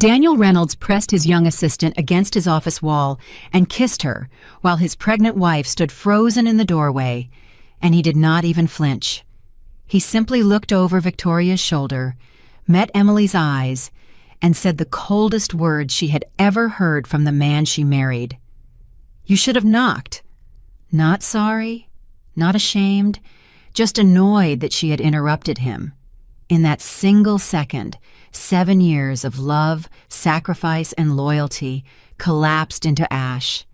Daniel Reynolds pressed his young assistant against his office wall and kissed her while his pregnant wife stood frozen in the doorway, and he did not even flinch. He simply looked over Victoria's shoulder, met Emily's eyes, and said the coldest words she had ever heard from the man she married. "You should have knocked." Not sorry, not ashamed, just annoyed that she had interrupted him. In that single second, 7 years of love, sacrifice, and loyalty collapsed into ash,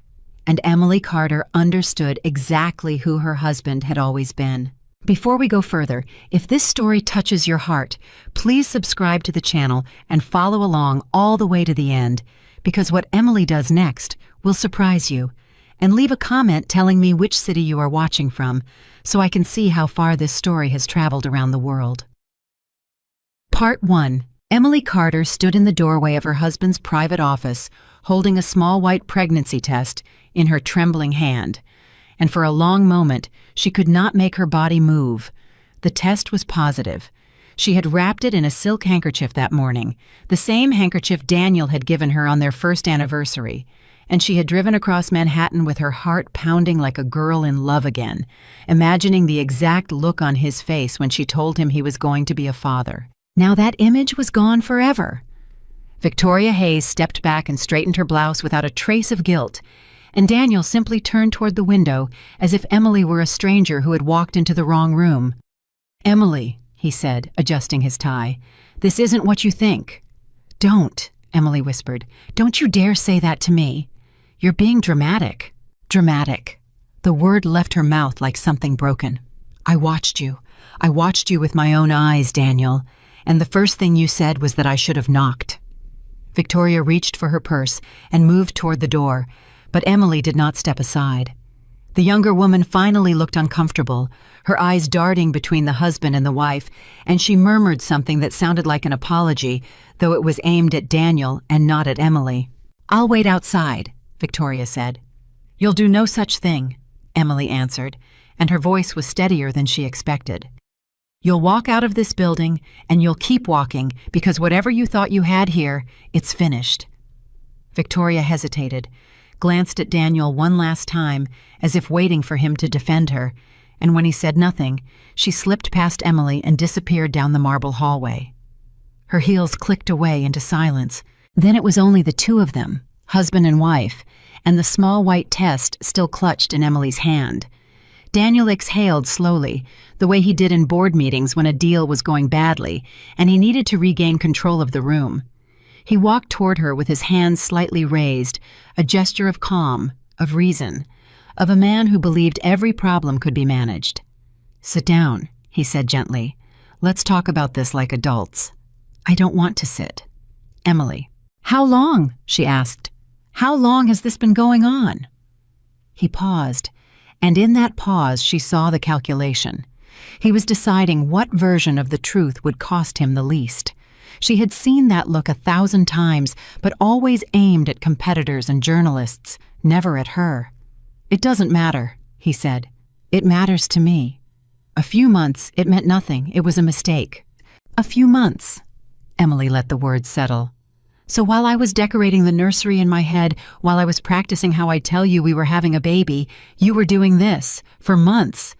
and Emily Carter understood exactly who her husband had always been. Before we go further, if this story touches your heart, please subscribe to the channel and follow along all the way to the end, because what Emily does next will surprise you. And leave a comment telling me which city you are watching from, so I can see how far this story has traveled around the world. Part 1. Emily Carter stood in the doorway of her husband's private office, holding a small white pregnancy test in her trembling hand. And for a long moment, she could not make her body move. The test was positive. She had wrapped it in a silk handkerchief that morning, the same handkerchief Daniel had given her on their first anniversary, and she had driven across Manhattan with her heart pounding like a girl in love again, imagining the exact look on his face when she told him he was going to be a father. Now that image was gone forever. Victoria Hayes stepped back and straightened her blouse without a trace of guilt, and Daniel simply turned toward the window as if Emily were a stranger who had walked into the wrong room. "Emily," he said, adjusting his tie, "this isn't what you think." "Don't," Emily whispered. "Don't you dare say that to me. You're being dramatic." Dramatic. The word left her mouth like something broken. I watched you with my own eyes, Daniel, and the first thing you said was that I should have knocked." Victoria reached for her purse and moved toward the door, but Emily did not step aside. The younger woman finally looked uncomfortable, her eyes darting between the husband and the wife, and she murmured something that sounded like an apology, though it was aimed at Daniel and not at Emily. "I'll wait outside," Victoria said. "You'll do no such thing," Emily answered, and her voice was steadier than she expected. "You'll walk out of this building, and you'll keep walking, because whatever you thought you had here, it's finished." Victoria hesitated, glanced at Daniel one last time, as if waiting for him to defend her, and when he said nothing, she slipped past Emily and disappeared down the marble hallway. Her heels clicked away into silence. Then it was only the two of them, husband and wife, and the small white test still clutched in Emily's hand. Daniel exhaled slowly, the way he did in board meetings when a deal was going badly, and he needed to regain control of the room. He walked toward her with his hands slightly raised, a gesture of calm, of reason, of a man who believed every problem could be managed. "Sit down," he said gently. "Let's talk about this like adults." "I don't want to sit." "Emily." "How long?" she asked. "How long has this been going on?" He paused, and in that pause she saw the calculation. He was deciding what version of the truth would cost him the least. She had seen that look 1,000 times, but always aimed at competitors and journalists, never at her. "It doesn't matter," he said. "It matters to me. A few months, it meant nothing. It was a mistake." "A few months." Emily let the words settle. "So while I was decorating the nursery in my head, while I was practicing how I'd tell you we were having a baby, you were doing this, for months."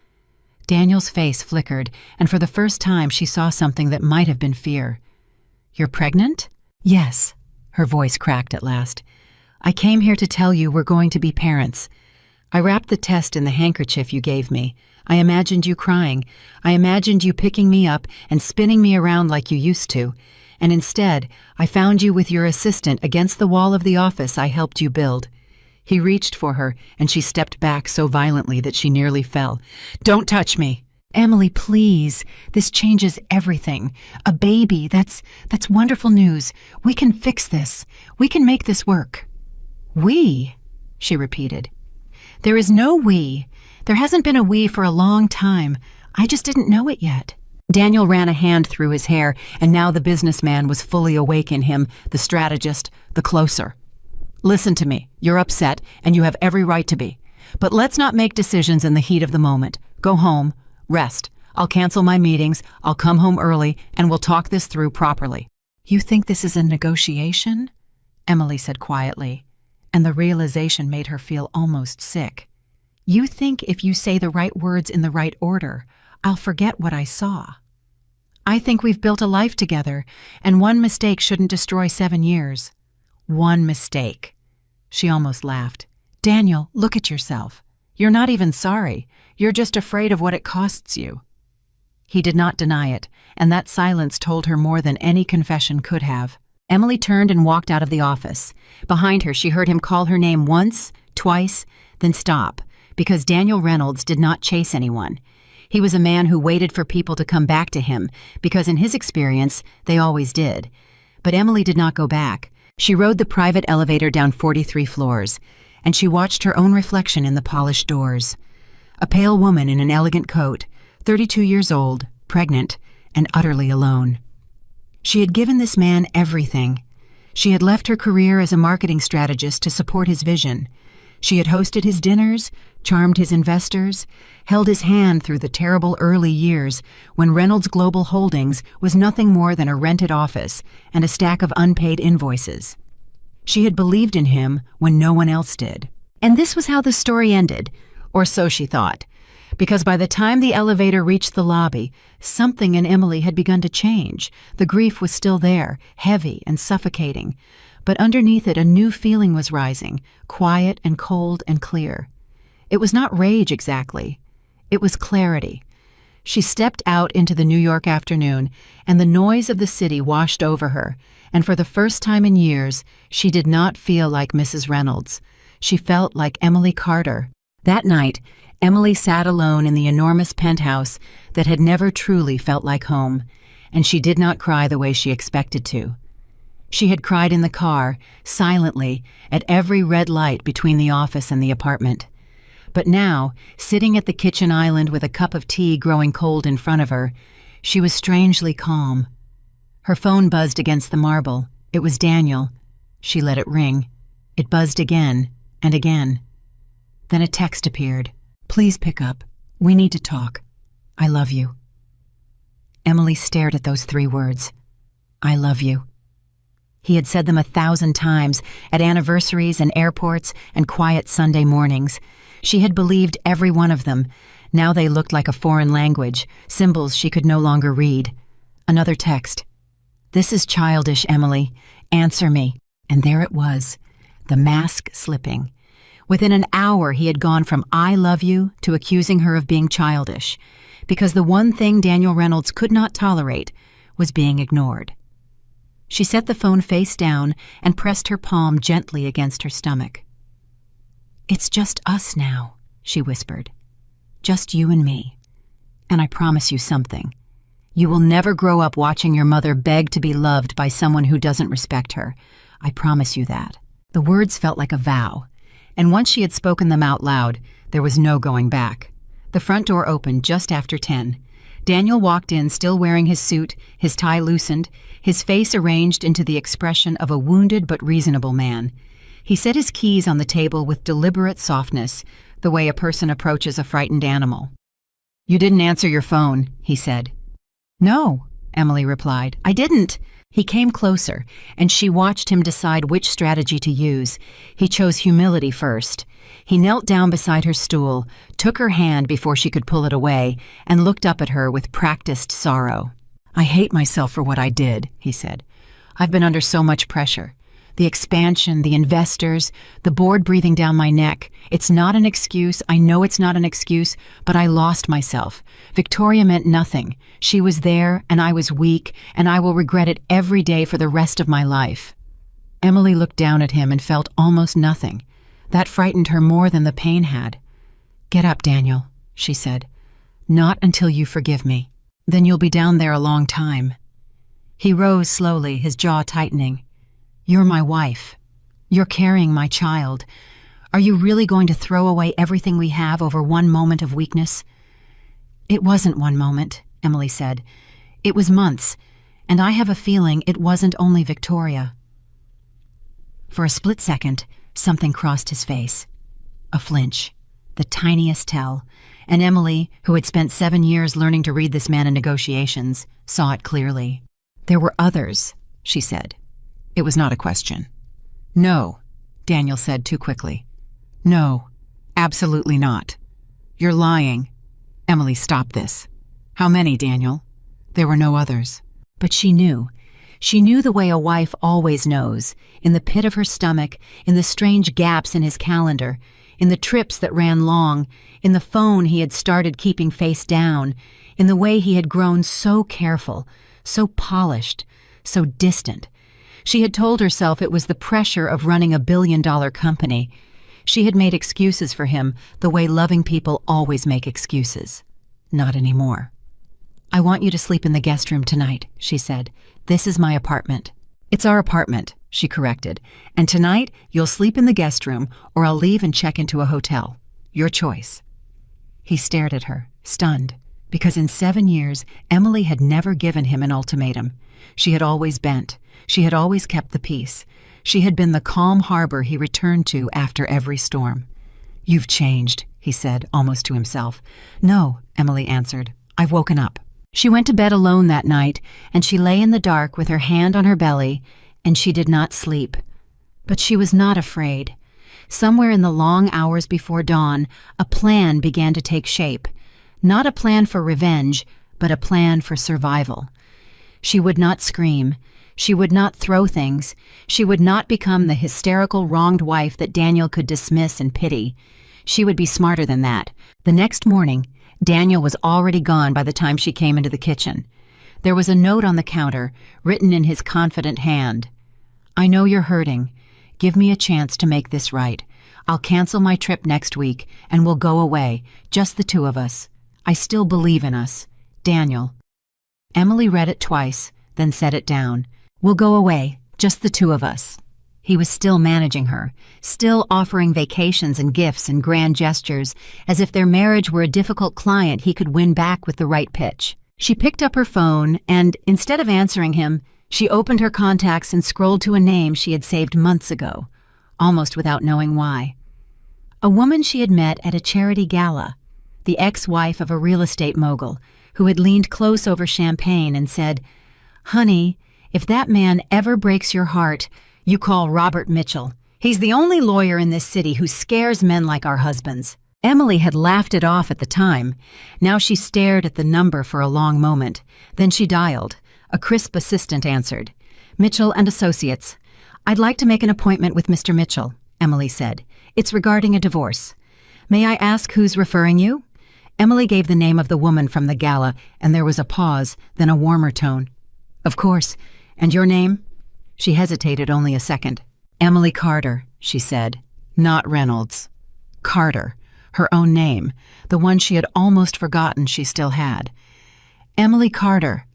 Daniel's face flickered, and for the first time she saw something that might have been fear. "You're pregnant?" "Yes," her voice cracked at last. "I came here to tell you we're going to be parents. I wrapped the test in the handkerchief you gave me. I imagined you crying. I imagined you picking me up and spinning me around like you used to. And instead, I found you with your assistant against the wall of the office I helped you build." He reached for her, and she stepped back so violently that she nearly fell. "Don't touch me!" "Emily, please. This changes everything. A baby, that's wonderful news. We can fix this. We can make this work." "We?" she repeated. "There is no we. There hasn't been a we for a long time. I just didn't know it yet." Daniel ran a hand through his hair, and now the businessman was fully awake in him, the strategist, the closer. "Listen to me. You're upset, and you have every right to be. But let's not make decisions in the heat of the moment. Go home. Rest. I'll cancel my meetings, I'll come home early, and we'll talk this through properly." "You think this is a negotiation?" Emily said quietly, and the realization made her feel almost sick. "You think if you say the right words in the right order, I'll forget what I saw. I think we've built a life together, and one mistake shouldn't destroy 7 years. One mistake." She almost laughed. "Daniel, look at yourself. You're not even sorry. You're just afraid of what it costs you." He did not deny it, and that silence told her more than any confession could have. Emily turned and walked out of the office. Behind her, she heard him call her name once, twice, then stop, because Daniel Reynolds did not chase anyone. He was a man who waited for people to come back to him, because in his experience, they always did. But Emily did not go back. She rode the private elevator down 43 floors, and she watched her own reflection in the polished doors. A pale woman in an elegant coat, 32 years old, pregnant, and utterly alone. She had given this man everything. She had left her career as a marketing strategist to support his vision. She had hosted his dinners, charmed his investors, held his hand through the terrible early years when Reynolds Global Holdings was nothing more than a rented office and a stack of unpaid invoices. She had believed in him when no one else did. And this was how the story ended, or so she thought, because by the time the elevator reached the lobby, something in Emily had begun to change. The grief was still there, heavy and suffocating, but underneath it a new feeling was rising, quiet and cold and clear. It was not rage exactly. It was clarity. She stepped out into the New York afternoon, and the noise of the city washed over her, and for the first time in years, she did not feel like Mrs. Reynolds. She felt like Emily Carter. That night, Emily sat alone in the enormous penthouse that had never truly felt like home, and she did not cry the way she expected to. She had cried in the car, silently, at every red light between the office and the apartment. But now, sitting at the kitchen island with a cup of tea growing cold in front of her, she was strangely calm. Her phone buzzed against the marble. It was Daniel. She let it ring. It buzzed again and again. Then a text appeared. "Please pick up. We need to talk. I love you." Emily stared at those 3 words. I love you. He had said them 1,000 times, at anniversaries and airports and quiet Sunday mornings. She had believed every one of them. Now they looked like a foreign language, symbols she could no longer read. Another text. "This is childish, Emily. Answer me." And there it was, the mask slipping. Within an hour, he had gone from "I love you" to accusing her of being childish, because the one thing Daniel Reynolds could not tolerate was being ignored. She set the phone face down and pressed her palm gently against her stomach. "It's just us now," she whispered. "Just you and me. And I promise you something. You will never grow up watching your mother beg to be loved by someone who doesn't respect her. I promise you that." The words felt like a vow, and once she had spoken them out loud, there was no going back. The front door opened just after 10. Daniel walked in still wearing his suit, his tie loosened, his face arranged into the expression of a wounded but reasonable man. He set his keys on the table with deliberate softness, the way a person approaches a frightened animal. "You didn't answer your phone," he said. "No," Emily replied. "I didn't." He came closer, and she watched him decide which strategy to use. He chose humility first. He knelt down beside her stool, took her hand before she could pull it away, and looked up at her with practiced sorrow. "I hate myself for what I did," he said. "I've been under so much pressure. The expansion, the investors, the board breathing down my neck. It's not an excuse. I know it's not an excuse, but I lost myself. Victoria meant nothing. She was there, and I was weak, and I will regret it every day for the rest of my life." Emily looked down at him and felt almost nothing. That frightened her more than the pain had. "Get up, Daniel," she said. "Not until you forgive me. Then you'll be down there a long time." He rose slowly, his jaw tightening. "You're my wife. You're carrying my child. Are you really going to throw away everything we have over one moment of weakness?" "It wasn't one moment," Emily said. "It was months, and I have a feeling it wasn't only Victoria." For a split second, something crossed his face. A flinch, the tiniest tell, and Emily, who had spent 7 years learning to read this man in negotiations, saw it clearly. There were others, she said. It was not a question. No, Daniel said too quickly. No, absolutely not. You're lying. Emily, stop this. How many, Daniel? There were no others. But she knew. She knew the way a wife always knows, in the pit of her stomach, in the strange gaps in his calendar, in the trips that ran long, in the phone he had started keeping face down, in the way he had grown so careful, so polished, so distant. She had told herself it was the pressure of running $1 billion company. She had made excuses for him the way loving people always make excuses. Not anymore. I want you to sleep in the guest room tonight, she said. This is my apartment. It's our apartment, she corrected. And tonight, you'll sleep in the guest room, or I'll leave and check into a hotel. Your choice. He stared at her, stunned, because in 7 years, Emily had never given him an ultimatum. She had always bent. She had always kept the peace. She had been the calm harbor he returned to after every storm. You've changed, he said, almost to himself. No, Emily answered. I've woken up. She went to bed alone that night, and she lay in the dark with her hand on her belly, and she did not sleep. But she was not afraid. Somewhere in the long hours before dawn, a plan began to take shape. Not a plan for revenge, but a plan for survival. She would not scream. She would not throw things. She would not become the hysterical, wronged wife that Daniel could dismiss and pity. She would be smarter than that. The next morning, Daniel was already gone by the time she came into the kitchen. There was a note on the counter, written in his confident hand. I know you're hurting. Give me a chance to make this right. I'll cancel my trip next week, and we'll go away, just the two of us. I still believe in us. Daniel. Emily read it twice, then set it down. We'll go away, just the two of us. He was still managing her, still offering vacations and gifts and grand gestures, as if their marriage were a difficult client he could win back with the right pitch. She picked up her phone and, instead of answering him, she opened her contacts and scrolled to a name she had saved months ago, almost without knowing why. A woman she had met at a charity gala, the ex-wife of a real estate mogul, who had leaned close over champagne and said, Honey, if that man ever breaks your heart, you call Robert Mitchell. He's the only lawyer in this city who scares men like our husbands. Emily had laughed it off at the time. Now she stared at the number for a long moment. Then she dialed. A crisp assistant answered. Mitchell and Associates. I'd like to make an appointment with Mr. Mitchell, Emily said. It's regarding a divorce. May I ask who's referring you? Emily gave the name of the woman from the gala, and there was a pause, then a warmer tone. Of course. And your name? She hesitated only a second. Emily Carter, she said. Not Reynolds. Carter, her own name, the one she had almost forgotten she still had. Emily Carter.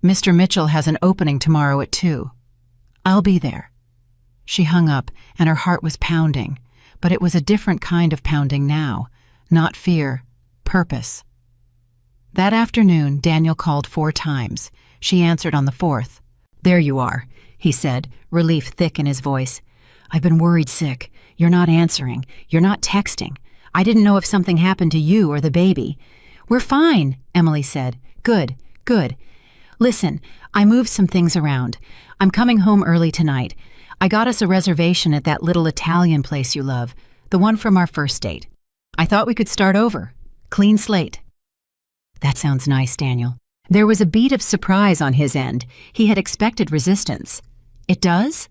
Mr. Mitchell has an opening tomorrow at 2. I'll be there. She hung up, and her heart was pounding, but it was a different kind of pounding now. Not fear, purpose. That afternoon, Daniel called 4 times. She answered on the 4th. There you are, he said, relief thick in his voice. I've been worried sick. You're not answering. You're not texting. I didn't know if something happened to you or the baby. We're fine, Emily said. Good, good. Listen, I moved some things around. I'm coming home early tonight. I got us a reservation at that little Italian place you love, the one from our first date. I thought we could start over. Clean slate. That sounds nice, Daniel. There was a beat of surprise on his end. He had expected resistance. It does?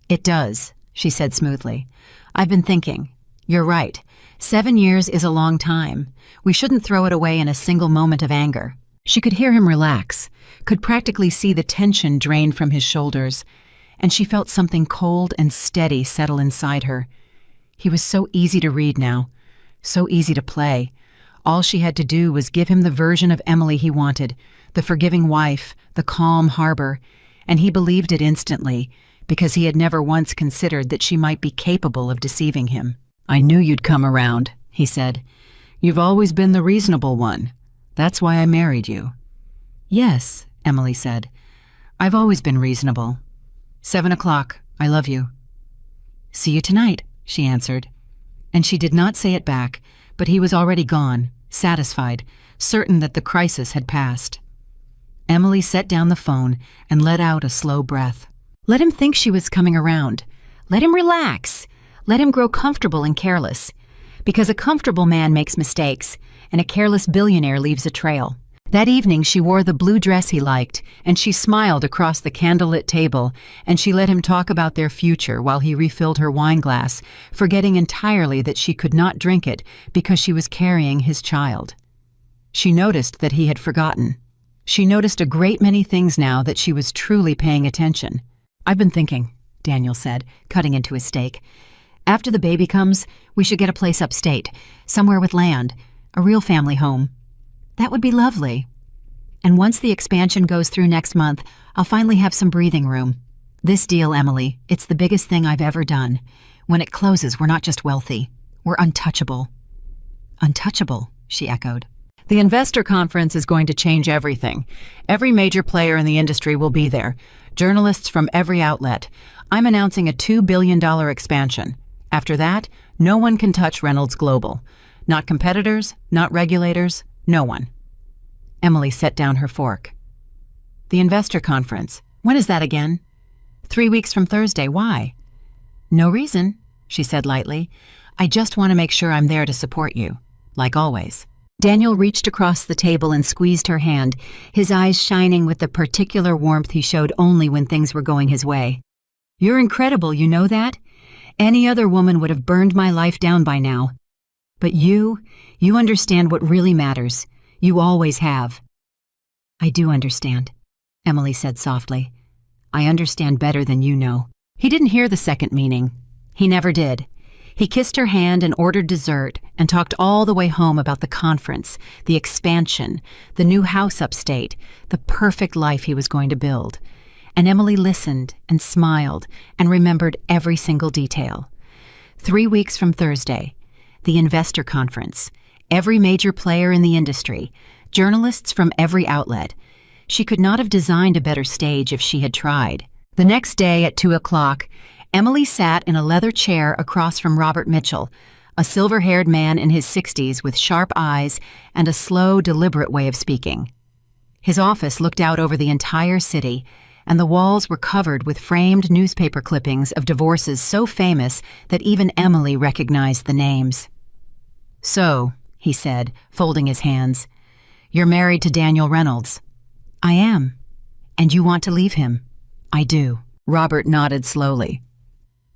It does, she said smoothly. I've been thinking. You're right. 7 years is a long time. We shouldn't throw it away in a single moment of anger. She could hear him relax, could practically see the tension drain from his shoulders, and she felt something cold and steady settle inside her. He was so easy to read now, so easy to play. All she had to do was give him the version of Emily he wanted, the forgiving wife, the calm harbor, and he believed it instantly, because he had never once considered that she might be capable of deceiving him. I knew you'd come around, he said. You've always been the reasonable one. That's why I married you. Yes, Emily said. I've always been reasonable. 7 o'clock. I love you. See you tonight, she answered. And she did not say it back, but he was already gone, satisfied, certain that the crisis had passed. Emily set down the phone and let out a slow breath. Let him think she was coming around. Let him relax. Let him grow comfortable and careless. Because a comfortable man makes mistakes, and a careless billionaire leaves a trail. That evening she wore the blue dress he liked, and she smiled across the candlelit table, and she let him talk about their future while he refilled her wine glass, forgetting entirely that she could not drink it because she was carrying his child. She noticed that he had forgotten. She noticed a great many things now that she was truly paying attention. I've been thinking, Daniel said, cutting into his steak. After the baby comes, we should get a place upstate, somewhere with land, a real family home. That would be lovely. And once the expansion goes through next month, I'll finally have some breathing room. This deal, Emily, it's the biggest thing I've ever done. When it closes, we're not just wealthy. We're untouchable. Untouchable, she echoed. The investor conference is going to change everything. Every major player in the industry will be there. Journalists from every outlet. I'm announcing a $2 billion expansion. After that, no one can touch Reynolds Global. Not competitors, not regulators, no one. Emily set down her fork. The investor conference. When is that again? 3 weeks from Thursday. Why? No reason, she said lightly. I just want to make sure I'm there to support you, like always. Daniel reached across the table and squeezed her hand, his eyes shining with the particular warmth he showed only when things were going his way. You're incredible, you know that? Any other woman would have burned my life down by now. But you understand what really matters. You always have. I do understand, Emily said softly. I understand better than you know. He didn't hear the second meaning. He never did. He kissed her hand and ordered dessert and talked all the way home about the conference, the expansion, the new house upstate, the perfect life he was going to build. And Emily listened and smiled and remembered every single detail. 3 weeks from Thursday, the investor conference, every major player in the industry, journalists from every outlet. She could not have designed a better stage if she had tried. The next day at 2 o'clock, Emily sat in a leather chair across from Robert Mitchell, a silver-haired man in his 60s with sharp eyes and a slow, deliberate way of speaking. His office looked out over the entire city, and the walls were covered with framed newspaper clippings of divorces so famous that even Emily recognized the names. So, he said, folding his hands, you're married to Daniel Reynolds. I am. And you want to leave him? I do. Robert nodded slowly.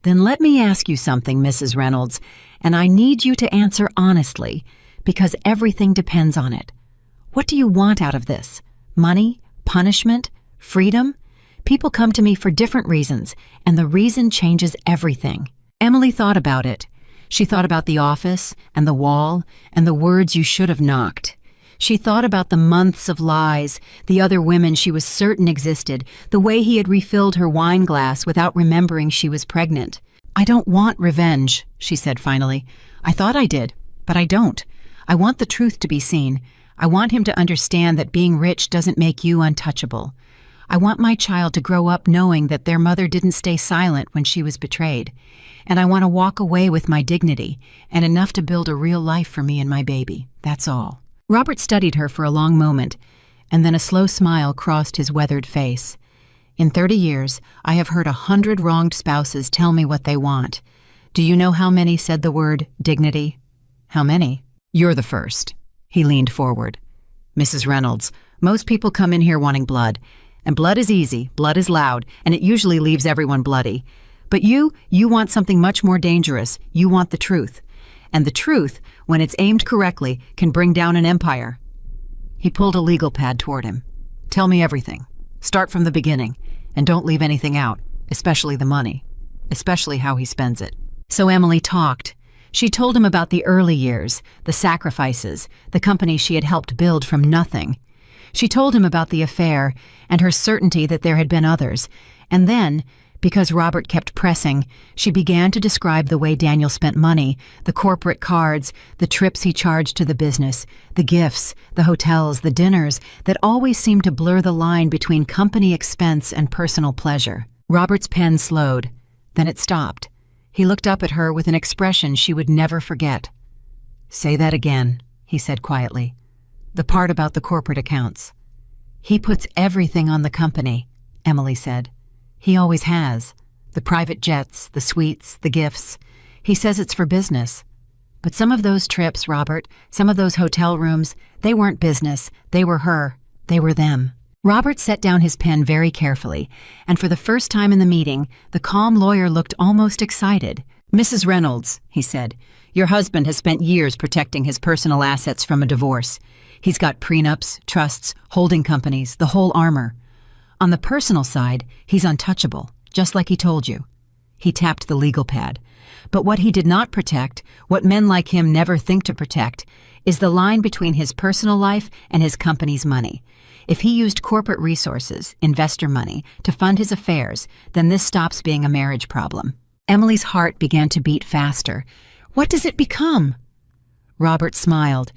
Then let me ask you something, Mrs. Reynolds, and I need you to answer honestly, because everything depends on it. What do you want out of this? Money? Punishment? Freedom? People come to me for different reasons, and the reason changes everything. Emily thought about it. She thought about the office, and the wall, and the words you should have knocked. She thought about the months of lies, the other women she was certain existed, the way he had refilled her wine glass without remembering she was pregnant. I don't want revenge, she said finally. I thought I did, but I don't. I want the truth to be seen. I want him to understand that being rich doesn't make you untouchable. I want my child to grow up knowing that their mother didn't stay silent when she was betrayed. And I want to walk away with my dignity and enough to build a real life for me and my baby. That's all. Robert studied her for a long moment, and then a slow smile crossed his weathered face. In 30 years, I have heard 100 wronged spouses tell me what they want. Do you know how many said the word dignity? How many? You're the first. He leaned forward. Mrs. Reynolds, most people come in here wanting blood. And blood is easy, blood is loud, and it usually leaves everyone bloody. But you want something much more dangerous. You want the truth. And the truth, when it's aimed correctly, can bring down an empire. He pulled a legal pad toward him. Tell me everything. Start from the beginning, and don't leave anything out, especially the money, especially how he spends it. So Emily talked. She told him about the early years, the sacrifices, the company she had helped build from nothing. She told him about the affair and her certainty that there had been others, and then, because Robert kept pressing, she began to describe the way Daniel spent money, the corporate cards, the trips he charged to the business, the gifts, the hotels, the dinners that always seemed to blur the line between company expense and personal pleasure. Robert's pen slowed. Then it stopped. He looked up at her with an expression she would never forget. Say that again, he said quietly. The part about the corporate accounts. He puts everything on the company, Emily said. He always has. The private jets, the suites, the gifts. He says it's for business. But some of those trips, Robert, some of those hotel rooms, they weren't business. They were her. They were them. Robert set down his pen very carefully, and for the first time in the meeting, the calm lawyer looked almost excited. "Mrs. Reynolds," he said, "your husband has spent years protecting his personal assets from a divorce. He's got prenups, trusts, holding companies, the whole armor. On the personal side, he's untouchable, just like he told you." He tapped the legal pad. But what he did not protect, what men like him never think to protect, is the line between his personal life and his company's money. If he used corporate resources, investor money, to fund his affairs, then this stops being a marriage problem. Emily's heart began to beat faster. What does it become? Robert smiled,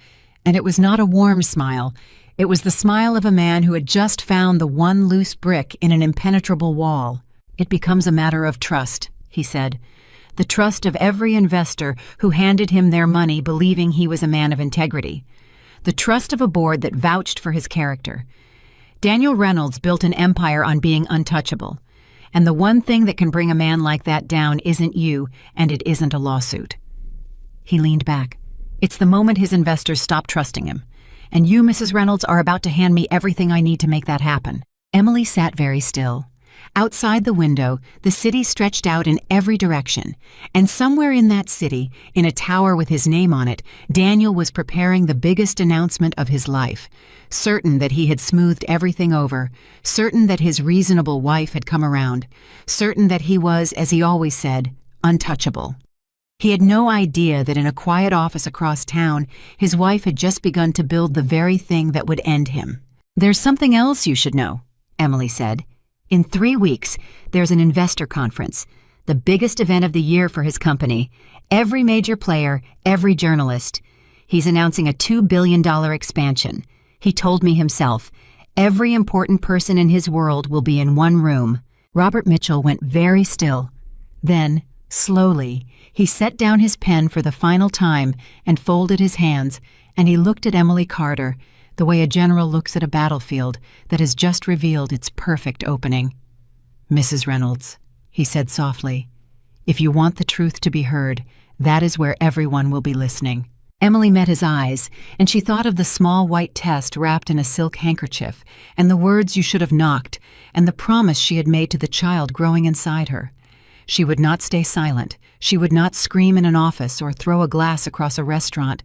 and it was not a warm smile. It was the smile of a man who had just found the one loose brick in an impenetrable wall. "It becomes a matter of trust," he said. "The trust of every investor who handed him their money believing he was a man of integrity. The trust of a board that vouched for his character. Daniel Reynolds built an empire on being untouchable. And the one thing that can bring a man like that down isn't you, and it isn't a lawsuit." He leaned back. "It's the moment his investors stop trusting him. And you, Mrs. Reynolds, are about to hand me everything I need to make that happen." Emily sat very still. Outside the window, the city stretched out in every direction, and somewhere in that city, in a tower with his name on it, Daniel was preparing the biggest announcement of his life, certain that he had smoothed everything over, certain that his reasonable wife had come around, certain that he was, as he always said, untouchable. He had no idea that in a quiet office across town, his wife had just begun to build the very thing that would end him. "There's something else you should know," Emily said. "In 3 weeks, there's an investor conference, the biggest event of the year for his company. Every major player, every journalist. He's announcing a $2 billion expansion. He told me himself, every important person in his world will be in one room." Robert Mitchell went very still. Then, slowly, he set down his pen for the final time and folded his hands, and he looked at Emily Carter, the way a general looks at a battlefield that has just revealed its perfect opening. "Mrs. Reynolds," he said softly, "if you want the truth to be heard, that is where everyone will be listening." Emily met his eyes, and she thought of the small white test wrapped in a silk handkerchief, and the words "you should have knocked," and the promise she had made to the child growing inside her. She would not stay silent. She would not scream in an office or throw a glass across a restaurant.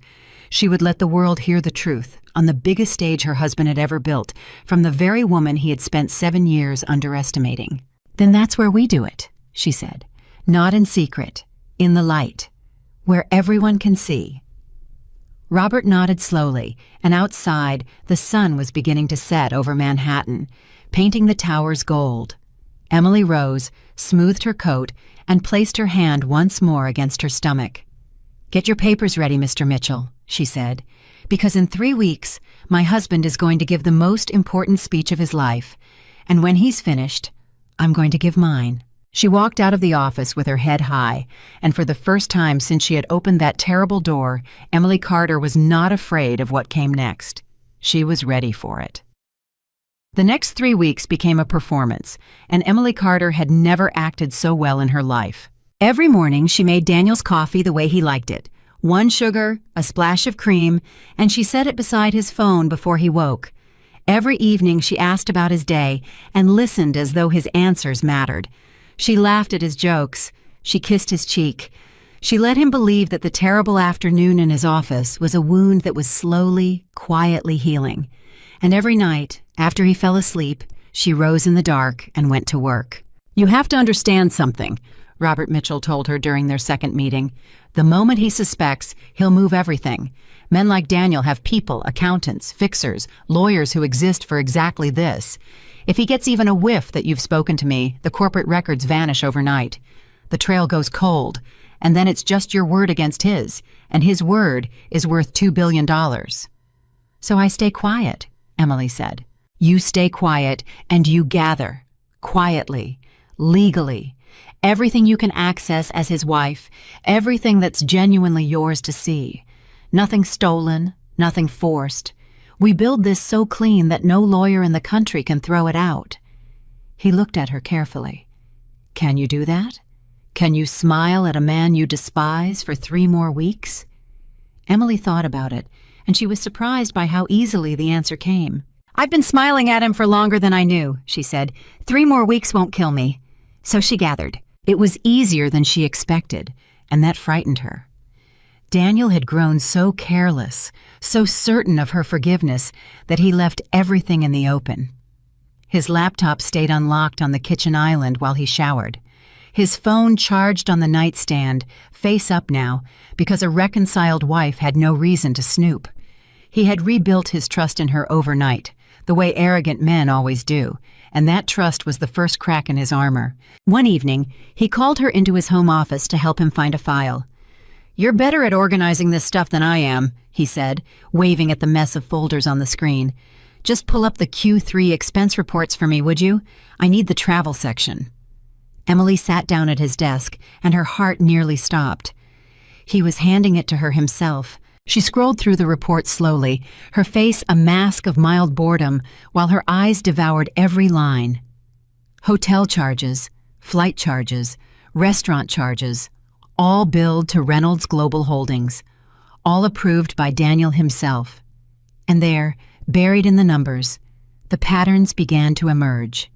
She would let the world hear the truth, on the biggest stage her husband had ever built, from the very woman he had spent 7 years underestimating. "Then that's where we do it," she said. "Not in secret, in the light, where everyone can see." Robert nodded slowly, and outside, the sun was beginning to set over Manhattan, painting the towers gold. Emily rose, smoothed her coat, and placed her hand once more against her stomach. "Get your papers ready, Mr. Mitchell," she said, "because in 3 weeks, my husband is going to give the most important speech of his life, and when he's finished, I'm going to give mine." She walked out of the office with her head high, and for the first time since she had opened that terrible door, Emily Carter was not afraid of what came next. She was ready for it. The next 3 weeks became a performance, and Emily Carter had never acted so well in her life. Every morning she made Daniel's coffee the way he liked it, 1 sugar, a splash of cream, and she set it beside his phone before he woke. Every evening she asked about his day and listened as though his answers mattered. She laughed at his jokes. She kissed his cheek. She let him believe that the terrible afternoon in his office was a wound that was slowly, quietly healing. And every night, after he fell asleep, she rose in the dark and went to work. "You have to understand something," Robert Mitchell told her during their second meeting. "The moment he suspects, he'll move everything. Men like Daniel have people, accountants, fixers, lawyers who exist for exactly this. If he gets even a whiff that you've spoken to me, the corporate records vanish overnight. The trail goes cold, and then it's just your word against his, and his word is worth $2 billion. "So I stay quiet," Emily said. "You stay quiet, and you gather, quietly, legally, everything you can access as his wife, everything that's genuinely yours to see. Nothing stolen, nothing forced. We build this so clean that no lawyer in the country can throw it out." He looked at her carefully. "Can you do that? Can you smile at a man you despise for 3 more weeks?" Emily thought about it, and she was surprised by how easily the answer came. "I've been smiling at him for longer than I knew," she said. 3 more weeks won't kill me." So she gathered. It was easier than she expected, and that frightened her. Daniel had grown so careless, so certain of her forgiveness, that he left everything in the open. His laptop stayed unlocked on the kitchen island while he showered. His phone charged on the nightstand, face up now, because a reconciled wife had no reason to snoop. He had rebuilt his trust in her overnight, the way arrogant men always do, and that trust was the first crack in his armor. One evening, he called her into his home office to help him find a file. "You're better at organizing this stuff than I am," he said, waving at the mess of folders on the screen. "Just pull up the Q3 expense reports for me, would you? I need the travel section." Emily sat down at his desk, and her heart nearly stopped. He was handing it to her himself. She scrolled through the report slowly, her face a mask of mild boredom, while her eyes devoured every line. Hotel charges, flight charges, restaurant charges, all billed to Reynolds Global Holdings, all approved by Daniel himself. And there, buried in the numbers, the patterns began to emerge.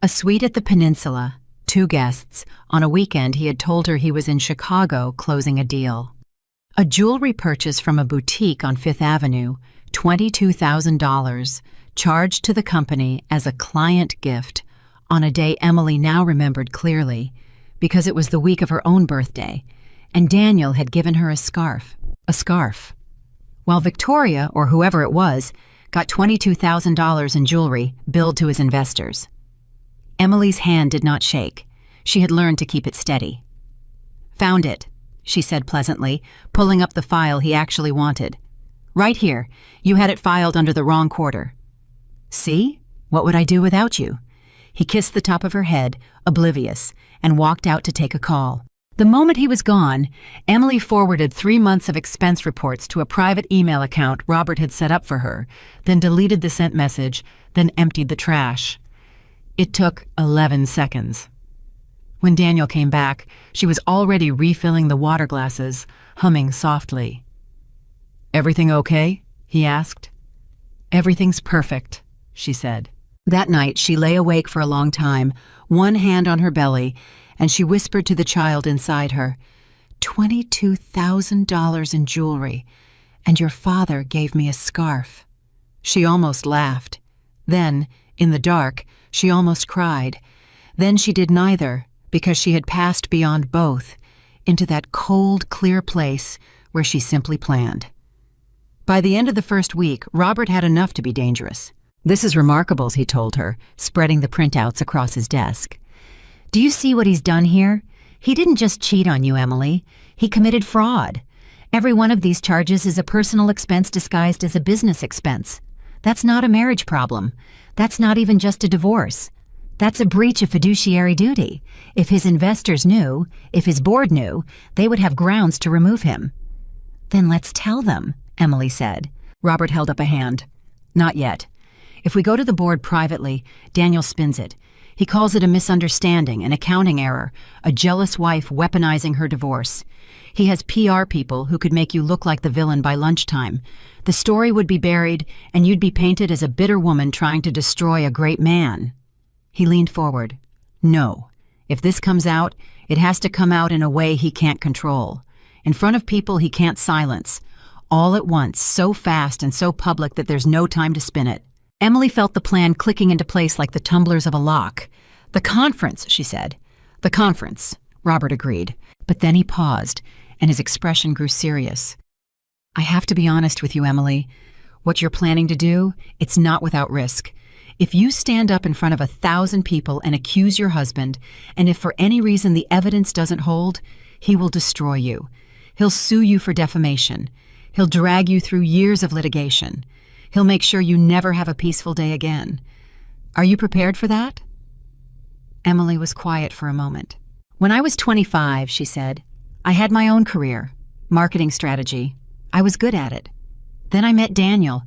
A suite at the Peninsula, 2 guests. On a weekend, he had told her he was in Chicago closing a deal. A jewelry purchase from a boutique on Fifth Avenue, $22,000, charged to the company as a client gift on a day Emily now remembered clearly, because it was the week of her own birthday, and Daniel had given her a scarf. A scarf. While Victoria, or whoever it was, got $22,000 in jewelry billed to his investors. Emily's hand did not shake. She had learned to keep it steady. "Found it," she said pleasantly, pulling up the file he actually wanted. "Right here. You had it filed under the wrong quarter." "See? What would I do without you?" He kissed the top of her head, oblivious, and walked out to take a call. The moment he was gone, Emily forwarded 3 months of expense reports to a private email account Robert had set up for her, then deleted the sent message, then emptied the trash. It took 11 seconds. When Daniel came back, she was already refilling the water glasses, humming softly. "Everything okay?" he asked. "Everything's perfect," she said. That night, she lay awake for a long time, one hand on her belly, and she whispered to the child inside her, $22,000 in jewelry, and your father gave me a scarf." She almost laughed. Then, in the dark, she almost cried. Then she did neither, because she had passed beyond both, into that cold, clear place where she simply planned. By the end of the first week, Robert had enough to be dangerous. "This is remarkable," he told her, spreading the printouts across his desk. "Do you see what he's done here? He didn't just cheat on you, Emily. He committed fraud. Every one of these charges is a personal expense disguised as a business expense. That's not a marriage problem. That's not even just a divorce. That's a breach of fiduciary duty. If his investors knew, if his board knew, they would have grounds to remove him." "Then let's tell them," Emily said. Robert held up a hand. "Not yet. If we go to the board privately, Daniel spins it. He calls it a misunderstanding, an accounting error, a jealous wife weaponizing her divorce. He has PR people who could make you look like the villain by lunchtime. The story would be buried, and you'd be painted as a bitter woman trying to destroy a great man." He leaned forward. "No. If this comes out, it has to come out in a way he can't control. In front of people he can't silence. All at once, so fast and so public that there's no time to spin it." Emily felt the plan clicking into place like the tumblers of a lock. "The conference," she said. "The conference," Robert agreed. But then he paused, and his expression grew serious. "I have to be honest with you, Emily. What you're planning to do, it's not without risk. If you stand up in front of 1,000 people and accuse your husband, and if for any reason the evidence doesn't hold, he will destroy you. He'll sue you for defamation. He'll drag you through years of litigation. He'll make sure you never have a peaceful day again. Are you prepared for that?" Emily was quiet for a moment. "When I was 25, she said, I had my own career, marketing strategy. I was good at it. Then I met Daniel,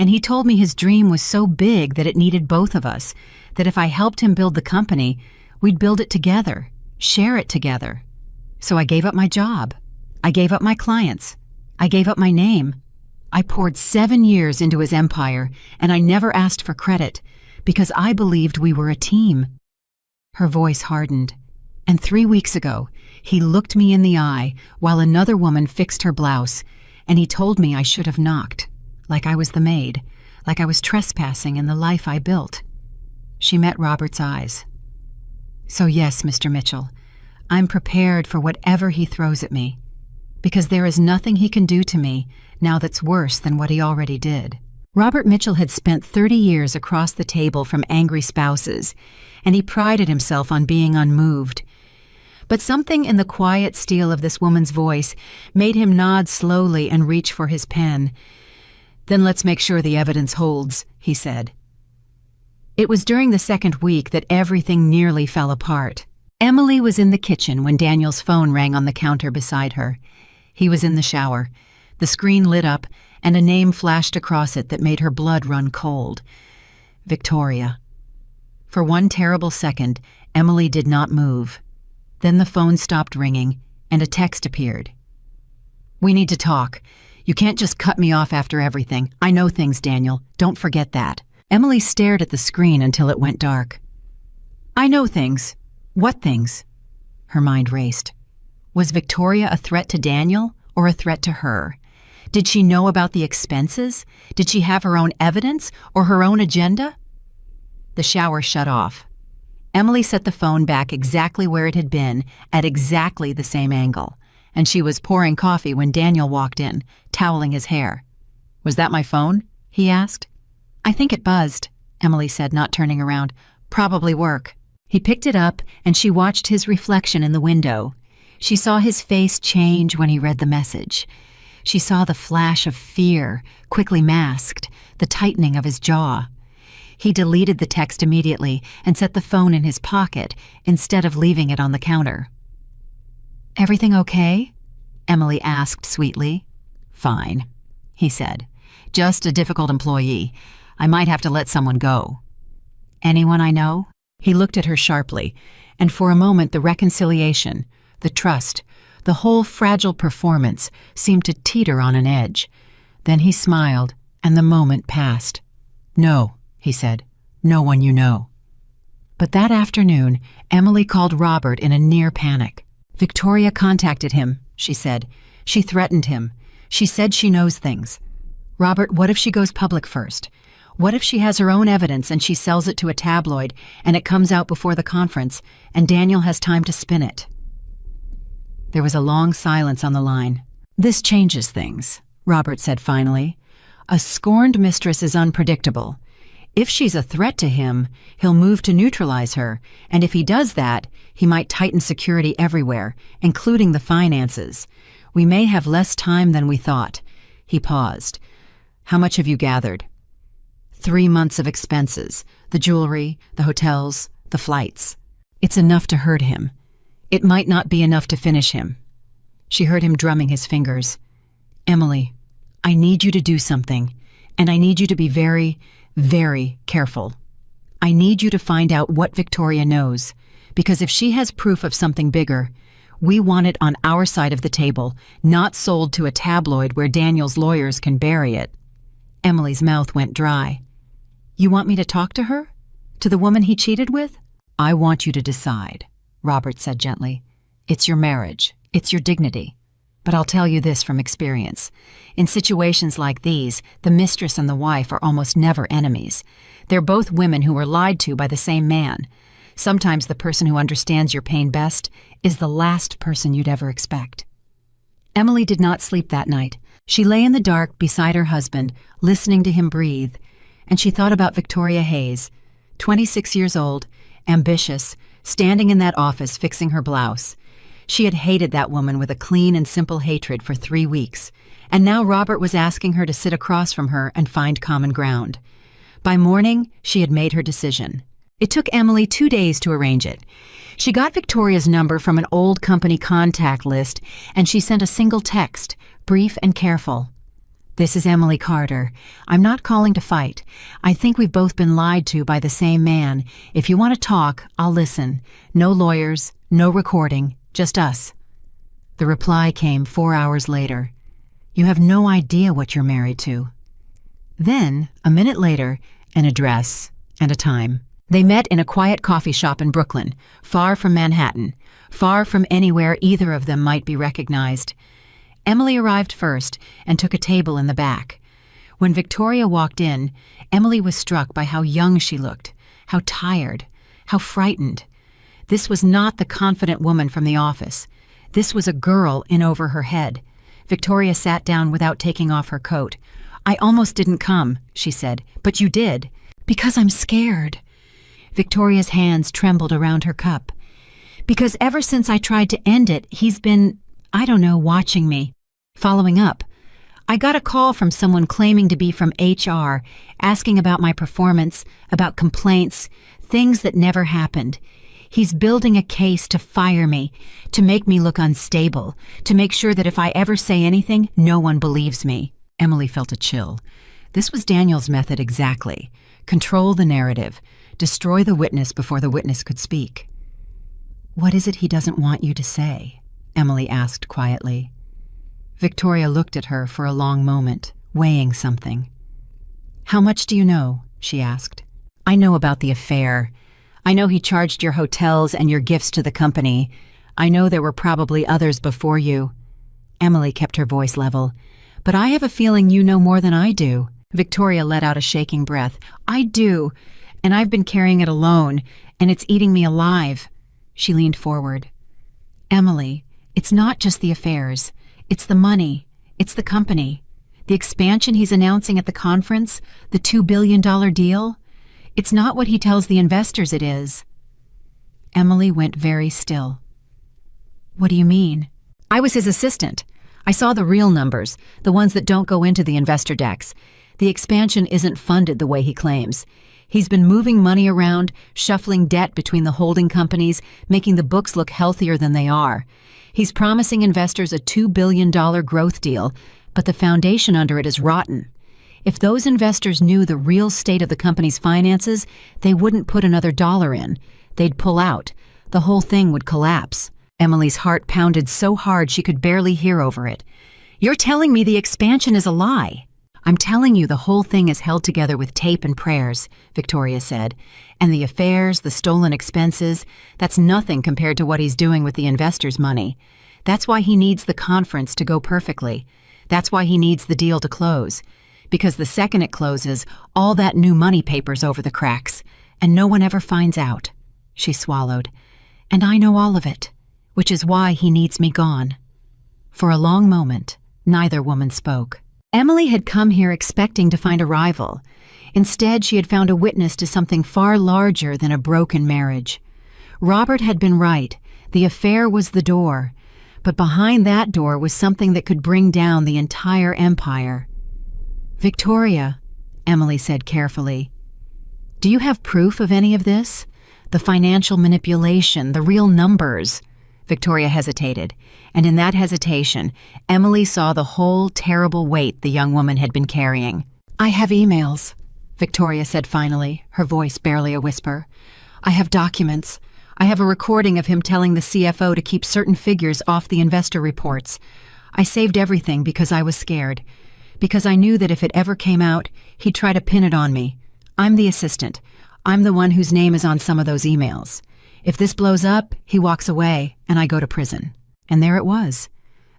And he told me his dream was so big that it needed both of us, that if I helped him build the company, we'd build it together, share it together. So I gave up my job. I gave up my clients. I gave up my name. I poured 7 years into his empire, and I never asked for credit because I believed we were a team. Her voice hardened, and 3 weeks ago, he looked me in the eye while another woman fixed her blouse, and he told me I should have knocked, like I was the maid, like I was trespassing in the life I built. She met Robert's eyes. So yes, Mr. Mitchell, I'm prepared for whatever he throws at me, because there is nothing he can do to me now that's worse than what he already did. Robert Mitchell had spent 30 years across the table from angry spouses, and he prided himself on being unmoved. But something in the quiet steel of this woman's voice made him nod slowly and reach for his pen. "Then let's make sure the evidence holds," he said. It was during the second week that everything nearly fell apart. Emily was in the kitchen when Daniel's phone rang on the counter beside her. He was in the shower. The screen lit up, and a name flashed across it that made her blood run cold. Victoria. For one terrible second, Emily did not move. Then the phone stopped ringing, and a text appeared. "We need to talk. You can't just cut me off after everything. I know things, Daniel. Don't forget that." Emily stared at the screen until it went dark. "I know things. What things?" Her mind raced. Was Victoria a threat to Daniel or a threat to her? Did she know about the expenses? Did she have her own evidence or her own agenda? The shower shut off. Emily set the phone back exactly where it had been, at exactly the same angle, and she was pouring coffee when Daniel walked in, toweling his hair. "Was that my phone?" he asked. "I think it buzzed," Emily said, not turning around. "Probably work." He picked it up, and she watched his reflection in the window. She saw his face change when he read the message. She saw the flash of fear, quickly masked, the tightening of his jaw. He deleted the text immediately and set the phone in his pocket instead of leaving it on the counter. "Everything okay?" Emily asked sweetly. "Fine," he said. "Just a difficult employee. I might have to let someone go." "Anyone I know?" He looked at her sharply, and for a moment the reconciliation, the trust, the whole fragile performance seemed to teeter on an edge. Then he smiled, and the moment passed. "No," he said, "no one you know." But that afternoon, Emily called Robert in a near panic. "Victoria contacted him," she said. "She threatened him. She said she knows things. Robert, what if she goes public first? What if she has her own evidence and she sells it to a tabloid and it comes out before the conference and Daniel has time to spin it?" There was a long silence on the line. "This changes things," Robert said finally. "A scorned mistress is unpredictable. If she's a threat to him, he'll move to neutralize her, and if he does that, he might tighten security everywhere, including the finances. We may have less time than we thought." He paused. "How much have you gathered?" 3 months of expenses, the jewelry, the hotels, the flights. It's enough to hurt him. It might not be enough to finish him. She heard him drumming his fingers. "Emily, I need you to do something, and I need you to be very, very careful. I need you to find out what Victoria knows, because if she has proof of something bigger, we want it on our side of the table, not sold to a tabloid where Daniel's lawyers can bury it." Emily's mouth went dry. "You want me to talk to her? To the woman he cheated with?" "I want you to decide," Robert said gently. "It's your marriage. It's your dignity. But I'll tell you this from experience. In situations like these, the mistress and the wife are almost never enemies. They're both women who were lied to by the same man. Sometimes the person who understands your pain best is the last person you'd ever expect." Emily did not sleep that night. She lay in the dark beside her husband, listening to him breathe, and she thought about Victoria Hayes, 26 years old, ambitious, standing in that office fixing her blouse. She had hated that woman with a clean and simple hatred for 3 weeks, and now Robert was asking her to sit across from her and find common ground. By morning, she had made her decision. It took Emily 2 days to arrange it. She got Victoria's number from an old company contact list, and she sent a single text, brief and careful. This is Emily Carter. I'm not calling to fight. I think we've both been lied to by the same man. If you want to talk, I'll listen. No lawyers, no recording, just us." The reply came 4 hours later. "You have no idea what you're married to." Then, a minute later, an address and a time. They met in a quiet coffee shop in Brooklyn, far from Manhattan, far from anywhere either of them might be recognized. Emily arrived first and took a table in the back. When Victoria walked in, Emily was struck by how young she looked, how tired, how frightened. This was not the confident woman from the office. This was a girl in over her head. Victoria sat down without taking off her coat. "I almost didn't come," she said. "But you did." "Because I'm scared." Victoria's hands trembled around her cup. "Because ever since I tried to end it, he's been, I don't know, watching me, following up. I got a call from someone claiming to be from HR, asking about my performance, about complaints, things that never happened. He's building a case to fire me, to make me look unstable, to make sure that if I ever say anything, no one believes me." Emily felt a chill. This was Daniel's method exactly. Control the narrative, destroy the witness before the witness could speak. "What is it he doesn't want you to say?" Emily asked quietly. Victoria looked at her for a long moment, weighing something. "How much do you know?" she asked. "I know about the affair. I know he charged your hotels and your gifts to the company. I know there were probably others before you." Emily kept her voice level. "But I have a feeling you know more than I do." Victoria let out a shaking breath. "I do, and I've been carrying it alone, and it's eating me alive." She leaned forward. "Emily, it's not just the affairs. It's the money. It's the company. The expansion he's announcing at the conference, the $2 billion deal. It's not what he tells the investors it is." Emily went very still. "What do you mean?" "I was his assistant. I saw the real numbers, the ones that don't go into the investor decks. The expansion isn't funded the way he claims. He's been moving money around, shuffling debt between the holding companies, making the books look healthier than they are. He's promising investors a $2 billion growth deal, but the foundation under it is rotten. If those investors knew the real state of the company's finances, they wouldn't put another dollar in. They'd pull out. The whole thing would collapse." Emily's heart pounded so hard she could barely hear over it. "You're telling me the expansion is a lie?" "I'm telling you the whole thing is held together with tape and prayers," Victoria said. "And the affairs, the stolen expenses, that's nothing compared to what he's doing with the investors' money. That's why he needs the conference to go perfectly. That's why he needs the deal to close. Because the second it closes, all that new money papers over the cracks, and no one ever finds out." She swallowed. "And I know all of it, which is why he needs me gone." For a long moment, neither woman spoke. Emily had come here expecting to find a rival. Instead, she had found a witness to something far larger than a broken marriage. Robert had been right. The affair was the door. But behind that door was something that could bring down the entire empire. "Victoria," Emily said carefully, "do you have proof of any of this? The financial manipulation, the real numbers?" Victoria hesitated, and in that hesitation, Emily saw the whole terrible weight the young woman had been carrying. "I have emails," Victoria said finally, her voice barely a whisper. "I have documents. I have a recording of him telling the CFO to keep certain figures off the investor reports. I saved everything because I was scared, because I knew that if it ever came out, he'd try to pin it on me. I'm the assistant. I'm the one whose name is on some of those emails. If this blows up, he walks away, and I go to prison." And there it was.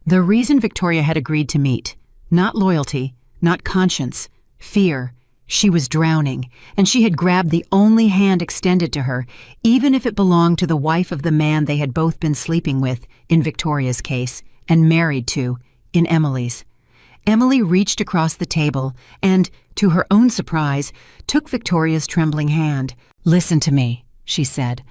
The reason Victoria had agreed to meet. Not loyalty, not conscience, fear. She was drowning, and she had grabbed the only hand extended to her, even if it belonged to the wife of the man they had both been sleeping with, in Victoria's case, and married to, in Emily's. Emily reached across the table and, to her own surprise, took Victoria's trembling hand. "Listen to me," she said.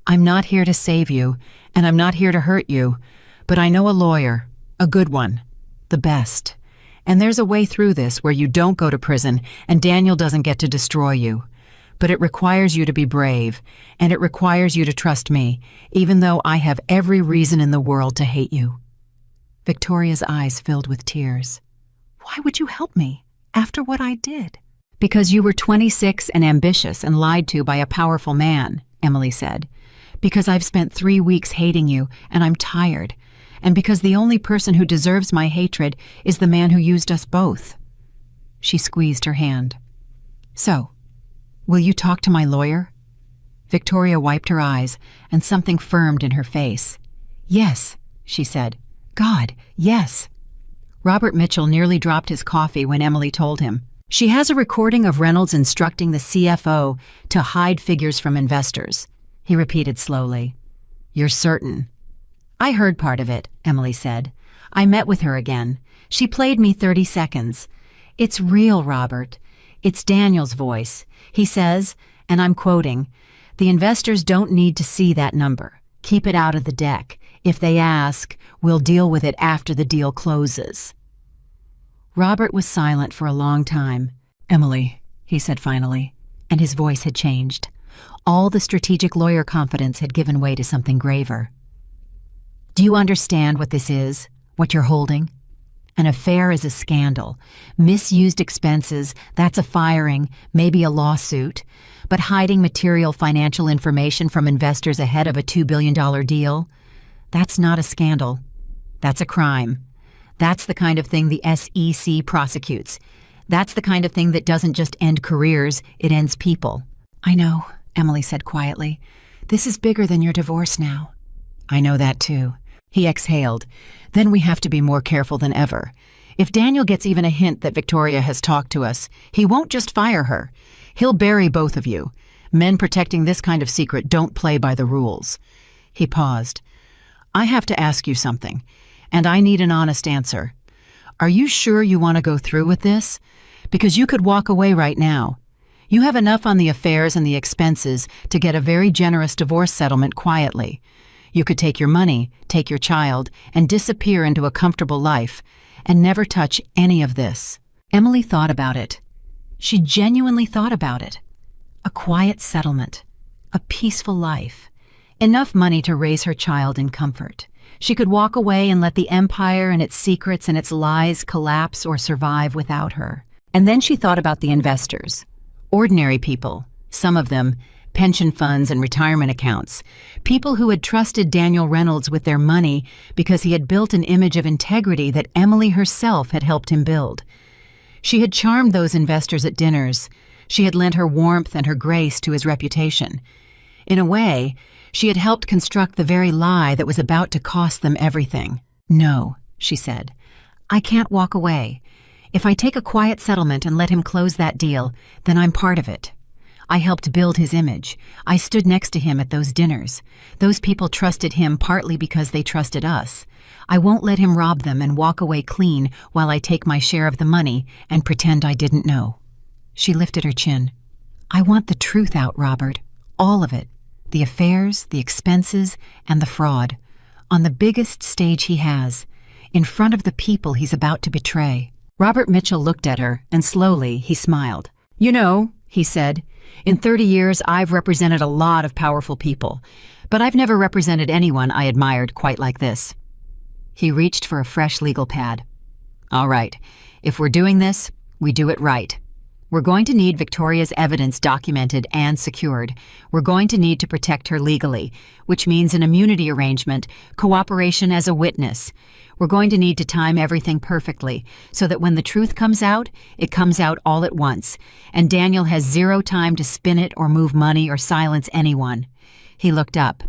"I'm not here to save you, and I'm not here to hurt you, but I know a lawyer, a good one, the best. And there's a way through this where you don't go to prison and Daniel doesn't get to destroy you. But it requires you to be brave, and it requires you to trust me, even though I have every reason in the world to hate you." Victoria's eyes filled with tears. Why would you help me after what I did? Because you were 26 and ambitious and lied to by a powerful man, Emily said. Because I've spent 3 weeks hating you and I'm tired. And because the only person who deserves my hatred is the man who used us both. She squeezed her hand. So, will you talk to my lawyer? Victoria wiped her eyes, and something firmed in her face. Yes, she said. God, yes. Robert Mitchell nearly dropped his coffee when Emily told him. She has a recording of Reynolds instructing the CFO to hide figures from investors. He repeated slowly. You're certain? I heard part of it, Emily said. I met with her again. She played me 30 seconds. It's real, Robert. It's Daniel's voice. He says, and I'm quoting, the investors don't need to see that number. Keep it out of the deck. If they ask, we'll deal with it after the deal closes. Robert was silent for a long time. Emily, he said finally, and his voice had changed. All the strategic lawyer confidence had given way to something graver. Do you understand what this is, what you're holding? An affair is a scandal. Misused expenses, that's a firing, maybe a lawsuit. But hiding material financial information from investors ahead of a $2 billion deal? That's not a scandal. That's a crime. That's the kind of thing the SEC prosecutes. That's the kind of thing that doesn't just end careers, it ends people. I know, Emily said quietly. This is bigger than your divorce now. I know that too. He exhaled. Then we have to be more careful than ever. If Daniel gets even a hint that Victoria has talked to us, he won't just fire her. He'll bury both of you. Men protecting this kind of secret don't play by the rules. He paused. I have to ask you something, and I need an honest answer. Are you sure you want to go through with this? Because you could walk away right now. You have enough on the affairs and the expenses to get a very generous divorce settlement quietly. You could take your money, take your child, and disappear into a comfortable life, and never touch any of this. Emily thought about it. She genuinely thought about it. A quiet settlement. A peaceful life. Enough money to raise her child in comfort. She could walk away and let the empire and its secrets and its lies collapse or survive without her. And then she thought about the investors. Ordinary people, some of them, pension funds and retirement accounts, people who had trusted Daniel Reynolds with their money because he had built an image of integrity that Emily herself had helped him build. She had charmed those investors at dinners. She had lent her warmth and her grace to his reputation. In a way, she had helped construct the very lie that was about to cost them everything. No, she said. I can't walk away. If I take a quiet settlement and let him close that deal, then I'm part of it. I helped build his image. I stood next to him at those dinners. Those people trusted him partly because they trusted us. I won't let him rob them and walk away clean while I take my share of the money and pretend I didn't know. She lifted her chin. I want the truth out, Robert. All of it. The affairs, the expenses, and the fraud. On the biggest stage he has. In front of the people he's about to betray. Robert Mitchell looked at her, and slowly he smiled. You know, he said, in 30 years I've represented a lot of powerful people, but I've never represented anyone I admired quite like this. He reached for a fresh legal pad. All right, if we're doing this, we do it right. We're going to need Victoria's evidence documented and secured. We're going to need to protect her legally, which means an immunity arrangement, cooperation as a witness. We're going to need to time everything perfectly so that when the truth comes out, it comes out all at once, and Daniel has zero time to spin it or move money or silence anyone. He looked up.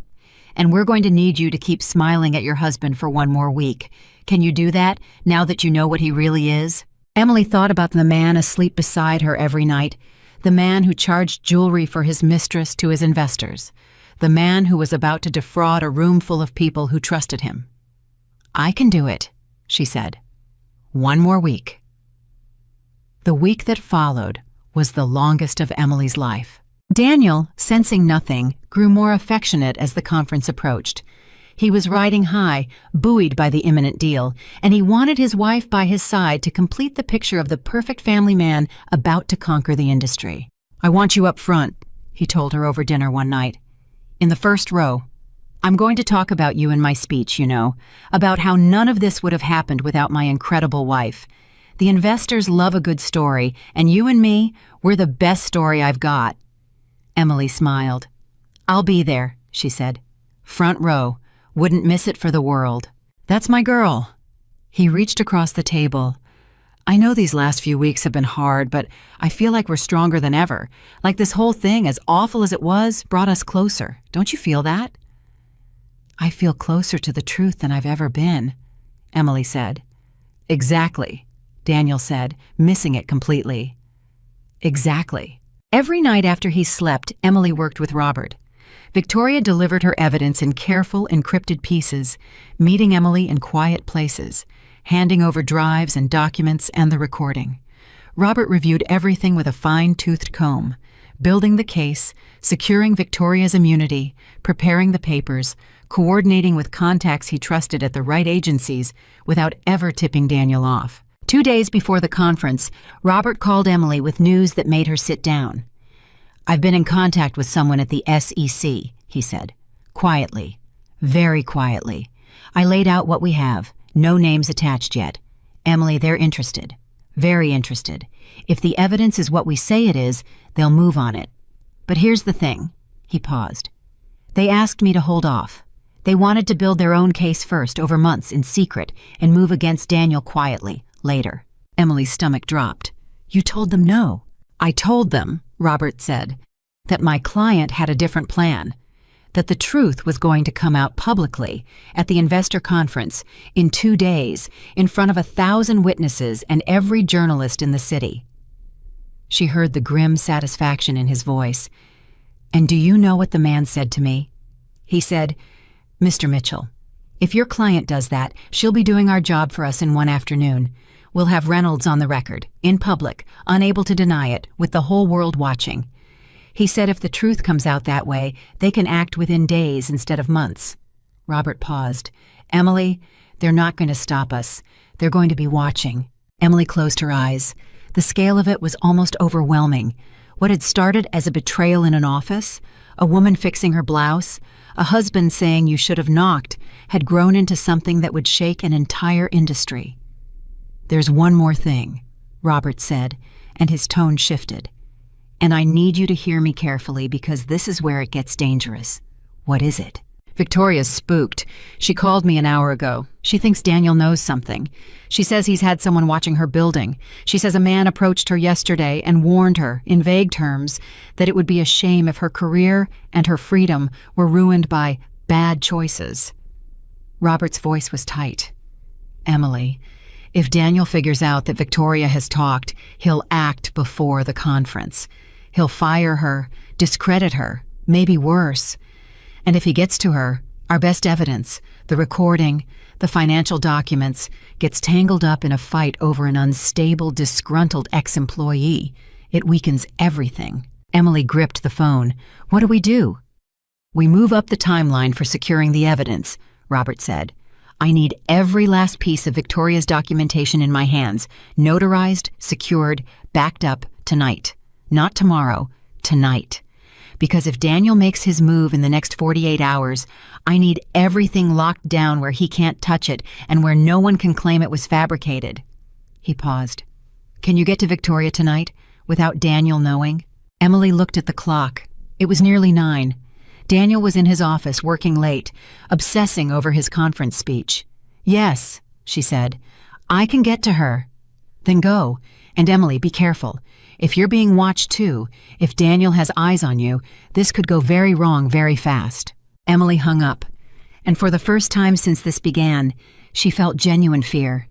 And we're going to need you to keep smiling at your husband for 1 more week. Can you do that, now that you know what he really is? Emily thought about the man asleep beside her every night, the man who charged jewelry for his mistress to his investors, the man who was about to defraud a room full of people who trusted him. I can do it, she said. 1 more week. The week that followed was the longest of Emily's life. Daniel, sensing nothing, grew more affectionate as the conference approached. He was riding high, buoyed by the imminent deal, and he wanted his wife by his side to complete the picture of the perfect family man about to conquer the industry. I want you up front, he told her over dinner one night. In the first row. I'm going to talk about you in my speech, you know, about how none of this would have happened without my incredible wife. The investors love a good story, and you and me, we're the best story I've got." Emily smiled. "I'll be there," she said. "Front row. Wouldn't miss it for the world." "That's my girl." He reached across the table. "I know these last few weeks have been hard, but I feel like we're stronger than ever. Like this whole thing, as awful as it was, brought us closer. Don't you feel that?" "I feel closer to the truth than I've ever been," Emily said. "Exactly," Daniel said, missing it completely. "Exactly." Every night after he slept, Emily worked with Robert. Victoria delivered her evidence in careful, encrypted pieces, meeting Emily in quiet places, handing over drives and documents and the recording. Robert reviewed everything with a fine-toothed comb, building the case, securing Victoria's immunity, preparing the papers, coordinating with contacts he trusted at the right agencies without ever tipping Daniel off. 2 days before the conference, Robert called Emily with news that made her sit down. "I've been in contact with someone at the SEC," he said. Quietly. Very quietly. "I laid out what we have. No names attached yet. Emily, they're interested. Very interested. If the evidence is what we say it is, they'll move on it. But here's the thing." He paused. "They asked me to hold off. They wanted to build their own case first, over months, in secret, and move against Daniel quietly, later." Emily's stomach dropped. "You told them no." "I told them," Robert said, "that my client had a different plan, that the truth was going to come out publicly at the investor conference in 2 days in front of 1,000 witnesses and every journalist in the city." She heard the grim satisfaction in his voice. "And do you know what the man said to me?" He said, "Mr. Mitchell, if your client does that, she'll be doing our job for us in one afternoon. We'll have Reynolds on the record, in public, unable to deny it, with the whole world watching." He said if the truth comes out that way, they can act within days instead of months. Robert paused. "Emily, they're not going to stop us. They're going to be watching." Emily closed her eyes. The scale of it was almost overwhelming. What had started as a betrayal in an office, a woman fixing her blouse, a husband saying you should have knocked, had grown into something that would shake an entire industry. "There's one more thing," Robert said, and his tone shifted. "And I need you to hear me carefully because this is where it gets dangerous." "What is it?" "Victoria's spooked. She called me an hour ago. She thinks Daniel knows something. She says he's had someone watching her building. She says a man approached her yesterday and warned her, in vague terms, that it would be a shame if her career and her freedom were ruined by bad choices." Robert's voice was tight. "Emily, if Daniel figures out that Victoria has talked, he'll act before the conference. He'll fire her, discredit her, maybe worse. And if he gets to her, our best evidence, the recording, the financial documents, gets tangled up in a fight over an unstable, disgruntled ex-employee. It weakens everything." Emily gripped the phone. "What do we do?" "We move up the timeline for securing the evidence," Robert said. "I need every last piece of Victoria's documentation in my hands, notarized, secured, backed up tonight. Not tomorrow, tonight. Because if Daniel makes his move in the next 48 hours, I need everything locked down where he can't touch it and where no one can claim it was fabricated." He paused. "Can you get to Victoria tonight, without Daniel knowing?" Emily looked at the clock. It was nearly 9. Daniel was in his office working late, obsessing over his conference speech. "Yes," she said. "I can get to her." "Then go. And Emily, be careful. If you're being watched too, if Daniel has eyes on you, this could go very wrong very fast." Emily hung up, and for the first time since this began, she felt genuine fear.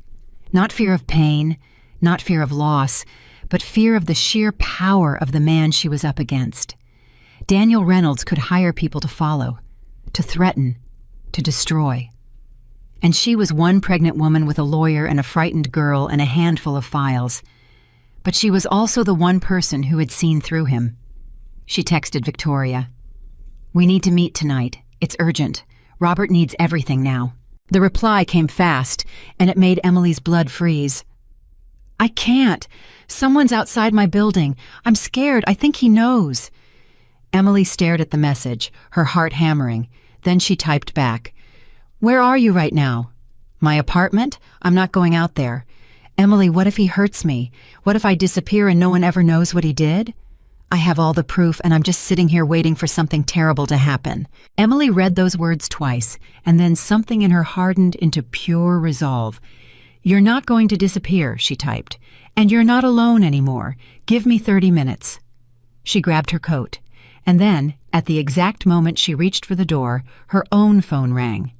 Not fear of pain, not fear of loss, but fear of the sheer power of the man she was up against. Daniel Reynolds could hire people to follow, to threaten, to destroy. And she was one pregnant woman with a lawyer and a frightened girl and a handful of files. But she was also the one person who had seen through him. She texted Victoria. "We need to meet tonight. It's urgent. Robert needs everything now." The reply came fast, and it made Emily's blood freeze. "I can't. Someone's outside my building. I'm scared. I think he knows." Emily stared at the message, her heart hammering. Then she typed back, "Where are you right now?" "My apartment? I'm not going out there." Emily, what if he hurts me? What if I disappear and no one ever knows what he did? I have all the proof and I'm just sitting here waiting for something terrible to happen. Emily read those words twice, and then something in her hardened into pure resolve. You're not going to disappear, she typed. And you're not alone anymore. Give me 30 minutes. She grabbed her coat. And then, at the exact moment she reached for the door, her own phone rang.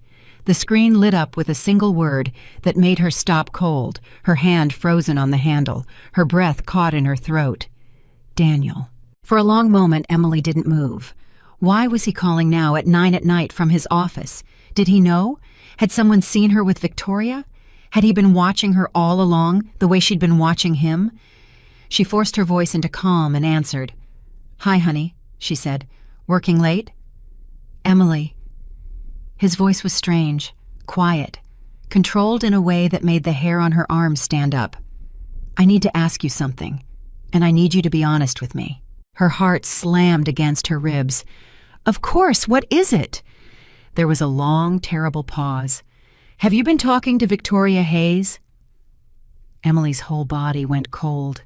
The screen lit up with a single word that made her stop cold, her hand frozen on the handle, her breath caught in her throat. Daniel. For a long moment, Emily didn't move. Why was he calling now at 9 p.m. from his office? Did he know? Had someone seen her with Victoria? Had he been watching her all along, the way she'd been watching him? She forced her voice into calm and answered. "Hi, honey," she said. "Working late?" "Emily." His voice was strange, quiet, controlled in a way that made the hair on her arms stand up. "I need to ask you something, and I need you to be honest with me." Her heart slammed against her ribs. "Of course, what is it?" There was a long, terrible pause. "Have you been talking to Victoria Hayes?" Emily's whole body went cold.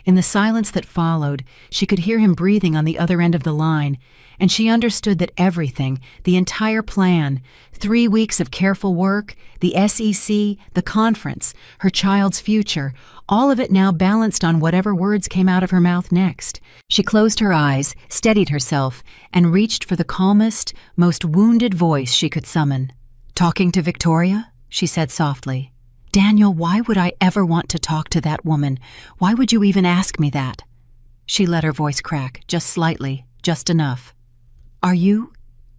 In the silence that followed, she could hear him breathing on the other end of the line, and she understood that everything, the entire plan, 3 weeks of careful work, the SEC, the conference, her child's future, all of it now balanced on whatever words came out of her mouth next. She closed her eyes, steadied herself, and reached for the calmest, most wounded voice she could summon. "Talking to Victoria?" she said softly. "Daniel, why would I ever want to talk to that woman? Why would you even ask me that?" She let her voice crack, just slightly, just enough.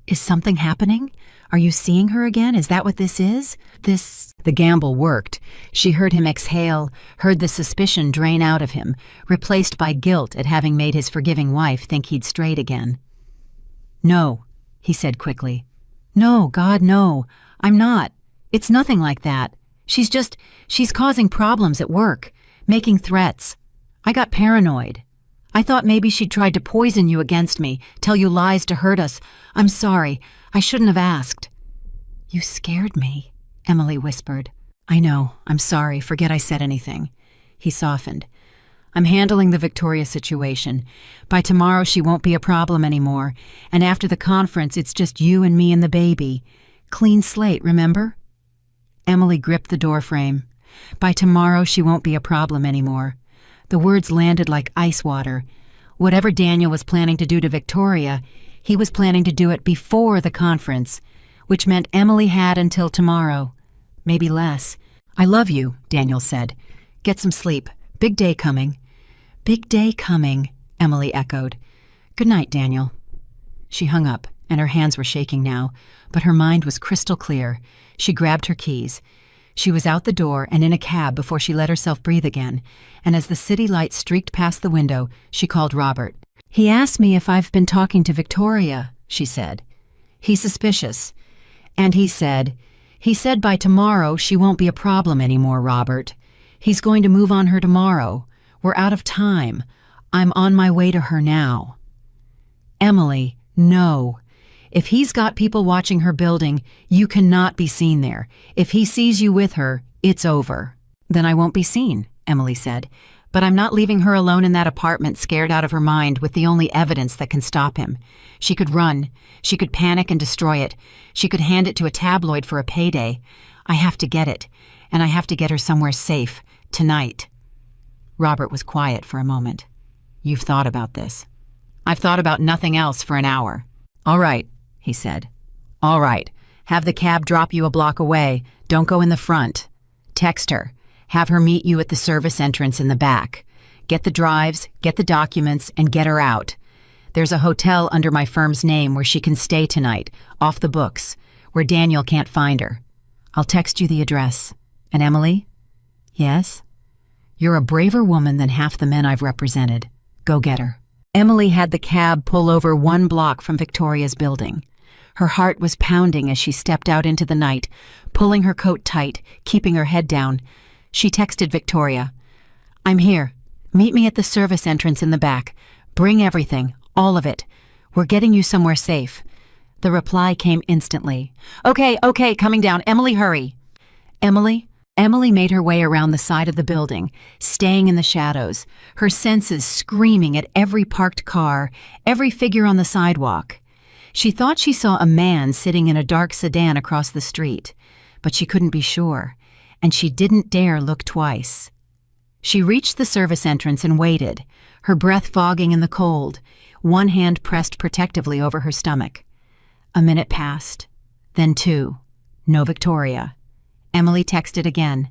Is something happening? Are you seeing her again? Is that what this is? The gamble worked. She heard him exhale, heard the suspicion drain out of him, replaced by guilt at having made his forgiving wife think he'd strayed again. "No," he said quickly. "No, God, no. I'm not. It's nothing like that. She's causing problems at work, making threats. I got paranoid. I thought maybe she'd tried to poison you against me, tell you lies to hurt us. I'm sorry. I shouldn't have asked." "You scared me," Emily whispered. "I know. I'm sorry. Forget I said anything." He softened. "I'm handling the Victoria situation. By tomorrow she won't be a problem anymore, and after the conference it's just you and me and the baby. Clean slate, remember?" Emily gripped the doorframe. "By tomorrow she won't be a problem anymore." The words landed like ice water. Whatever Daniel was planning to do to Victoria, he was planning to do it before the conference, which meant Emily had until tomorrow. Maybe less. "I love you," Daniel said. "Get some sleep. Big day coming." "Big day coming," Emily echoed. "Good night, Daniel." She hung up, and her hands were shaking now, but her mind was crystal clear. She grabbed her keys. She was out the door and in a cab before she let herself breathe again, and as the city lights streaked past the window, she called Robert. "He asked me if I've been talking to Victoria," she said. "He's suspicious. And he said by tomorrow she won't be a problem anymore, Robert. He's going to move on her tomorrow. We're out of time. I'm on my way to her now." "Emily, no. If he's got people watching her building, you cannot be seen there. If he sees you with her, it's over." "Then I won't be seen," Emily said. "But I'm not leaving her alone in that apartment, scared out of her mind with the only evidence that can stop him. She could run. She could panic and destroy it. She could hand it to a tabloid for a payday. I have to get it, and I have to get her somewhere safe, tonight." Robert was quiet for a moment. "You've thought about this." "I've thought about nothing else for an hour." "All right," he said. "All right. Have the cab drop you a block away. Don't go in the front. Text her. Have her meet you at the service entrance in the back. Get the drives, get the documents, and get her out. There's a hotel under my firm's name where she can stay tonight, off the books, where Daniel can't find her. I'll text you the address. And Emily?" "Yes?" "You're a braver woman than half the men I've represented. Go get her." Emily had the cab pull over 1 block from Victoria's building. Her heart was pounding as she stepped out into the night, pulling her coat tight, keeping her head down. She texted Victoria. "I'm here. Meet me at the service entrance in the back. Bring everything, all of it. We're getting you somewhere safe." The reply came instantly. Okay, coming down. Emily, hurry." Emily, Emily made her way around the side of the building, staying in the shadows, her senses screaming at every parked car, every figure on the sidewalk. She thought she saw a man sitting in a dark sedan across the street, but she couldn't be sure, and she didn't dare look twice. She reached the service entrance and waited, her breath fogging in the cold, one hand pressed protectively over her stomach. A minute passed, then 2. No Victoria. Emily texted again.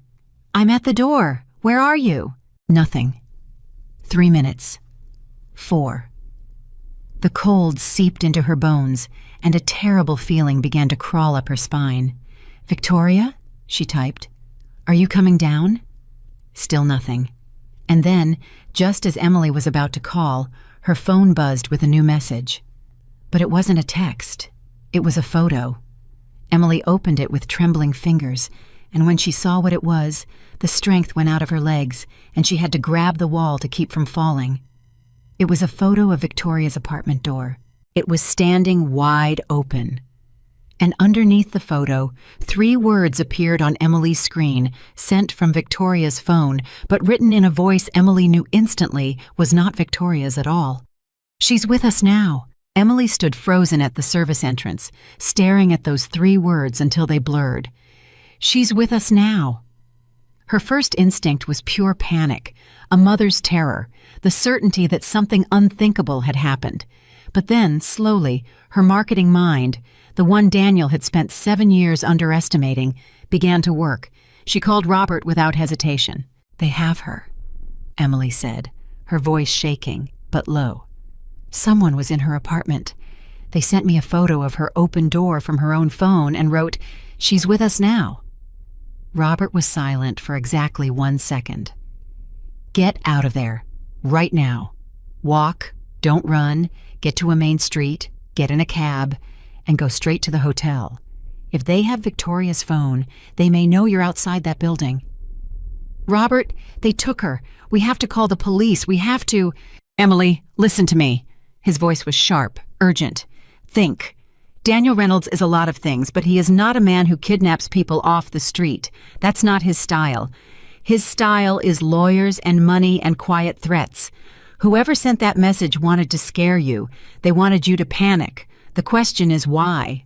"I'm at the door. Where are you?" Nothing. 3 minutes. 4. The cold seeped into her bones, and a terrible feeling began to crawl up her spine. "Victoria?" she typed. "Are you coming down?" Still nothing. And then, just as Emily was about to call, her phone buzzed with a new message. But it wasn't a text. It was a photo. Emily opened it with trembling fingers, and when she saw what it was, the strength went out of her legs, and she had to grab the wall to keep from falling. It was a photo of Victoria's apartment door. It was standing wide open. And underneath the photo, 3 words appeared on Emily's screen, sent from Victoria's phone, but written in a voice Emily knew instantly was not Victoria's at all. "She's with us now." Emily stood frozen at the service entrance, staring at those 3 words until they blurred. "She's with us now." Her first instinct was pure panic, a mother's terror, the certainty that something unthinkable had happened. But then, slowly, her marketing mind, the one Daniel had spent 7 years underestimating, began to work. She called Robert without hesitation. "They have her," Emily said, her voice shaking, but low. "Someone was in her apartment. They sent me a photo of her open door from her own phone and wrote, 'She's with us now.'" Robert was silent for exactly 1 second. "Get out of there, right now. Walk, don't run, get to a main street, get in a cab, and go straight to the hotel. If they have Victoria's phone, they may know you're outside that building." "Robert, they took her. We have to call the police. We have to—" "Emily, listen to me." His voice was sharp, urgent. "Think. Daniel Reynolds is a lot of things, but he is not a man who kidnaps people off the street. That's not his style. His style is lawyers and money and quiet threats. Whoever sent that message wanted to scare you. They wanted you to panic. The question is why?"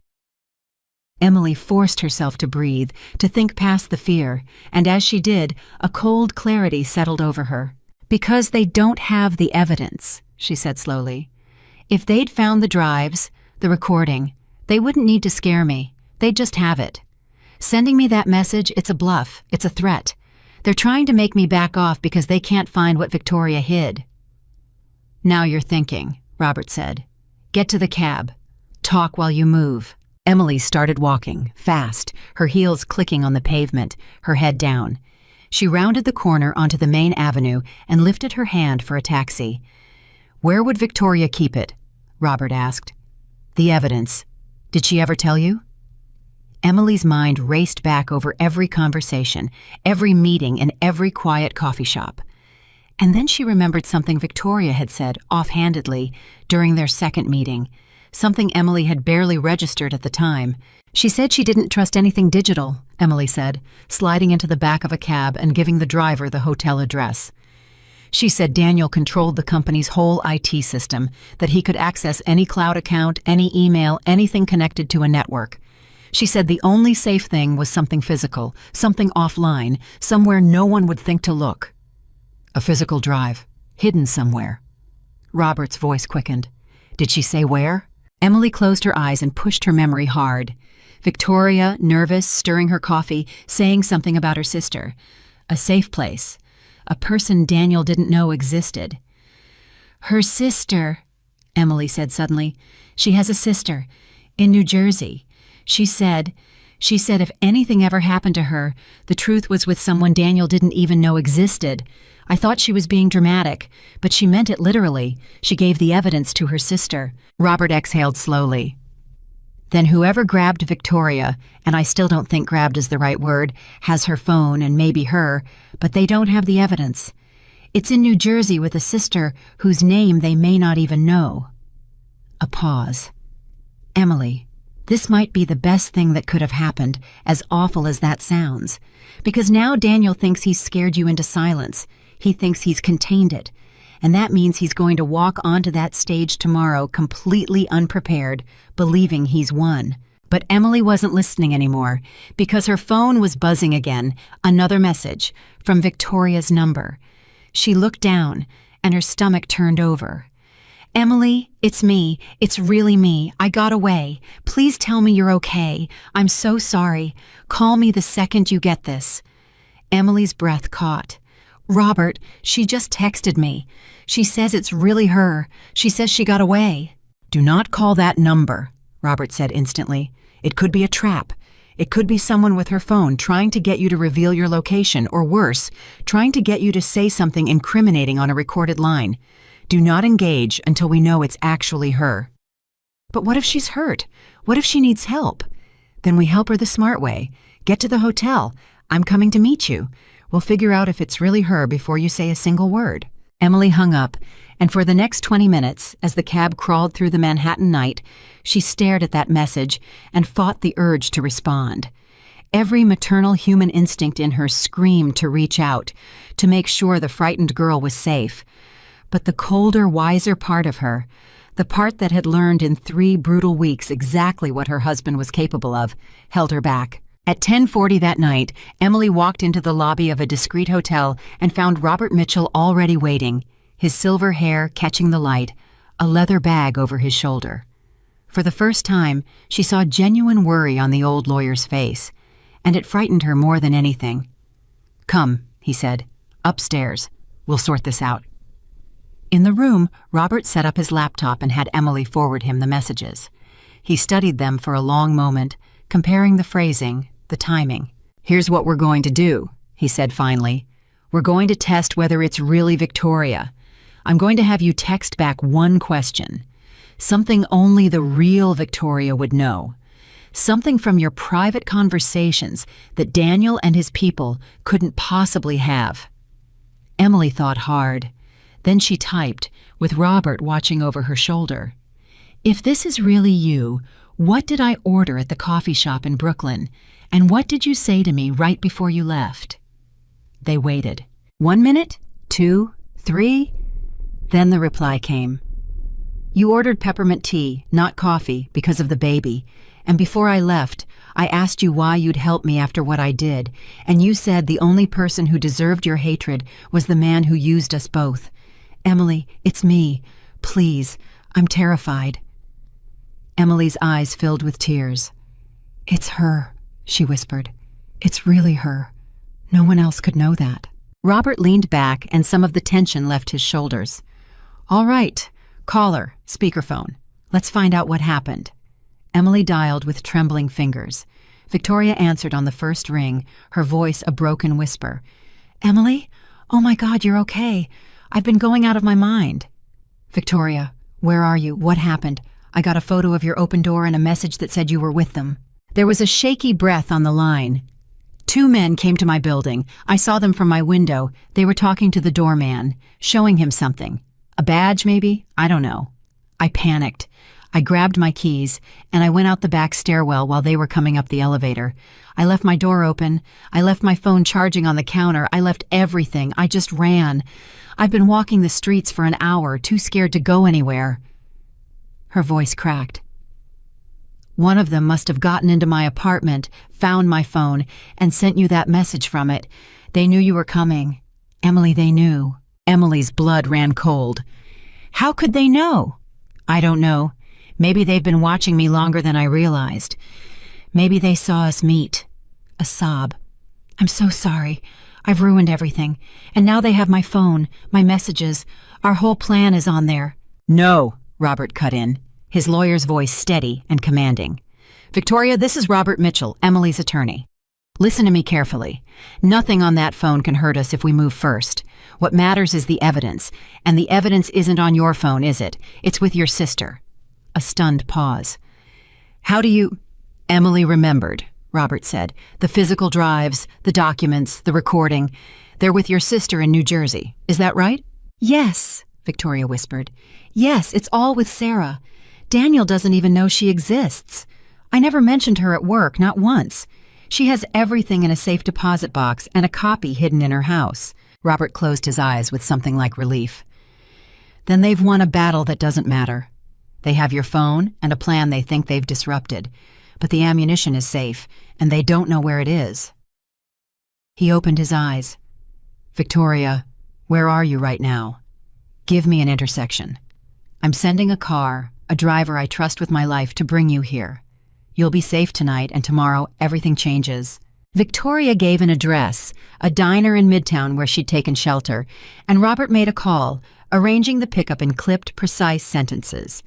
Emily forced herself to breathe, to think past the fear, and as she did, a cold clarity settled over her. "Because they don't have the evidence," she said slowly. "If they'd found the drives, the recording, they wouldn't need to scare me. They'd just have it. Sending me that message, it's a bluff, it's a threat. They're trying to make me back off because they can't find what Victoria hid." "Now you're thinking," Robert said. "Get to the cab. Talk while you move." Emily started walking, fast, her heels clicking on the pavement, her head down. She rounded the corner onto the main avenue and lifted her hand for a taxi. "Where would Victoria keep it?" Robert asked. "The evidence. Did she ever tell you?" Emily's mind raced back over every conversation, every meeting and every quiet coffee shop. And then she remembered something Victoria had said offhandedly during their second meeting, something Emily had barely registered at the time. "She said she didn't trust anything digital," Emily said, sliding into the back of a cab and giving the driver the hotel address. "She said Daniel controlled the company's whole IT system, that he could access any cloud account, any email, anything connected to a network. She said the only safe thing was something physical, something offline, somewhere no one would think to look." "A physical drive, hidden somewhere." Robert's voice quickened. "Did she say where?" Emily closed her eyes and pushed her memory hard. Victoria, nervous, stirring her coffee, saying something about her sister. A safe place. A person Daniel didn't know existed. "Her sister," Emily said suddenly. "She has a sister. In New Jersey. She said if anything ever happened to her, the truth was with someone Daniel didn't even know existed. I thought she was being dramatic, but she meant it literally. She gave the evidence to her sister." Robert exhaled slowly. "Then whoever grabbed Victoria, and I still don't think grabbed is the right word, has her phone and maybe her, but they don't have the evidence. It's in New Jersey with a sister whose name they may not even know." A pause. "Emily, This might be the best thing that could have happened, as awful as that sounds. Because now Daniel thinks he's scared you into silence. He thinks he's contained it. And that means he's going to walk onto that stage tomorrow completely unprepared, believing he's won. But Emily wasn't listening anymore, because her phone was buzzing again, another message from Victoria's number. She looked down, and her stomach turned over. "Emily, it's me. It's really me. I got away. Please tell me you're okay. I'm so sorry. Call me the second you get this." Emily's breath caught. "Robert, she just texted me. She says it's really her. She says she got away." "Do not call that number," Robert said instantly. "It could be a trap. It could be someone with her phone trying to get you to reveal your location, or worse, trying to get you to say something incriminating on a recorded line. Do not engage until we know it's actually her." "But what if she's hurt? What if she needs help?" "Then we help her the smart way. Get to the hotel. I'm coming to meet you. We'll figure out if it's really her before you say a single word." Emily hung up, and for the next 20 minutes, as the cab crawled through the Manhattan night, she stared at that message and fought the urge to respond. Every maternal human instinct in her screamed to reach out, to make sure the frightened girl was safe. But the colder, wiser part of her, the part that had learned in 3 brutal weeks exactly what her husband was capable of, held her back. At 10:40 that night, Emily walked into the lobby of a discreet hotel and found Robert Mitchell already waiting, his silver hair catching the light, a leather bag over his shoulder. For the first time, she saw genuine worry on the old lawyer's face, and it frightened her more than anything. "Come," he said, "upstairs. We'll sort this out." In the room, Robert set up his laptop and had Emily forward him the messages. He studied them for a long moment, comparing the phrasing, the timing. "Here's what we're going to do," he said finally. "We're going to test whether it's really Victoria. I'm going to have you text back one question. Something only the real Victoria would know. Something from your private conversations that Daniel and his people couldn't possibly have." Emily thought hard. Then she typed, with Robert watching over her shoulder. "If this is really you, what did I order at the coffee shop in Brooklyn? And what did you say to me right before you left?" They waited. 1 minute? 2? 3? Then the reply came. "You ordered peppermint tea, not coffee, because of the baby. And before I left, I asked you why you'd help me after what I did, and you said the only person who deserved your hatred was the man who used us both. Emily, it's me. Please, I'm terrified." Emily's eyes filled with tears. "It's her," she whispered. "It's really her. No one else could know that." Robert leaned back and some of the tension left his shoulders. "All right, call her, speakerphone. Let's find out what happened." Emily dialed with trembling fingers. Victoria answered on the first ring, her voice a broken whisper. "Emily? Oh my God, you're okay. I've been going out of my mind." "Victoria, where are you? What happened? I got a photo of your open door and a message that said you were with them." There was a shaky breath on the line. "2 men came to my building. I saw them from my window. They were talking to the doorman, showing him something. A badge, maybe? I don't know." I panicked. I grabbed my keys, and I went out the back stairwell while they were coming up the elevator. I left my door open. I left my phone charging on the counter. I left everything. I just ran. I've been walking the streets for an hour, too scared to go anywhere. Her voice cracked. "One of them must have gotten into my apartment, found my phone, and sent you that message from it. They knew you were coming. Emily, they knew." Emily's blood ran cold. "How could they know?" "I don't know. Maybe they've been watching me longer than I realized. Maybe they saw us meet." A sob. "I'm so sorry. I've ruined everything. And now they have my phone, my messages. Our whole plan is on there." "No," Robert cut in, his lawyer's voice steady and commanding. "Victoria, this is Robert Mitchell, Emily's attorney. Listen to me carefully. Nothing on that phone can hurt us if we move first. What matters is the evidence, and the evidence isn't on your phone, is it? It's with your sister." A stunned pause. "How do you—" "Emily remembered," Robert said. "The physical drives, the documents, the recording. They're with your sister in New Jersey. Is that right?" "Yes," Victoria whispered. "Yes, it's all with Sarah. Daniel doesn't even know she exists. I never mentioned her at work, not once. She has everything in a safe deposit box and a copy hidden in her house." Robert closed his eyes with something like relief. "Then they've won a battle that doesn't matter. They have your phone and a plan they think they've disrupted, but the ammunition is safe, and they don't know where it is." He opened his eyes. "Victoria, where are you right now? Give me an intersection. I'm sending a car, a driver I trust with my life, to bring you here. You'll be safe tonight, and tomorrow everything changes." Victoria gave an address, a diner in Midtown where she'd taken shelter, and Robert made a call, arranging the pickup in clipped, precise sentences.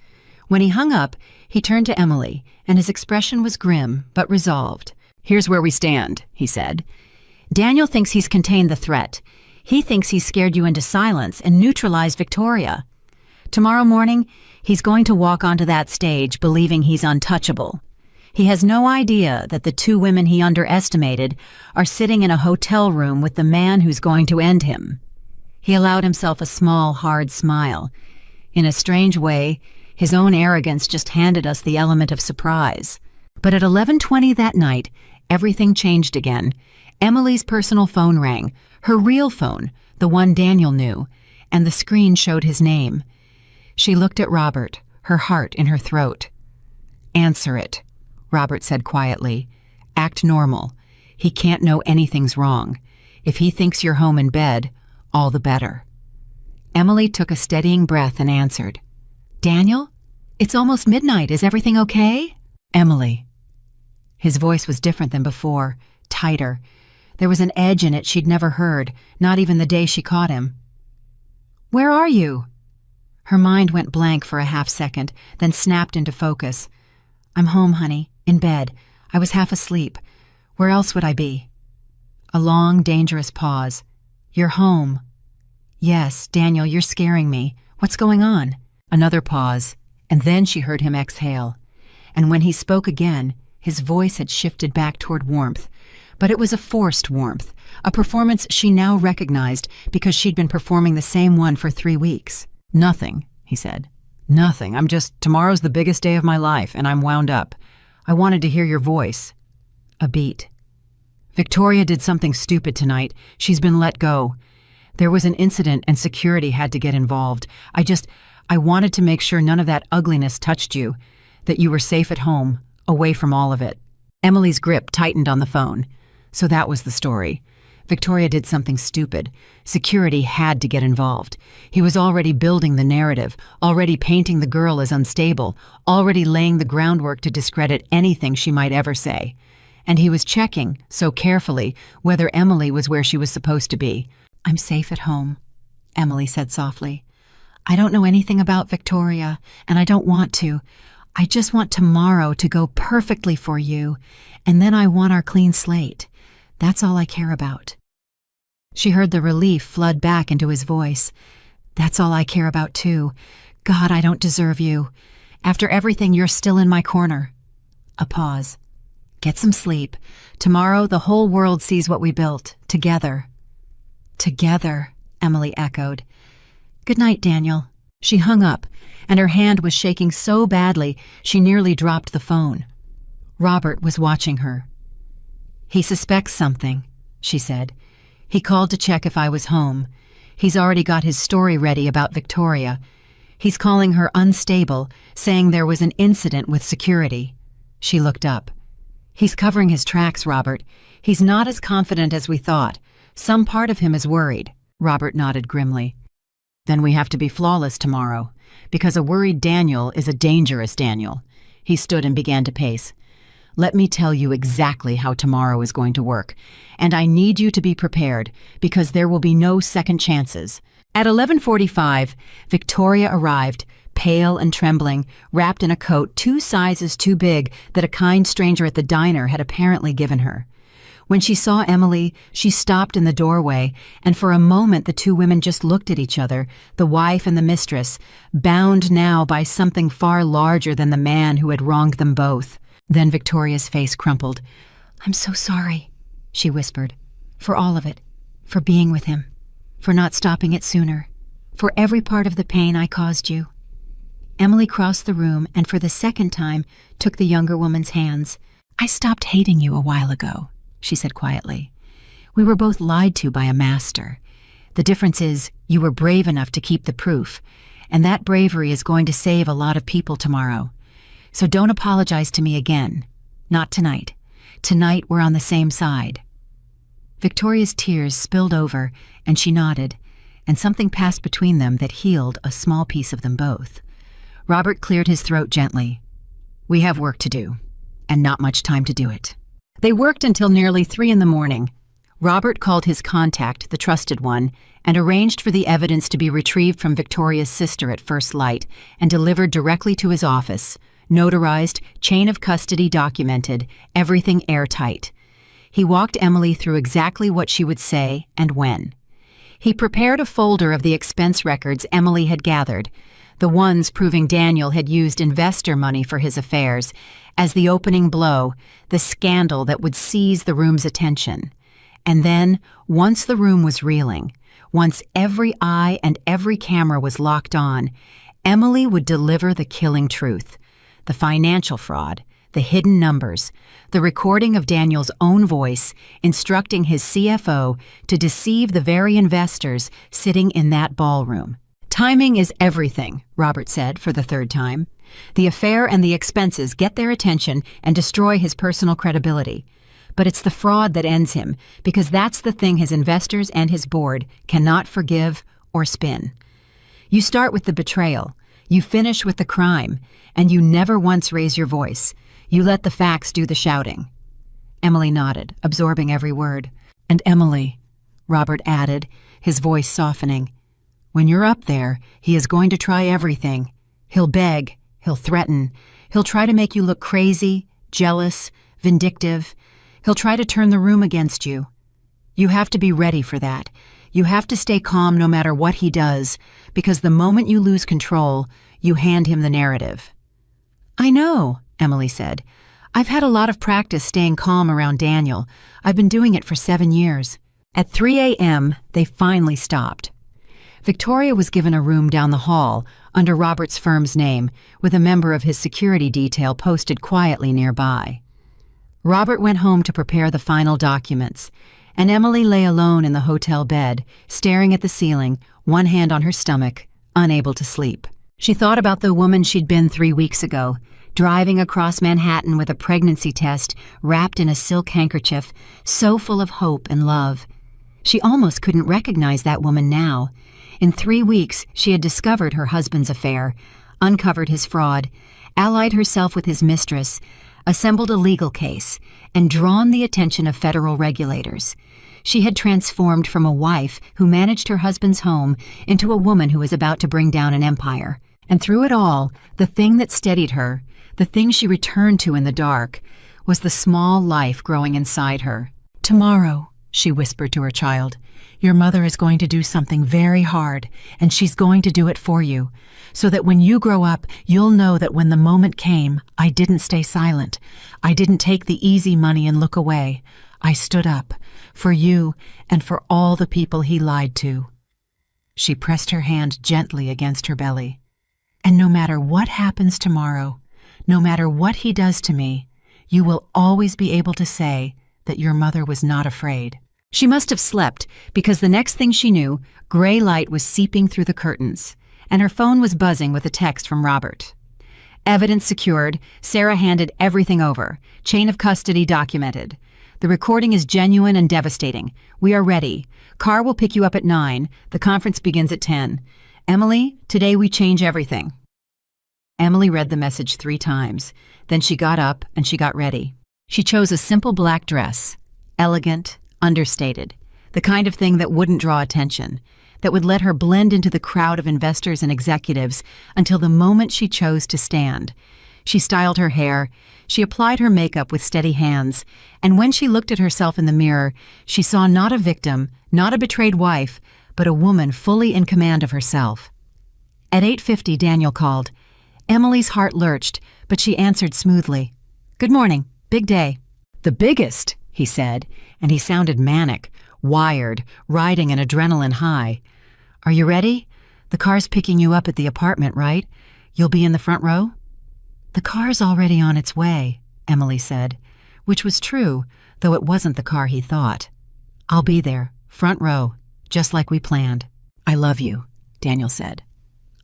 When he hung up, he turned to Emily, and his expression was grim but resolved. "Here's where we stand," he said. "Daniel thinks he's contained the threat. He thinks he's scared you into silence and neutralized Victoria. Tomorrow morning, he's going to walk onto that stage believing he's untouchable. He has no idea that the two women he underestimated are sitting in a hotel room with the man who's going to end him." He allowed himself a small, hard smile. In a strange way, his own arrogance just handed us the element of surprise. But at 11:20 that night, everything changed again. Emily's personal phone rang, her real phone, the one Daniel knew, and the screen showed his name. She looked at Robert, her heart in her throat. "Answer it," Robert said quietly. "Act normal. He can't know anything's wrong. If he thinks you're home in bed, all the better." Emily took a steadying breath and answered. "Daniel? It's almost midnight. Is everything okay?" "Emily." His voice was different than before, tighter. There was an edge in it she'd never heard, not even the day she caught him. "Where are you?" Her mind went blank for a half-second, then snapped into focus. "I'm home, honey, in bed. I was half asleep. Where else would I be?" A long, dangerous pause. "You're home." "Yes, Daniel, you're scaring me. What's going on?" Another pause, and then she heard him exhale. And when he spoke again, his voice had shifted back toward warmth. But it was a forced warmth, a performance she now recognized because she'd been performing the same one for 3 weeks. "Nothing," he said. "Nothing. Tomorrow's the biggest day of my life, and I'm wound up. I wanted to hear your voice." A beat. "Victoria did something stupid tonight. She's been let go. There was an incident and security had to get involved. I wanted to make sure none of that ugliness touched you, that you were safe at home, away from all of it." Emily's grip tightened on the phone. So that was the story. Victoria did something stupid. Security had to get involved. He was already building the narrative, already painting the girl as unstable, already laying the groundwork to discredit anything she might ever say. And he was checking, so carefully, whether Emily was where she was supposed to be. "I'm safe at home," Emily said softly. "I don't know anything about Victoria, and I don't want to. I just want tomorrow to go perfectly for you, and then I want our clean slate. That's all I care about." She heard the relief flood back into his voice. "That's all I care about, too. God, I don't deserve you. After everything, you're still in my corner." A pause. "Get some sleep. Tomorrow, the whole world sees what we built, together." "Together," Emily echoed. "Good night, Daniel." She hung up, and her hand was shaking so badly she nearly dropped the phone. Robert was watching her. "He suspects something," she said. "He called to check if I was home. He's already got his story ready about Victoria. He's calling her unstable, saying there was an incident with security." She looked up. "He's covering his tracks, Robert. He's not as confident as we thought. Some part of him is worried." Robert nodded grimly. "Then we have to be flawless tomorrow, because a worried Daniel is a dangerous Daniel." He stood and began to pace. "Let me tell you exactly how tomorrow is going to work, and I need you to be prepared, because there will be no second chances." At 11:45, Victoria arrived, pale and trembling, wrapped in a coat 2 sizes too big that a kind stranger at the diner had apparently given her. When she saw Emily, she stopped in the doorway, and for a moment the two women just looked at each other, the wife and the mistress, bound now by something far larger than the man who had wronged them both. Then Victoria's face crumpled. "I'm so sorry," she whispered, "for all of it, for being with him, for not stopping it sooner, for every part of the pain I caused you." Emily crossed the room and for the second time took the younger woman's hands. "I stopped hating you a while ago," she said quietly. "We were both lied to by a master. The difference is you were brave enough to keep the proof, and that bravery is going to save a lot of people tomorrow. So don't apologize to me again. Not tonight. Tonight we're on the same side." Victoria's tears spilled over, and she nodded, and something passed between them that healed a small piece of them both. Robert cleared his throat gently. "We have work to do, and not much time to do it." They worked until nearly 3 in the morning. Robert called his contact, the trusted one, and arranged for the evidence to be retrieved from Victoria's sister at first light and delivered directly to his office, notarized, chain of custody documented, everything airtight. He walked Emily through exactly what she would say and when. He prepared a folder of the expense records Emily had gathered, the ones proving Daniel had used investor money for his affairs, as the opening blow, the scandal that would seize the room's attention. And then, once the room was reeling, once every eye and every camera was locked on, Emily would deliver the killing truth, the financial fraud, the hidden numbers, the recording of Daniel's own voice instructing his CFO to deceive the very investors sitting in that ballroom. "Timing is everything," Robert said for the 3rd time. "The affair and the expenses get their attention and destroy his personal credibility. But it's the fraud that ends him, because that's the thing his investors and his board cannot forgive or spin. You start with the betrayal, you finish with the crime, and you never once raise your voice. You let the facts do the shouting." Emily nodded, absorbing every word. "And Emily," Robert added, his voice softening, "when you're up there, he is going to try everything. He'll beg, he'll threaten, he'll try to make you look crazy, jealous, vindictive. He'll try to turn the room against you. You have to be ready for that. You have to stay calm no matter what he does, because the moment you lose control, you hand him the narrative." "I know," Emily said. "I've had a lot of practice staying calm around Daniel. I've been doing it for 7 years." At 3 a.m., they finally stopped. Victoria was given a room down the hall, under Robert's firm's name, with a member of his security detail posted quietly nearby. Robert went home to prepare the final documents, and Emily lay alone in the hotel bed, staring at the ceiling, one hand on her stomach, unable to sleep. She thought about the woman she'd been 3 weeks ago, driving across Manhattan with a pregnancy test wrapped in a silk handkerchief, so full of hope and love. She almost couldn't recognize that woman now. In 3 weeks, she had discovered her husband's affair, uncovered his fraud, allied herself with his mistress, assembled a legal case, and drawn the attention of federal regulators. She had transformed from a wife who managed her husband's home into a woman who was about to bring down an empire. And through it all, the thing that steadied her, the thing she returned to in the dark, was the small life growing inside her. "Tomorrow," she whispered to her child, "your mother is going to do something very hard, and she's going to do it for you, so that when you grow up, you'll know that when the moment came, I didn't stay silent. I didn't take the easy money and look away. I stood up, for you and for all the people he lied to." She pressed her hand gently against her belly. "And no matter what happens tomorrow, no matter what he does to me, you will always be able to say that your mother was not afraid." She must have slept, because the next thing she knew, gray light was seeping through the curtains, and her phone was buzzing with a text from Robert. "Evidence secured. Sarah handed everything over. Chain of custody documented. The recording is genuine and devastating. We are ready. Car will pick you up at 9. The conference begins at 10. Emily, today we change everything." Emily read the message 3 times. Then she got up and she got ready. She chose a simple black dress, elegant, understated, the kind of thing that wouldn't draw attention, that would let her blend into the crowd of investors and executives until the moment she chose to stand. She styled her hair, she applied her makeup with steady hands, and when she looked at herself in the mirror, she saw not a victim, not a betrayed wife, but a woman fully in command of herself. At 8:50, Daniel called. Emily's heart lurched, but she answered smoothly. "Good morning. Big day." "The biggest," he said, and he sounded manic, wired, riding an adrenaline high. "Are you ready? The car's picking you up at the apartment, right? You'll be in the front row?" "The car's already on its way," Emily said, which was true, though it wasn't the car he thought. "I'll be there, front row, just like we planned." "I love you," Daniel said.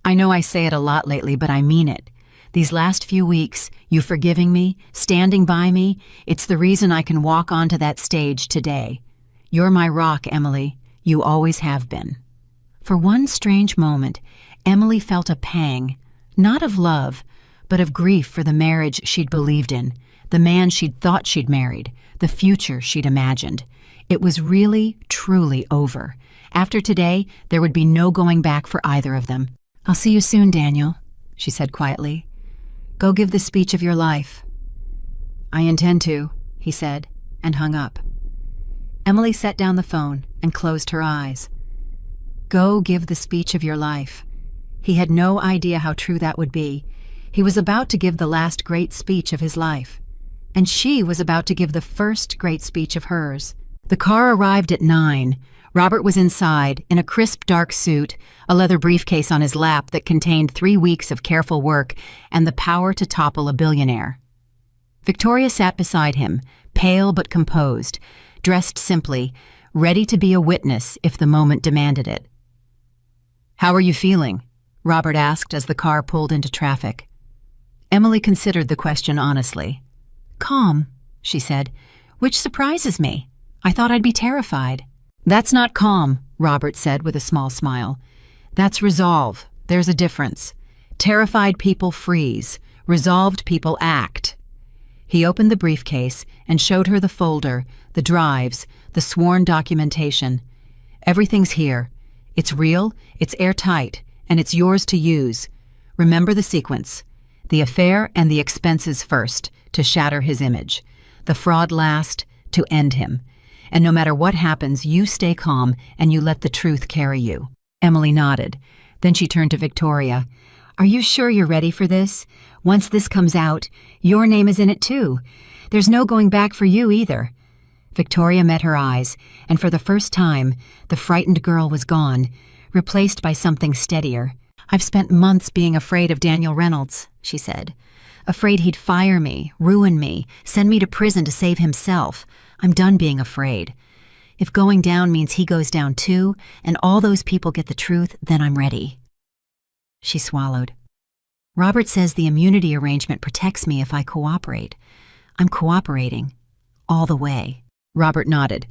"I know I say it a lot lately, but I mean it. These last few weeks, you forgiving me, standing by me, it's the reason I can walk onto that stage today. You're my rock, Emily. You always have been." For one strange moment, Emily felt a pang, not of love, but of grief for the marriage she'd believed in, the man she'd thought she'd married, the future she'd imagined. It was really, truly over. After today, there would be no going back for either of them. "I'll see you soon, Daniel," she said quietly. "Go give the speech of your life." "I intend to," he said, and hung up. Emily set down the phone and closed her eyes. Go give the speech of your life. He had no idea how true that would be. He was about to give the last great speech of his life. And she was about to give the first great speech of hers. The car arrived at 9. Robert was inside, in a crisp dark suit, a leather briefcase on his lap that contained 3 weeks of careful work and the power to topple a billionaire. Victoria sat beside him, pale but composed, dressed simply, ready to be a witness if the moment demanded it. "How are you feeling?" Robert asked as the car pulled into traffic. Emily considered the question honestly. "Calm," she said, "which surprises me. I thought I'd be terrified." "That's not calm," Robert said with a small smile. "That's resolve. There's a difference. Terrified people freeze. Resolved people act." He opened the briefcase and showed her the folder, the drives, the sworn documentation. "Everything's here. It's real, it's airtight, and it's yours to use. Remember the sequence. The affair and the expenses first, to shatter his image. The fraud last, to end him. And no matter what happens, you stay calm and you let the truth carry you." Emily nodded. Then she turned to Victoria. "Are you sure you're ready for this? Once this comes out, your name is in it too. There's no going back for you either." Victoria met her eyes, and for the first time, the frightened girl was gone, replaced by something steadier. "I've spent months being afraid of Daniel Reynolds," she said. "Afraid he'd fire me, ruin me, send me to prison to save himself. I'm done being afraid. If going down means he goes down too, and all those people get the truth, then I'm ready." She swallowed. "Robert says the immunity arrangement protects me if I cooperate. I'm cooperating. All the way." Robert nodded.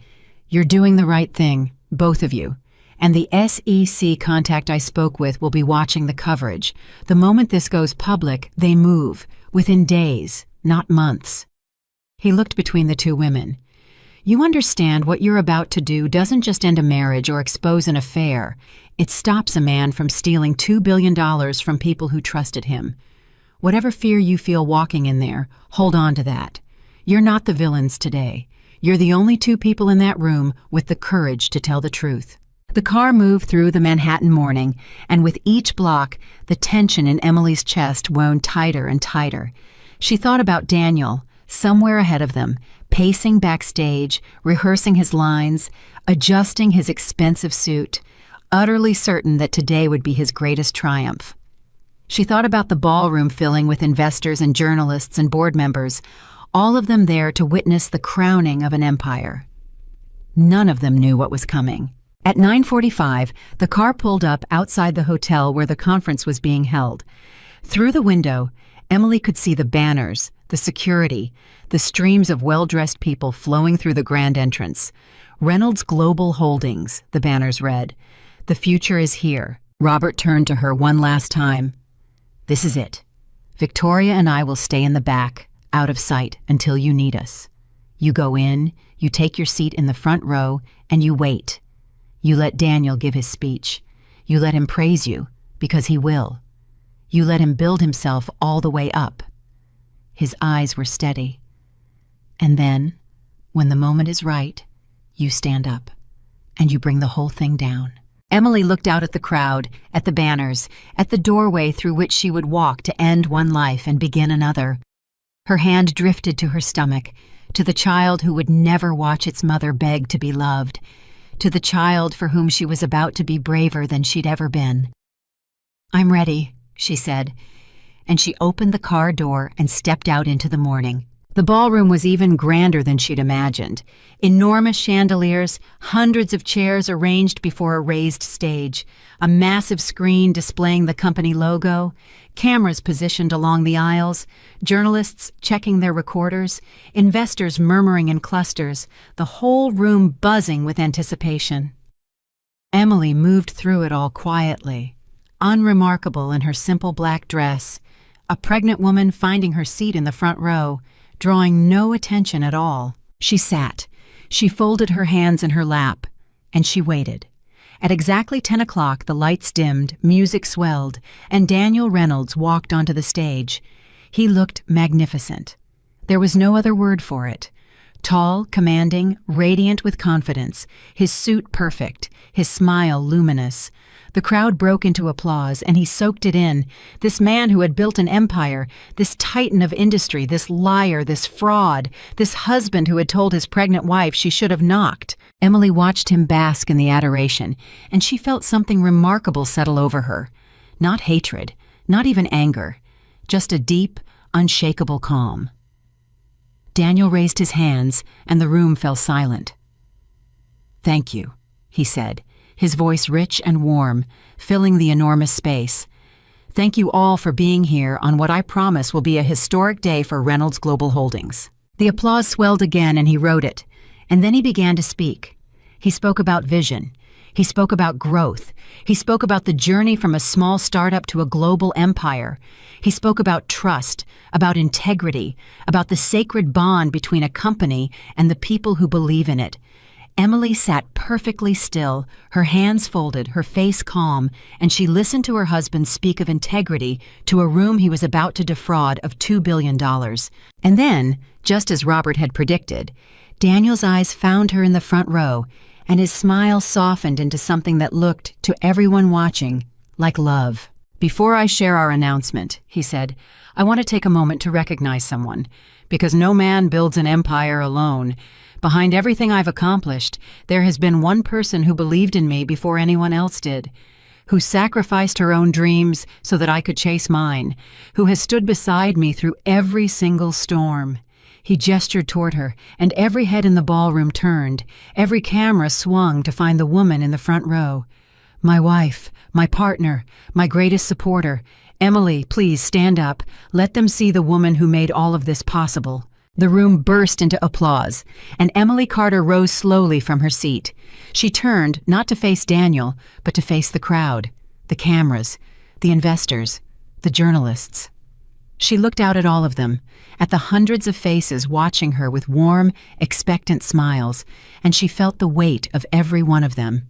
"You're doing the right thing, both of you. And the SEC contact I spoke with will be watching the coverage. The moment this goes public, they move, within days, not months." He looked between the two women. "You understand what you're about to do doesn't just end a marriage or expose an affair. It stops a man from stealing $2 billion from people who trusted him. Whatever fear you feel walking in there, hold on to that. You're not the villains today. You're the only two people in that room with the courage to tell the truth." The car moved through the Manhattan morning, and with each block, the tension in Emily's chest wound tighter and tighter. She thought about Daniel, somewhere ahead of them, pacing backstage, rehearsing his lines, adjusting his expensive suit, utterly certain that today would be his greatest triumph. She thought about the ballroom filling with investors and journalists and board members, all of them there to witness the crowning of an empire. None of them knew what was coming. At 9:45, the car pulled up outside the hotel where the conference was being held. Through the window, Emily could see the banners, the security, the streams of well-dressed people flowing through the grand entrance. "Reynolds Global Holdings," the banners read. "The future is here." Robert turned to her one last time. "This is it. Victoria and I will stay in the back, out of sight, until you need us. You go in, you take your seat in the front row, and you wait. You let Daniel give his speech. You let him praise you, because he will. You let him build himself all the way up." His eyes were steady. "And then, when the moment is right, you stand up, and you bring the whole thing down." Emily looked out at the crowd, at the banners, at the doorway through which she would walk to end one life and begin another. Her hand drifted to her stomach, to the child who would never watch its mother beg to be loved, to the child for whom she was about to be braver than she'd ever been. "I'm ready," she said. and she opened the car door and stepped out into the morning. The ballroom was even grander than she'd imagined. Enormous chandeliers, hundreds of chairs arranged before a raised stage, a massive screen displaying the company logo, cameras positioned along the aisles, journalists checking their recorders, investors murmuring in clusters, the whole room buzzing with anticipation. Emily moved through it all quietly, unremarkable in her simple black dress, a pregnant woman finding her seat in the front row, drawing no attention at all. She sat. She folded her hands in her lap, and she waited. At exactly 10 o'clock, the lights dimmed, music swelled, and Daniel Reynolds walked onto the stage. He looked magnificent. There was no other word for it. Tall, commanding, radiant with confidence, his suit perfect, his smile luminous. The crowd broke into applause, and he soaked it in. This man who had built an empire, this titan of industry, this liar, this fraud, this husband who had told his pregnant wife she should have knocked. Emily watched him bask in the adoration, and she felt something remarkable settle over her. Not hatred, not even anger, just a deep, unshakable calm. Daniel raised his hands, and the room fell silent. "Thank you," he said, his voice rich and warm, filling the enormous space. "Thank you all for being here on what I promise will be a historic day for Reynolds Global Holdings." The applause swelled again, and he wrote it. And then he began to speak. He spoke about vision. He spoke about growth. He spoke about the journey from a small startup to a global empire. He spoke about trust, about integrity, about the sacred bond between a company and the people who believe in it. Emily sat perfectly still, her hands folded, her face calm, and she listened to her husband speak of integrity to a room he was about to defraud of $2 billion. And then, just as Robert had predicted, Daniel's eyes found her in the front row, and his smile softened into something that looked, to everyone watching, like love. "Before I share our announcement," he said, "I want to take a moment to recognize someone, because no man builds an empire alone. Behind everything I've accomplished, there has been one person who believed in me before anyone else did, who sacrificed her own dreams so that I could chase mine, who has stood beside me through every single storm." He gestured toward her, and every head in the ballroom turned, every camera swung to find the woman in the front row. "My wife, my partner, my greatest supporter. Emily, please stand up. Let them see the woman who made all of this possible." The room burst into applause, and Emily Carter rose slowly from her seat. She turned, not to face Daniel, but to face the crowd, the cameras, the investors, the journalists. She looked out at all of them, at the hundreds of faces watching her with warm, expectant smiles, and she felt the weight of every one of them.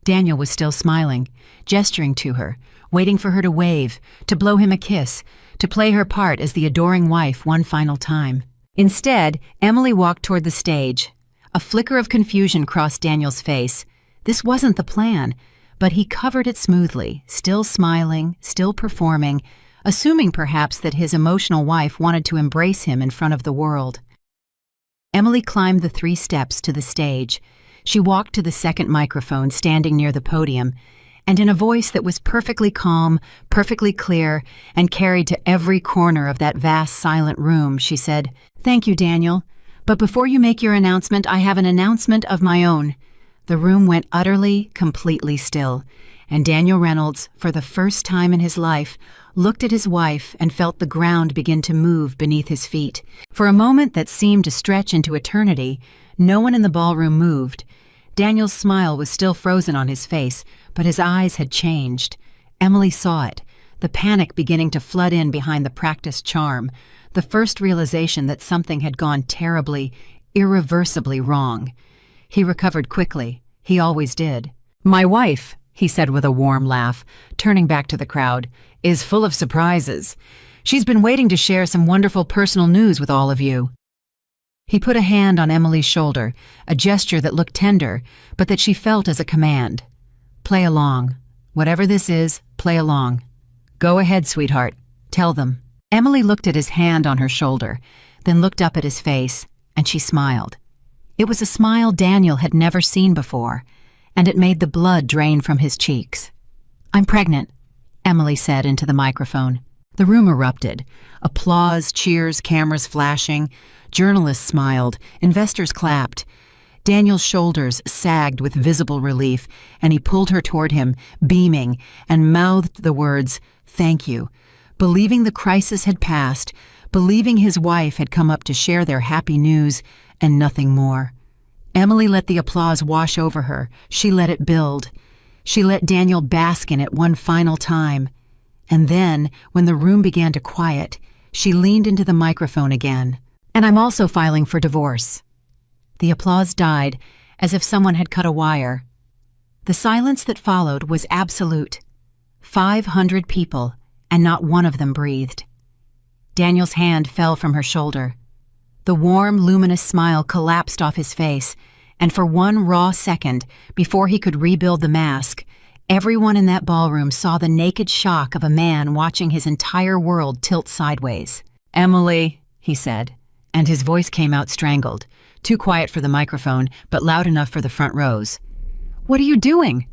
Daniel was still smiling, gesturing to her, waiting for her to wave, to blow him a kiss, to play her part as the adoring wife one final time. Instead, Emily walked toward the stage. A flicker of confusion crossed Daniel's face. This wasn't the plan, but he covered it smoothly, still smiling, still performing, assuming perhaps that his emotional wife wanted to embrace him in front of the world. Emily climbed the 3 steps to the stage. She walked to the second microphone standing near the podium, and in a voice that was perfectly calm, perfectly clear, and carried to every corner of that vast silent room, she said, "Thank you, Daniel. But before you make your announcement, I have an announcement of my own." The room went utterly, completely still, and Daniel Reynolds, for the first time in his life, looked at his wife and felt the ground begin to move beneath his feet. For a moment that seemed to stretch into eternity, no one in the ballroom moved. Daniel's smile was still frozen on his face, but his eyes had changed. Emily saw it, the panic beginning to flood in behind the practiced charm, the first realization that something had gone terribly, irreversibly wrong. He recovered quickly. He always did. "My wife," he said with a warm laugh, turning back to the crowd, "is full of surprises. She's been waiting to share some wonderful personal news with all of you." He put a hand on Emily's shoulder, a gesture that looked tender, but that she felt as a command. "Play along. Whatever this is, play along. Go ahead, sweetheart. Tell them." Emily looked at his hand on her shoulder, then looked up at his face, and she smiled. It was a smile Daniel had never seen before, and it made the blood drain from his cheeks. "I'm pregnant," Emily said into the microphone. The room erupted. Applause, cheers, cameras flashing. Journalists smiled. Investors clapped. Daniel's shoulders sagged with visible relief, and he pulled her toward him, beaming, and mouthed the words, "Thank you," believing the crisis had passed, believing his wife had come up to share their happy news, and nothing more. Emily let the applause wash over her. She let it build. She let Daniel bask in it one final time. And then, when the room began to quiet, she leaned into the microphone again. "And I'm also filing for divorce." The applause died, as if someone had cut a wire. The silence that followed was absolute. 500 people, and not one of them breathed. Daniel's hand fell from her shoulder. The warm, luminous smile collapsed off his face, and for one raw second, before he could rebuild the mask, everyone in that ballroom saw the naked shock of a man watching his entire world tilt sideways. "Emily," he said, and his voice came out strangled, too quiet for the microphone, but loud enough for the front rows. "What are you doing?"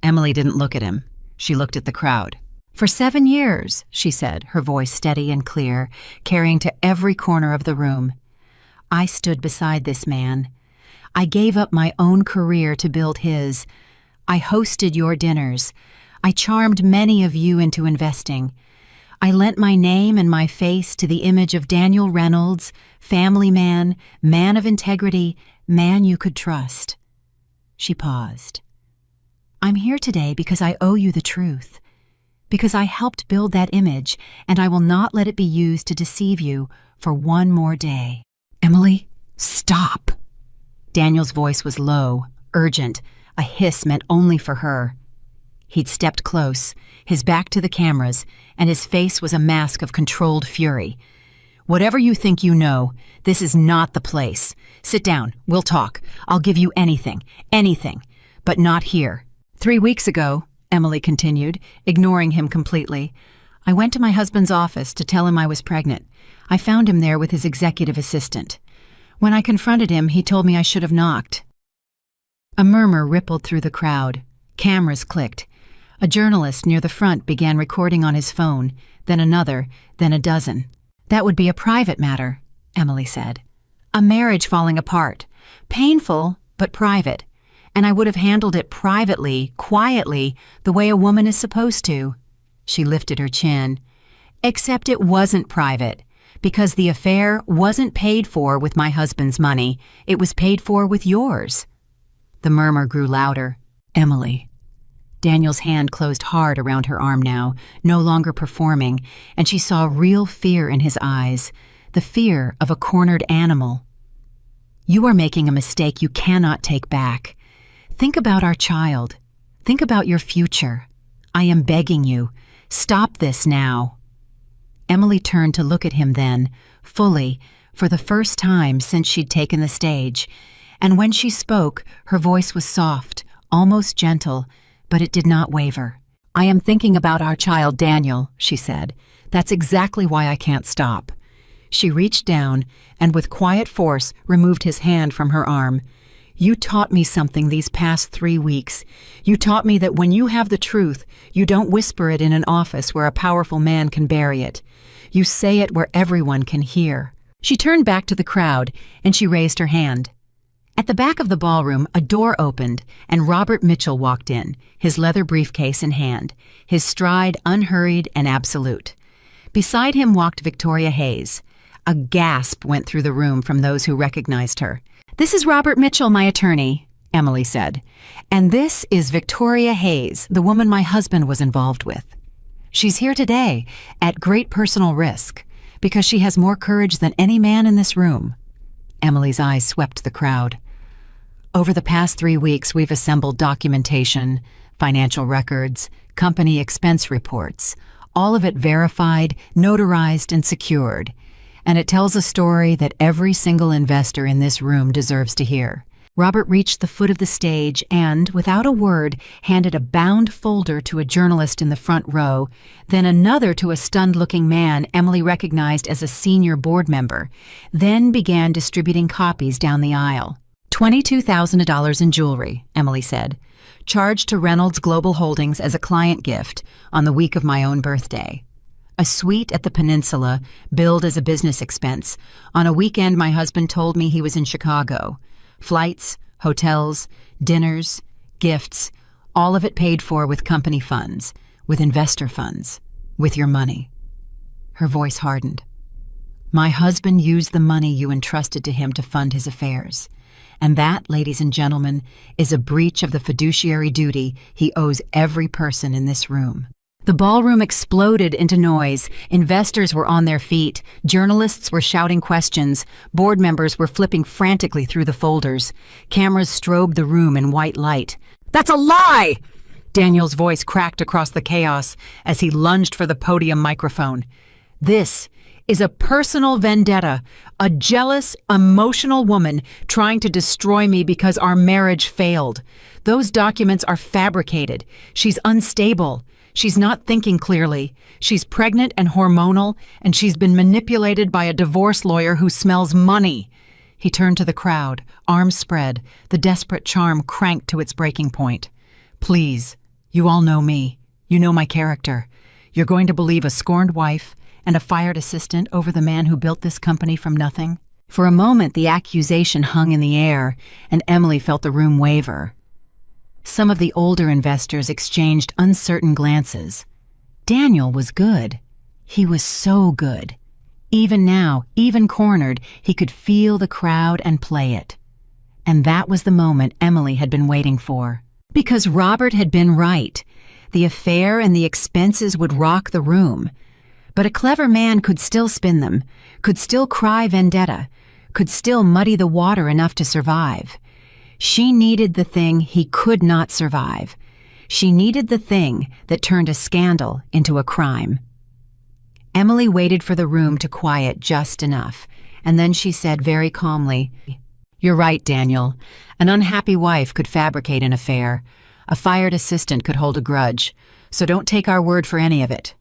Emily didn't look at him. She looked at the crowd. "For 7 years," she said, her voice steady and clear, carrying to every corner of the room. "I stood beside this man. I gave up my own career to build his. I hosted your dinners. I charmed many of you into investing. I lent my name and my face to the image of Daniel Reynolds, family man of integrity, man you could trust." She paused. "I'm here today because I owe you the truth, because I helped build that image, and I will not let it be used to deceive you for one more day." "Emily, stop!" Daniel's voice was low, urgent, a hiss meant only for her. He'd stepped close, his back to the cameras, and his face was a mask of controlled fury. "Whatever you think you know, this is not the place. Sit down, we'll talk. I'll give you anything, but not here." 3 weeks ago, Emily continued, ignoring him completely, "I went to my husband's office to tell him I was pregnant. I found him there with his executive assistant. When I confronted him, he told me I should have knocked." A murmur rippled through the crowd. Cameras clicked. A journalist near the front began recording on his phone, then another, then a dozen. "That would be a private matter," Emily said. "A marriage falling apart. Painful, but private. And I would have handled it privately, quietly, the way a woman is supposed to." She lifted her chin. "Except it wasn't private, because the affair wasn't paid for with my husband's money. It was paid for with yours." The murmur grew louder. "Emily." Daniel's hand closed hard around her arm now, no longer performing, and she saw real fear in his eyes, the fear of a cornered animal. "You are making a mistake you cannot take back. Think about our child. Think about your future. I am begging you. Stop this now." Emily turned to look at him then, fully, for the first time since she'd taken the stage, and when she spoke, her voice was soft, almost gentle, but it did not waver. "I am thinking about our child, Daniel," she said. "That's exactly why I can't stop." She reached down and with quiet force removed his hand from her arm. "You taught me something these past 3 weeks. You taught me that when you have the truth, you don't whisper it in an office where a powerful man can bury it. You say it where everyone can hear." She turned back to the crowd and she raised her hand. At the back of the ballroom, a door opened, and Robert Mitchell walked in, his leather briefcase in hand, his stride unhurried and absolute. Beside him walked Victoria Hayes. A gasp went through the room from those who recognized her. "This is Robert Mitchell, my attorney," Emily said. "And this is Victoria Hayes, the woman my husband was involved with. She's here today, at great personal risk, because she has more courage than any man in this room." Emily's eyes swept the crowd. "Over the past 3 weeks, we've assembled documentation, financial records, company expense reports, all of it verified, notarized, and secured. And it tells a story that every single investor in this room deserves to hear." Robert reached the foot of the stage and, without a word, handed a bound folder to a journalist in the front row, then another to a stunned-looking man Emily recognized as a senior board member, then began distributing copies down the aisle. $22,000 in jewelry, Emily said, charged to Reynolds Global Holdings as a client gift on the week of my own birthday. A suite at the Peninsula, billed as a business expense. On a weekend, my husband told me he was in Chicago. Flights, hotels, dinners, gifts, all of it paid for with company funds, with investor funds, with your money. Her voice hardened. My husband used the money you entrusted to him to fund his affairs. And that, ladies and gentlemen, is a breach of the fiduciary duty he owes every person in this room. The ballroom exploded into noise. Investors were on their feet. Journalists were shouting questions. Board members were flipping frantically through the folders. Cameras strobed the room in white light. "That's a lie!" Daniel's voice cracked across the chaos as he lunged for the podium microphone. "This is a personal vendetta, a jealous, emotional woman trying to destroy me because our marriage failed. Those documents are fabricated. She's unstable. She's not thinking clearly. She's pregnant and hormonal, and she's been manipulated by a divorce lawyer who smells money." He turned to the crowd, arms spread, the desperate charm cranked to its breaking point. "Please, you all know me. You know my character. You're going to believe a scorned wife and a fired assistant over the man who built this company from nothing?" For a moment, the accusation hung in the air, and Emily felt the room waver. Some of the older investors exchanged uncertain glances. Daniel was good. He was so good. Even now, even cornered, he could feel the crowd and play it. And that was the moment Emily had been waiting for. Because Robert had been right. The affair and the expenses would rock the room. But a clever man could still spin them, could still cry vendetta, could still muddy the water enough to survive. She needed the thing he could not survive. She needed the thing that turned a scandal into a crime. Emily waited for the room to quiet just enough, and then she said very calmly, "You're right, Daniel. An unhappy wife could fabricate an affair. A fired assistant could hold a grudge. So don't take our word for any of it."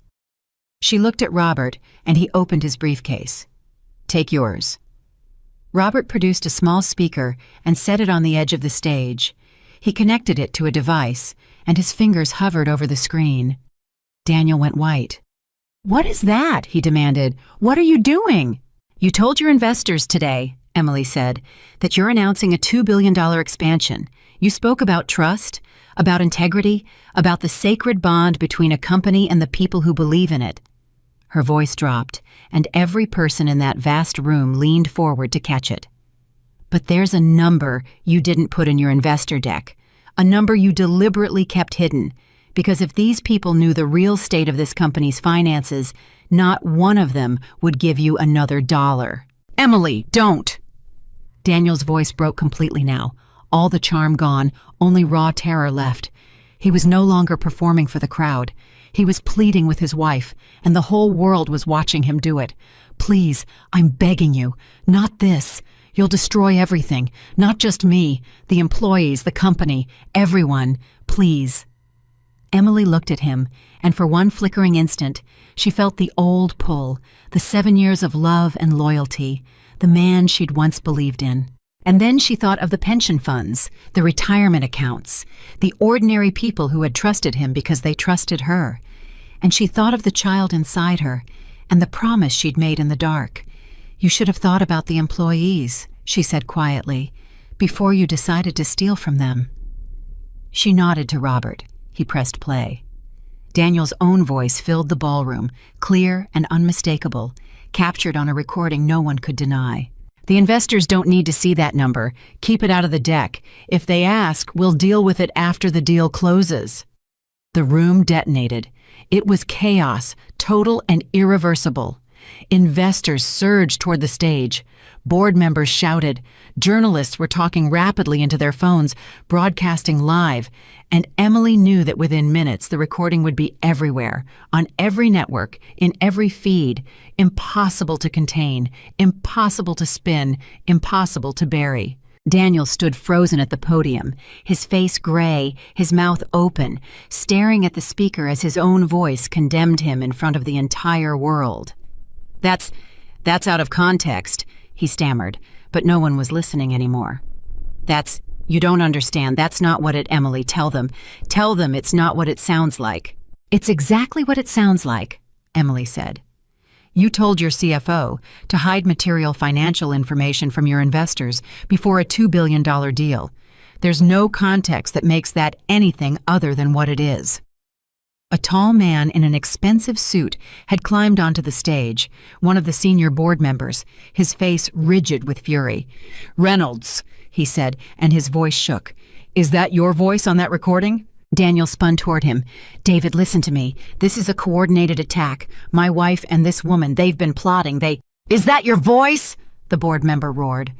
She looked at Robert, and he opened his briefcase. "Take yours." Robert produced a small speaker and set it on the edge of the stage. He connected it to a device, and his fingers hovered over the screen. Daniel went white. "What is that?" he demanded. "What are you doing?" "You told your investors today," Emily said, "that you're announcing a $2 billion expansion. You spoke about trust, about integrity, about the sacred bond between a company and the people who believe in it." Her voice dropped, and every person in that vast room leaned forward to catch it. "But there's a number you didn't put in your investor deck, a number you deliberately kept hidden, because if these people knew the real state of this company's finances, not one of them would give you another dollar." "Emily, don't!" Daniel's voice broke completely now, all the charm gone, only raw terror left. He was no longer performing for the crowd. He was pleading with his wife, and the whole world was watching him do it. "Please, I'm begging you, not this. You'll destroy everything, not just me, the employees, the company, everyone. Please." Emily looked at him, and for one flickering instant, she felt the old pull, the 7 years of love and loyalty, the man she'd once believed in. And then she thought of the pension funds, the retirement accounts, the ordinary people who had trusted him because they trusted her. And she thought of the child inside her and the promise she'd made in the dark. "You should have thought about the employees," she said quietly, "before you decided to steal from them." She nodded to Robert. He pressed play. Daniel's own voice filled the ballroom, clear and unmistakable, captured on a recording no one could deny. "The investors don't need to see that number. Keep it out of the deck. If they ask, we'll deal with it after the deal closes." The room detonated. It was chaos, total and irreversible. Investors surged toward the stage. Board members shouted. Journalists were talking rapidly into their phones, broadcasting live. And Emily knew that within minutes the recording would be everywhere, on every network, in every feed. Impossible to contain, impossible to spin, impossible to bury. Daniel stood frozen at the podium, his face gray, his mouth open, staring at the speaker as his own voice condemned him in front of the entire world. That's out of context," he stammered, but no one was listening anymore. You don't understand. That's not what it, Emily, tell them. Tell them it's not what it sounds like." "It's exactly what it sounds like. Emily said. You told your CFO to hide material financial information from your investors before a $2 billion deal. There's no context that makes that anything other than what it is. A tall man in an expensive suit had climbed onto the stage, one of the senior board members, his face rigid with fury. "Reynolds," he said, and his voice shook. "Is that your voice on that recording?" Daniel spun toward him. "David, listen to me. This is a coordinated attack. My wife and this woman, they've been plotting. Is that your voice?" the board member roared.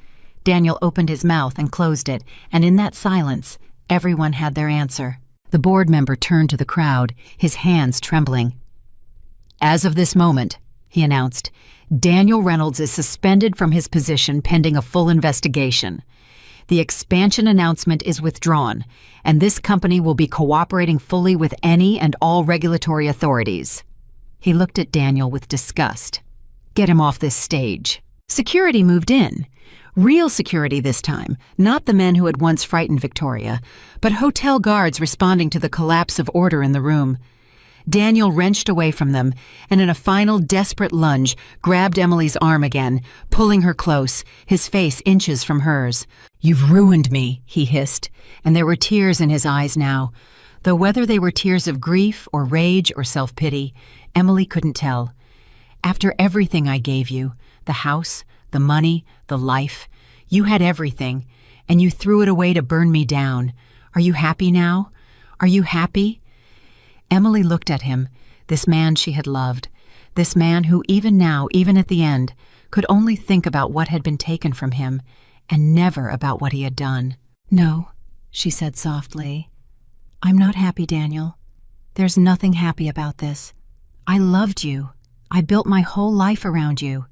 Daniel opened his mouth and closed it, and in that silence, everyone had their answer. The board member turned to the crowd, his hands trembling. "As of this moment," he announced, "Daniel Reynolds is suspended from his position pending a full investigation. The expansion announcement is withdrawn, and this company will be cooperating fully with any and all regulatory authorities." He looked at Daniel with disgust. "Get him off this stage." Security moved in. Real security this time, not the men who had once frightened Victoria, but hotel guards responding to the collapse of order in the room. Daniel wrenched away from them, and in a final desperate lunge, grabbed Emily's arm again, pulling her close, his face inches from hers. "You've ruined me," he hissed, and there were tears in his eyes now. Though whether they were tears of grief or rage or self-pity, Emily couldn't tell. "After everything I gave you, the house, the money, the life, you had everything, and you threw it away to burn me down. Are you happy now? Are you happy?" Emily looked at him, this man she had loved, this man who even now, even at the end, could only think about what had been taken from him, and never about what he had done. "No," she said softly. "I'm not happy, Daniel. There's nothing happy about this. I loved you. I built my whole life around you.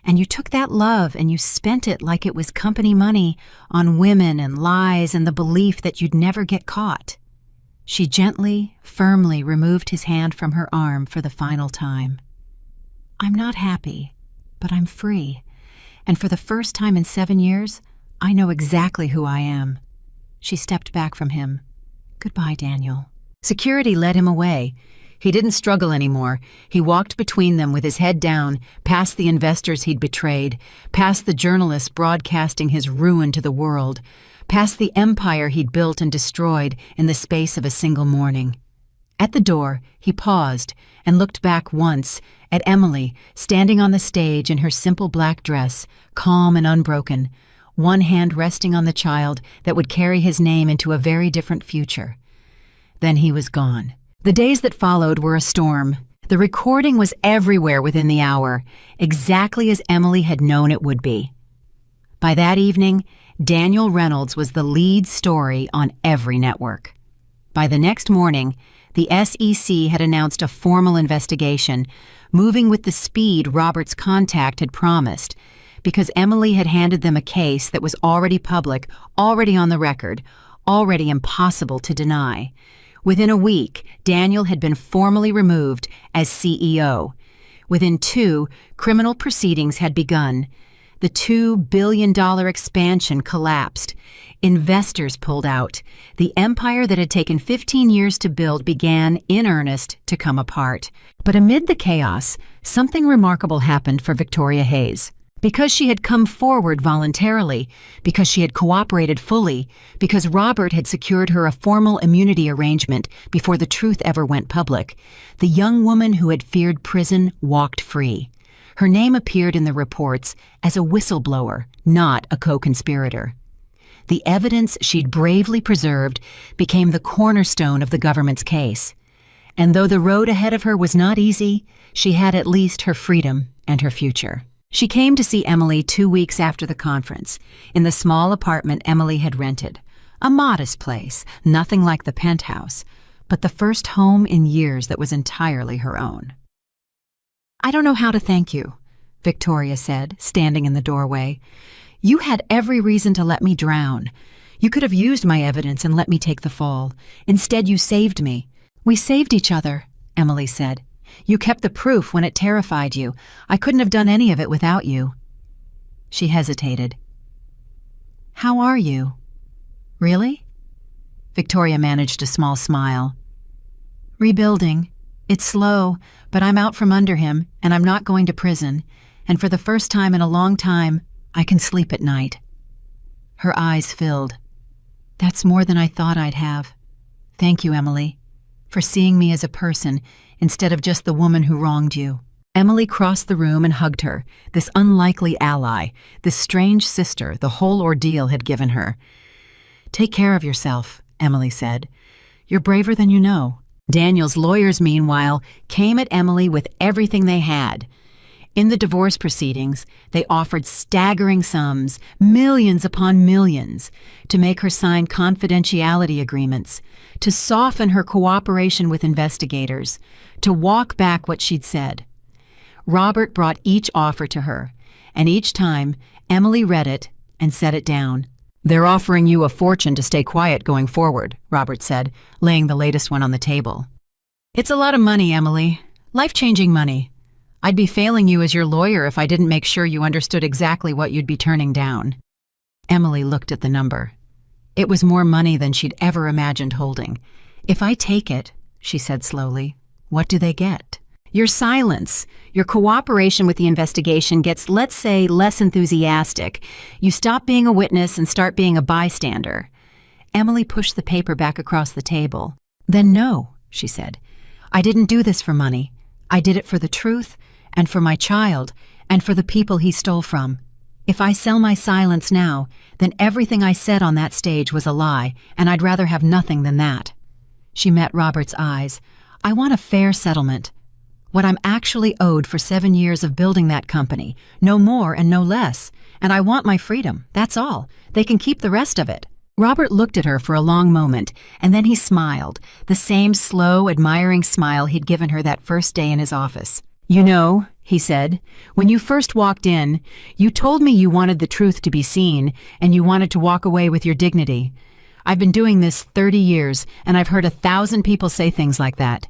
And you took that love and you spent it like it was company money on women and lies and the belief that you'd never get caught." She gently, firmly removed his hand from her arm for the final time. "I'm not happy, but I'm free. And for the first time in 7 years, I know exactly who I am." She stepped back from him. "Goodbye, Daniel." Security led him away. He didn't struggle anymore. He walked between them with his head down, past the investors he'd betrayed, past the journalists broadcasting his ruin to the world, past the empire he'd built and destroyed in the space of a single morning. At the door, he paused and looked back once at Emily, standing on the stage in her simple black dress, calm and unbroken, one hand resting on the child that would carry his name into a very different future. Then he was gone. The days that followed were a storm. The recording was everywhere within the hour, exactly as Emily had known it would be. By that evening, Daniel Reynolds was the lead story on every network. By the next morning, the SEC had announced a formal investigation, moving with the speed Robert's contact had promised, because Emily had handed them a case that was already public, already on the record, already impossible to deny. Within a week, Daniel had been formally removed as CEO. Within 2, criminal proceedings had begun. The $2 billion expansion collapsed. Investors pulled out. The empire that had taken 15 years to build began, in earnest, to come apart. But amid the chaos, something remarkable happened for Victoria Hayes. Because she had come forward voluntarily, because she had cooperated fully, because Robert had secured her a formal immunity arrangement before the truth ever went public, the young woman who had feared prison walked free. Her name appeared in the reports as a whistleblower, not a co-conspirator. The evidence she'd bravely preserved became the cornerstone of the government's case. And though the road ahead of her was not easy, she had at least her freedom and her future. She came to see Emily 2 weeks after the conference, in the small apartment Emily had rented. A modest place, nothing like the penthouse, but the first home in years that was entirely her own. "I don't know how to thank you," Victoria said, standing in the doorway. "You had every reason to let me drown. You could have used my evidence and let me take the fall. Instead, you saved me." "We saved each other," Emily said. "You kept the proof when it terrified you. I couldn't have done any of it without you." She hesitated. "How are you?" "Really?" Victoria managed a small smile. "Rebuilding. It's slow, but I'm out from under him, and I'm not going to prison, and for the first time in a long time, I can sleep at night." Her eyes filled. "That's more than I thought I'd have. Thank you, Emily, for seeing me as a person instead of just the woman who wronged you." Emily crossed the room and hugged her, this unlikely ally, this strange sister the whole ordeal had given her. "Take care of yourself," Emily said. "You're braver than you know." Daniel's lawyers, meanwhile, came at Emily with everything they had. In the divorce proceedings, they offered staggering sums, millions upon millions, to make her sign confidentiality agreements, to soften her cooperation with investigators, to walk back what she'd said. Robert brought each offer to her, and each time, Emily read it and set it down. "They're offering you a fortune to stay quiet going forward," Robert said, laying the latest one on the table. "It's a lot of money, Emily. Life-changing money. I'd be failing you as your lawyer if I didn't make sure you understood exactly what you'd be turning down." Emily looked at the number. It was more money than she'd ever imagined holding. "If I take it," she said slowly, "what do they get?" "Your silence. Your cooperation with the investigation gets, let's say, less enthusiastic. You stop being a witness and start being a bystander." Emily pushed the paper back across the table. "Then no," she said. "I didn't do this for money. I did it for the truth, and for my child, and for the people he stole from. If I sell my silence now, then everything I said on that stage was a lie, and I'd rather have nothing than that." She met Robert's eyes. "I want a fair settlement. What I'm actually owed for 7 years of building that company, no more and no less. And I want my freedom, that's all. They can keep the rest of it." Robert looked at her for a long moment, and then he smiled, the same slow, admiring smile he'd given her that first day in his office. "You know," he said, "when you first walked in, you told me you wanted the truth to be seen, and you wanted to walk away with your dignity. I've been doing this 30 years, and I've heard 1,000 people say things like that.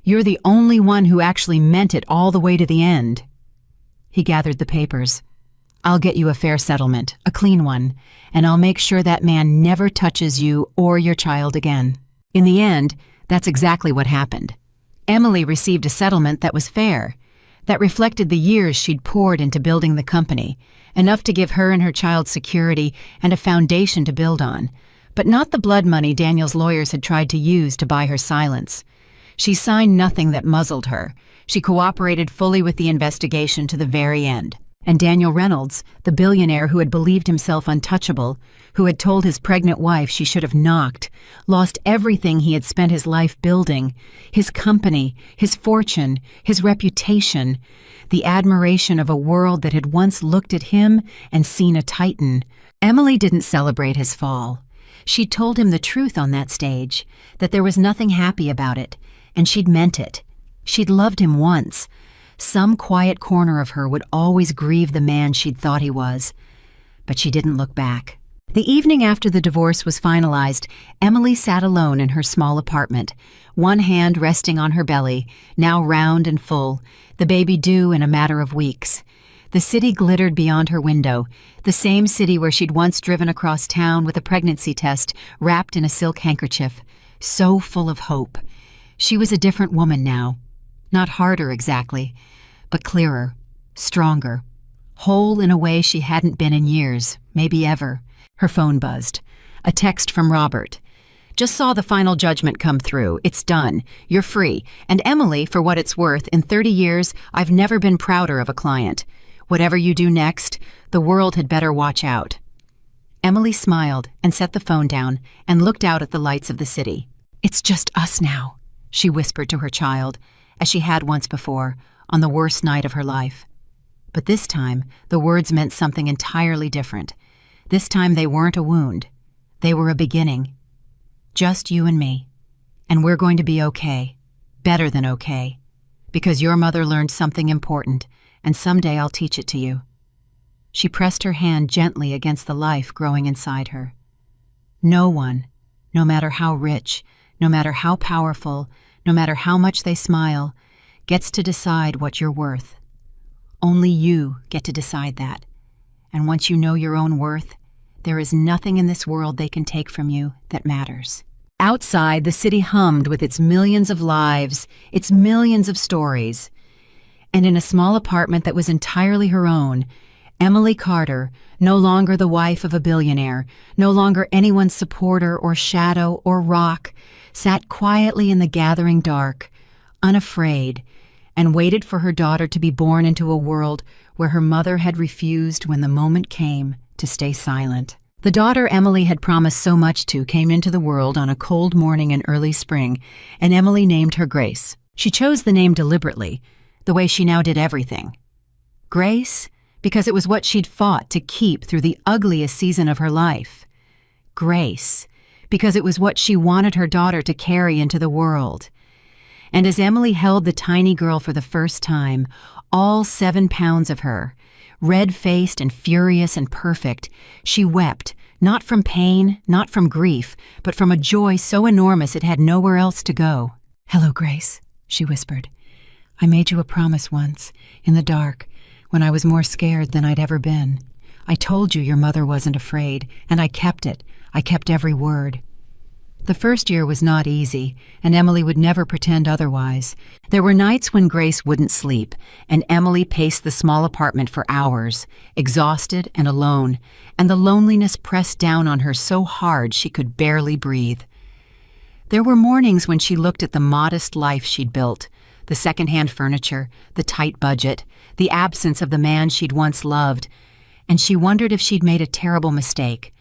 You're the only one who actually meant it all the way to the end." He gathered the papers. "I'll get you a fair settlement, a clean one, and I'll make sure that man never touches you or your child again." In the end, that's exactly what happened. Emily received a settlement that was fair, that reflected the years she'd poured into building the company, enough to give her and her child security and a foundation to build on, but not the blood money Daniel's lawyers had tried to use to buy her silence. She signed nothing that muzzled her. She cooperated fully with the investigation to the very end. And Daniel Reynolds, the billionaire who had believed himself untouchable, who had told his pregnant wife she should have knocked, lost everything he had spent his life building, his company, his fortune, his reputation, the admiration of a world that had once looked at him and seen a titan. Emily didn't celebrate his fall. She'd told him the truth on that stage, that there was nothing happy about it, and she'd meant it. She'd loved him once. Some quiet corner of her would always grieve the man she'd thought he was. But she didn't look back. The evening after the divorce was finalized, Emily sat alone in her small apartment, one hand resting on her belly, now round and full, the baby due in a matter of weeks. The city glittered beyond her window, the same city where she'd once driven across town with a pregnancy test wrapped in a silk handkerchief, so full of hope. She was a different woman now. Not harder exactly, but clearer, stronger, whole in a way she hadn't been in years, maybe ever. Her phone buzzed. A text from Robert. "Just saw the final judgment come through. It's done. You're free. And Emily, for what it's worth, in 30 years, I've never been prouder of a client. Whatever you do next, the world had better watch out." Emily smiled and set the phone down and looked out at the lights of the city. "It's just us now," she whispered to her child, as she had once before, on the worst night of her life. But this time, the words meant something entirely different. This time they weren't a wound. They were a beginning. Just you and me. And we're going to be okay. Better than okay. Because your mother learned something important, and someday I'll teach it to you. She pressed her hand gently against the life growing inside her. No one, no matter how rich, no matter how powerful, no matter how much they smile, gets to decide what you're worth. Only you get to decide that. And once you know your own worth, there is nothing in this world they can take from you that matters. Outside, the city hummed with its millions of lives, its millions of stories. And in a small apartment that was entirely her own, Emily Carter, no longer the wife of a billionaire, no longer anyone's supporter or shadow or rock, sat quietly in the gathering dark, unafraid, and waited for her daughter to be born into a world where her mother had refused when the moment came to stay silent. The daughter Emily had promised so much to came into the world on a cold morning in early spring, and Emily named her Grace. She chose the name deliberately, the way she now did everything. Grace, because it was what she'd fought to keep through the ugliest season of her life. Grace, because it was what she wanted her daughter to carry into the world. And as Emily held the tiny girl for the first time, all 7 pounds of her, red-faced and furious and perfect, she wept, not from pain, not from grief, but from a joy so enormous it had nowhere else to go. "Hello, Grace," she whispered. "I made you a promise once, in the dark, when I was more scared than I'd ever been. I told you your mother wasn't afraid, and I kept it. I kept every word." The first year was not easy, and Emily would never pretend otherwise. There were nights when Grace wouldn't sleep, and Emily paced the small apartment for hours, exhausted and alone, and the loneliness pressed down on her so hard she could barely breathe. There were mornings when she looked at the modest life she'd built, the secondhand furniture, the tight budget, the absence of the man she'd once loved, and she wondered if she'd made a terrible mistake.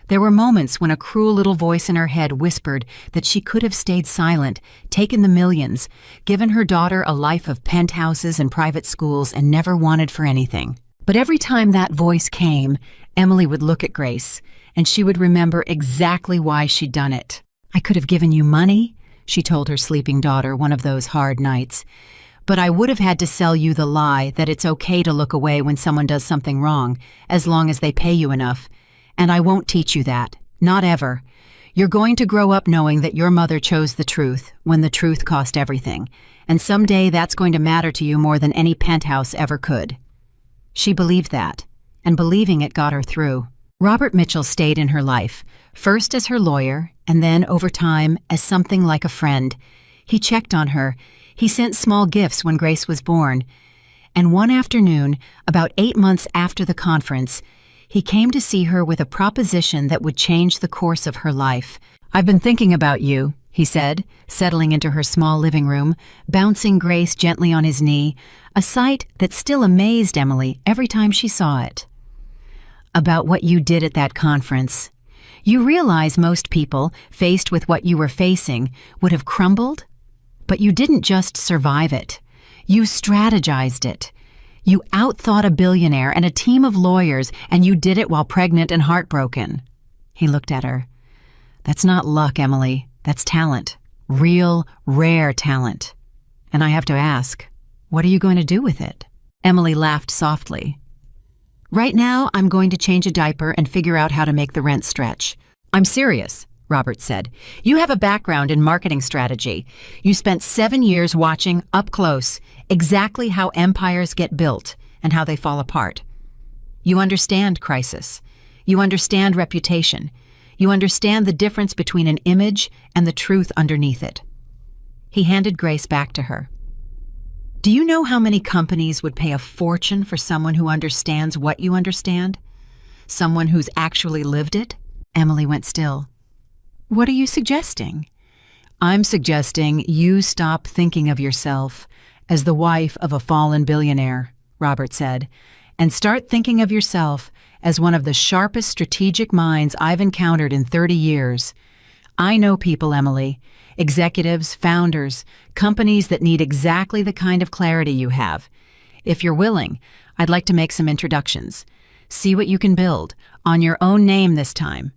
There were moments when a cruel little voice in her head whispered that she could have stayed silent, taken the millions, given her daughter a life of penthouses and private schools, and never wanted for anything. But every time that voice came, Emily would look at Grace, and she would remember exactly why she'd done it. "I could have given you money," she told her sleeping daughter one of those hard nights. "But I would have had to sell you the lie that it's okay to look away when someone does something wrong, as long as they pay you enough. And I won't teach you that. Not ever. You're going to grow up knowing that your mother chose the truth when the truth cost everything. And someday that's going to matter to you more than any penthouse ever could." She believed that, and believing it got her through. Robert Mitchell stayed in her life, first as her lawyer, and then, over time, as something like a friend. He checked on her. He sent small gifts when Grace was born. And one afternoon, about 8 months after the conference, he came to see her with a proposition that would change the course of her life. "I've been thinking about you," he said, settling into her small living room, bouncing Grace gently on his knee, a sight that still amazed Emily every time she saw it. "About what you did at that conference. You realize most people, faced with what you were facing, would have crumbled? But you didn't just survive it. You strategized it. You outthought a billionaire and a team of lawyers, and you did it while pregnant and heartbroken." He looked at her. "That's not luck, Emily. That's talent. Real, rare talent. And I have to ask, what are you going to do with it?" Emily laughed softly. "Right now, I'm going to change a diaper and figure out how to make the rent stretch." "I'm serious," Robert said. "You have a background in marketing strategy. You spent 7 years watching, up close, exactly how empires get built and how they fall apart. You understand crisis. You understand reputation. You understand the difference between an image and the truth underneath it." He handed Grace back to her. "Do you know how many companies would pay a fortune for someone who understands what you understand? Someone who's actually lived it?" Emily went still. "What are you suggesting?" "I'm suggesting you stop thinking of yourself as the wife of a fallen billionaire," Robert said, "and start thinking of yourself as one of the sharpest strategic minds I've encountered in 30 years. I know people, Emily, executives, founders, companies that need exactly the kind of clarity you have. If you're willing, I'd like to make some introductions. See what you can build, on your own name this time.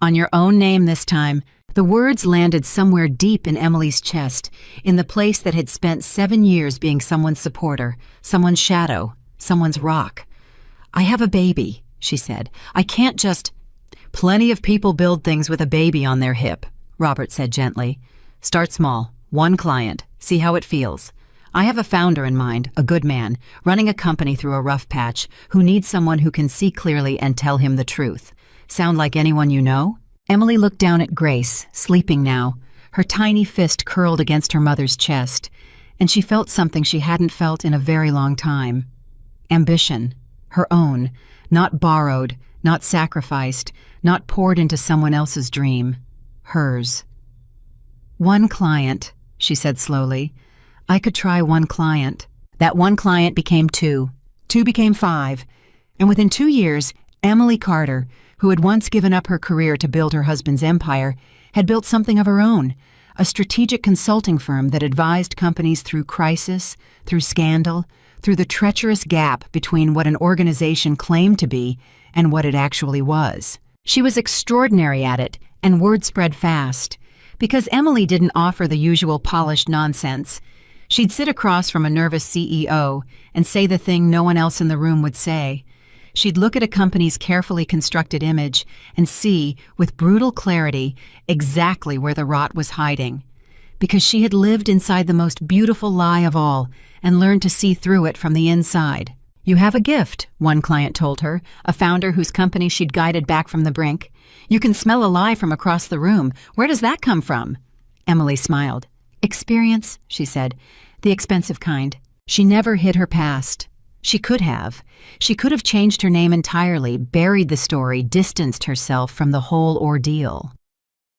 On your own name this time." The words landed somewhere deep in Emily's chest, in the place that had spent 7 years being someone's supporter, someone's shadow, someone's rock. "I have a baby," she said. "I can't just—" "Plenty of people build things with a baby on their hip," Robert said gently. "Start small, 1 client, see how it feels. I have a founder in mind, a good man, running a company through a rough patch, who needs someone who can see clearly and tell him the truth. Sound like anyone you know?" Emily looked down at Grace, sleeping now, her tiny fist curled against her mother's chest, and she felt something she hadn't felt in a very long time. Ambition, her own, not borrowed, not sacrificed, not poured into someone else's dream. Hers. "One client," she said slowly. "I could try one client." That one client became two. Two became five. And within 2 years, Emily Carter, who had once given up her career to build her husband's empire, had built something of her own, a strategic consulting firm that advised companies through crisis, through scandal, through the treacherous gap between what an organization claimed to be and what it actually was. She was extraordinary at it, and word spread fast. Because Emily didn't offer the usual polished nonsense, she'd sit across from a nervous CEO and say the thing no one else in the room would say. She'd look at a company's carefully constructed image and see, with brutal clarity, exactly where the rot was hiding. Because she had lived inside the most beautiful lie of all and learned to see through it from the inside. "You have a gift," one client told her, a founder whose company she'd guided back from the brink. "You can smell a lie from across the room. Where does that come from?" Emily smiled. "Experience," she said. "The expensive kind." She never hid her past. She could have. She could have changed her name entirely, buried the story, distanced herself from the whole ordeal.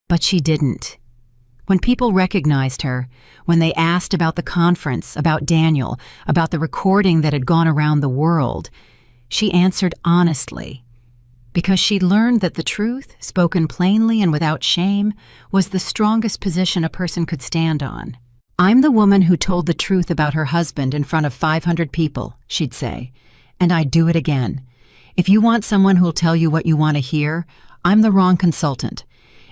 But she didn't. When people recognized her, when they asked about the conference, about Daniel, about the recording that had gone around the world, she answered honestly. Because she'd learned that the truth, spoken plainly and without shame, was the strongest position a person could stand on. "I'm the woman who told the truth about her husband in front of 500 people, she'd say, "and I'd do it again. If you want someone who'll tell you what you want to hear, I'm the wrong consultant.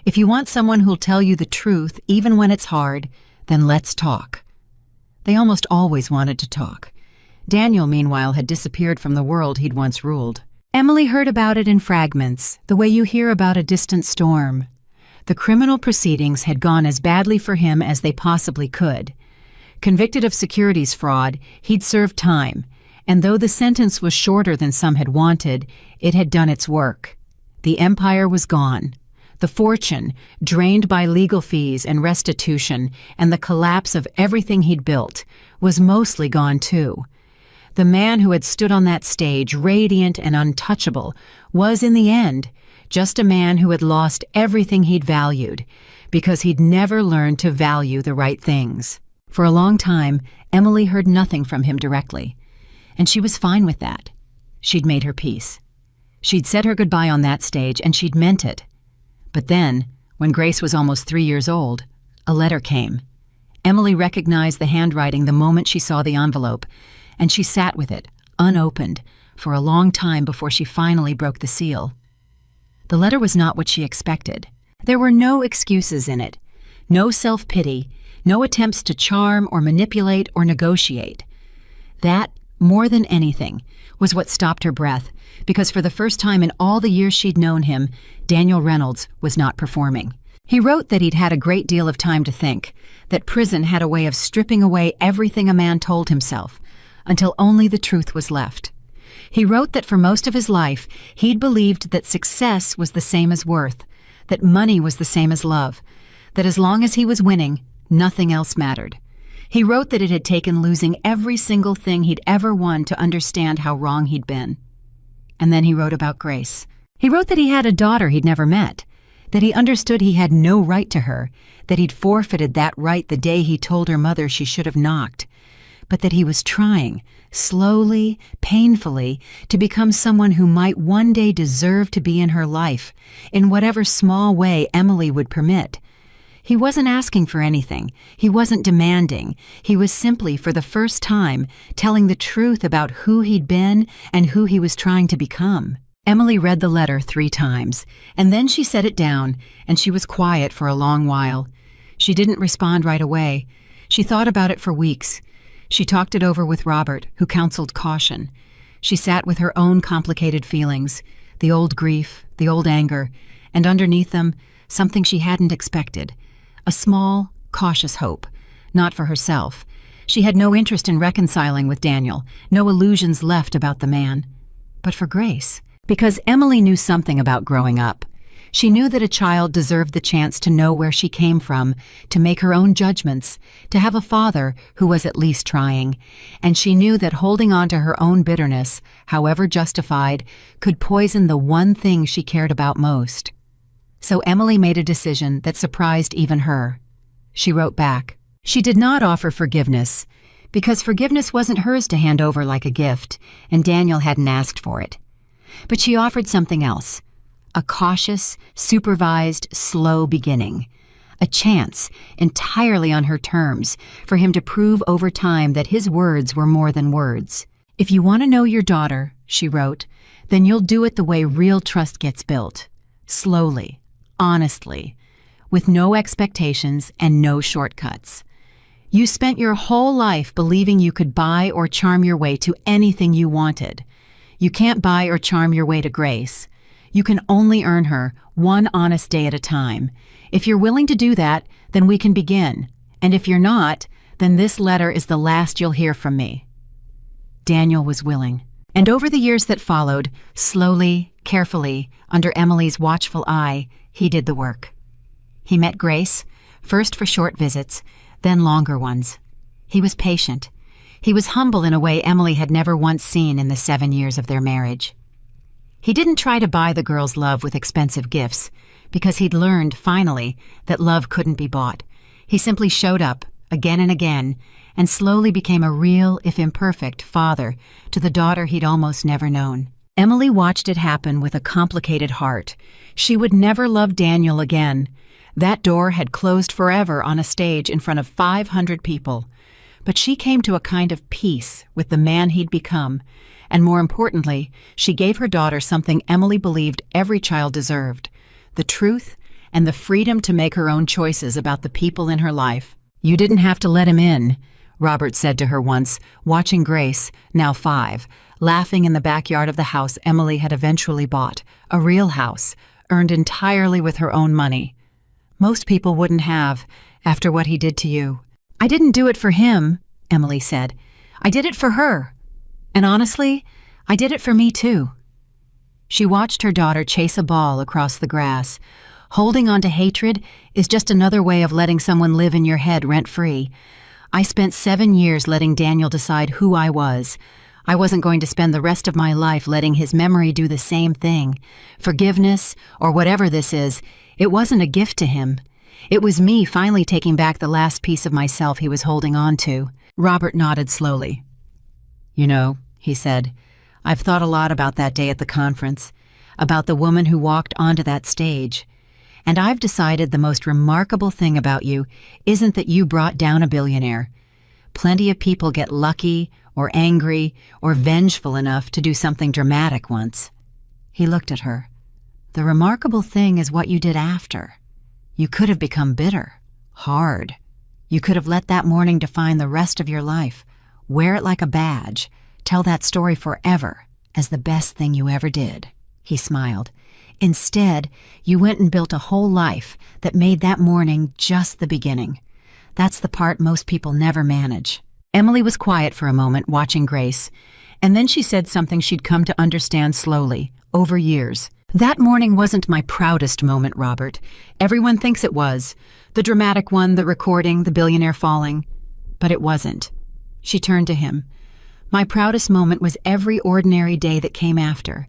If you want someone who'll tell you the truth even when it's hard, then let's talk." They almost always wanted to talk. Daniel, meanwhile, had disappeared from the world he'd once ruled. Emily heard about it in fragments, the way you hear about a distant storm. The criminal proceedings had gone as badly for him as they possibly could. Convicted of securities fraud, he'd served time, and though the sentence was shorter than some had wanted, it had done its work. The empire was gone. The fortune, drained by legal fees and restitution and the collapse of everything he'd built, was mostly gone too. The man who had stood on that stage, radiant and untouchable, was in the end just a man who had lost everything he'd valued because he'd never learned to value the right things. For a long time, Emily heard nothing from him directly, and she was fine with that. She'd made her peace. She'd said her goodbye on that stage, and she'd meant it. But then, when Grace was almost 3 years old, a letter came. Emily recognized the handwriting the moment she saw the envelope, and she sat with it, unopened, for a long time before she finally broke the seal. The letter was not what she expected. There were no excuses in it, no self-pity, no attempts to charm or manipulate or negotiate. That, more than anything, was what stopped her breath, because for the first time in all the years she'd known him, Daniel Reynolds was not performing. He wrote that he'd had a great deal of time to think, that prison had a way of stripping away everything a man told himself, until only the truth was left. He wrote that for most of his life, he'd believed that success was the same as worth, that money was the same as love, that as long as he was winning, nothing else mattered. He wrote that it had taken losing every single thing he'd ever won to understand how wrong he'd been. And then he wrote about Grace. He wrote that he had a daughter he'd never met, that he understood he had no right to her, that he'd forfeited that right the day he told her mother she should have knocked, but that he was trying, slowly, painfully, to become someone who might one day deserve to be in her life, in whatever small way Emily would permit. He wasn't asking for anything. He wasn't demanding. He was simply, for the first time, telling the truth about who he'd been and who he was trying to become. Emily read the letter 3 times, and then she set it down, and she was quiet for a long while. She didn't respond right away. She thought about it for weeks. She talked it over with Robert, who counseled caution. She sat with her own complicated feelings, the old grief, the old anger, and underneath them, something she hadn't expected. A small, cautious hope. Not for herself. She had no interest in reconciling with Daniel, no illusions left about the man. But for Grace. Because Emily knew something about growing up. She knew that a child deserved the chance to know where she came from, to make her own judgments, to have a father who was at least trying, and she knew that holding on to her own bitterness, however justified, could poison the one thing she cared about most. So Emily made a decision that surprised even her. She wrote back. She did not offer forgiveness, because forgiveness wasn't hers to hand over like a gift, and Daniel hadn't asked for it. But she offered something else. A cautious, supervised, slow beginning. A chance, entirely on her terms, for him to prove over time that his words were more than words. If you want to know your daughter, she wrote, then you'll do it the way real trust gets built. Slowly, honestly, with no expectations and no shortcuts. You spent your whole life believing you could buy or charm your way to anything you wanted. You can't buy or charm your way to Grace. You can only earn her one honest day at a time. If you're willing to do that, then we can begin. And if you're not, then this letter is the last you'll hear from me. Daniel was willing. And over the years that followed, slowly, carefully, under Emily's watchful eye, he did the work. He met Grace, first for short visits, then longer ones. He was patient. He was humble in a way Emily had never once seen in the 7 years of their marriage. He didn't try to buy the girl's love with expensive gifts, because he'd learned, finally, that love couldn't be bought. He simply showed up, again and again, and slowly became a real, if imperfect, father to the daughter he'd almost never known. Emily watched it happen with a complicated heart. She would never love Daniel again. That door had closed forever on a stage in front of 500 people. But she came to a kind of peace with the man he'd become, and more importantly, she gave her daughter something Emily believed every child deserved: the truth and the freedom to make her own choices about the people in her life. You didn't have to let him in, Robert said to her once, watching Grace, now 5, laughing in the backyard of the house Emily had eventually bought, a real house, earned entirely with her own money. Most people wouldn't have, after what he did to you. I didn't do it for him, Emily said. I did it for her. And honestly, I did it for me too. She watched her daughter chase a ball across the grass. Holding on to hatred is just another way of letting someone live in your head rent-free. I spent 7 years letting Daniel decide who I was. I wasn't going to spend the rest of my life letting his memory do the same thing. Forgiveness, or whatever this is, it wasn't a gift to him. It was me finally taking back the last piece of myself he was holding on to. Robert nodded slowly. You know, he said, I've thought a lot about that day at the conference, about the woman who walked onto that stage. And I've decided the most remarkable thing about you isn't that you brought down a billionaire. Plenty of people get lucky or angry or vengeful enough to do something dramatic once. He looked at her. The remarkable thing is what you did after. You could have become bitter, hard. You could have let that morning define the rest of your life. Wear it like a badge. Tell that story forever as the best thing you ever did. He smiled. Instead, you went and built a whole life that made that morning just the beginning. That's the part most people never manage. Emily was quiet for a moment, watching Grace, and then she said something she'd come to understand slowly, over years. That morning wasn't my proudest moment, Robert. Everyone thinks it was. The dramatic one, the recording, the billionaire falling. But it wasn't. She turned to him. My proudest moment was every ordinary day that came after.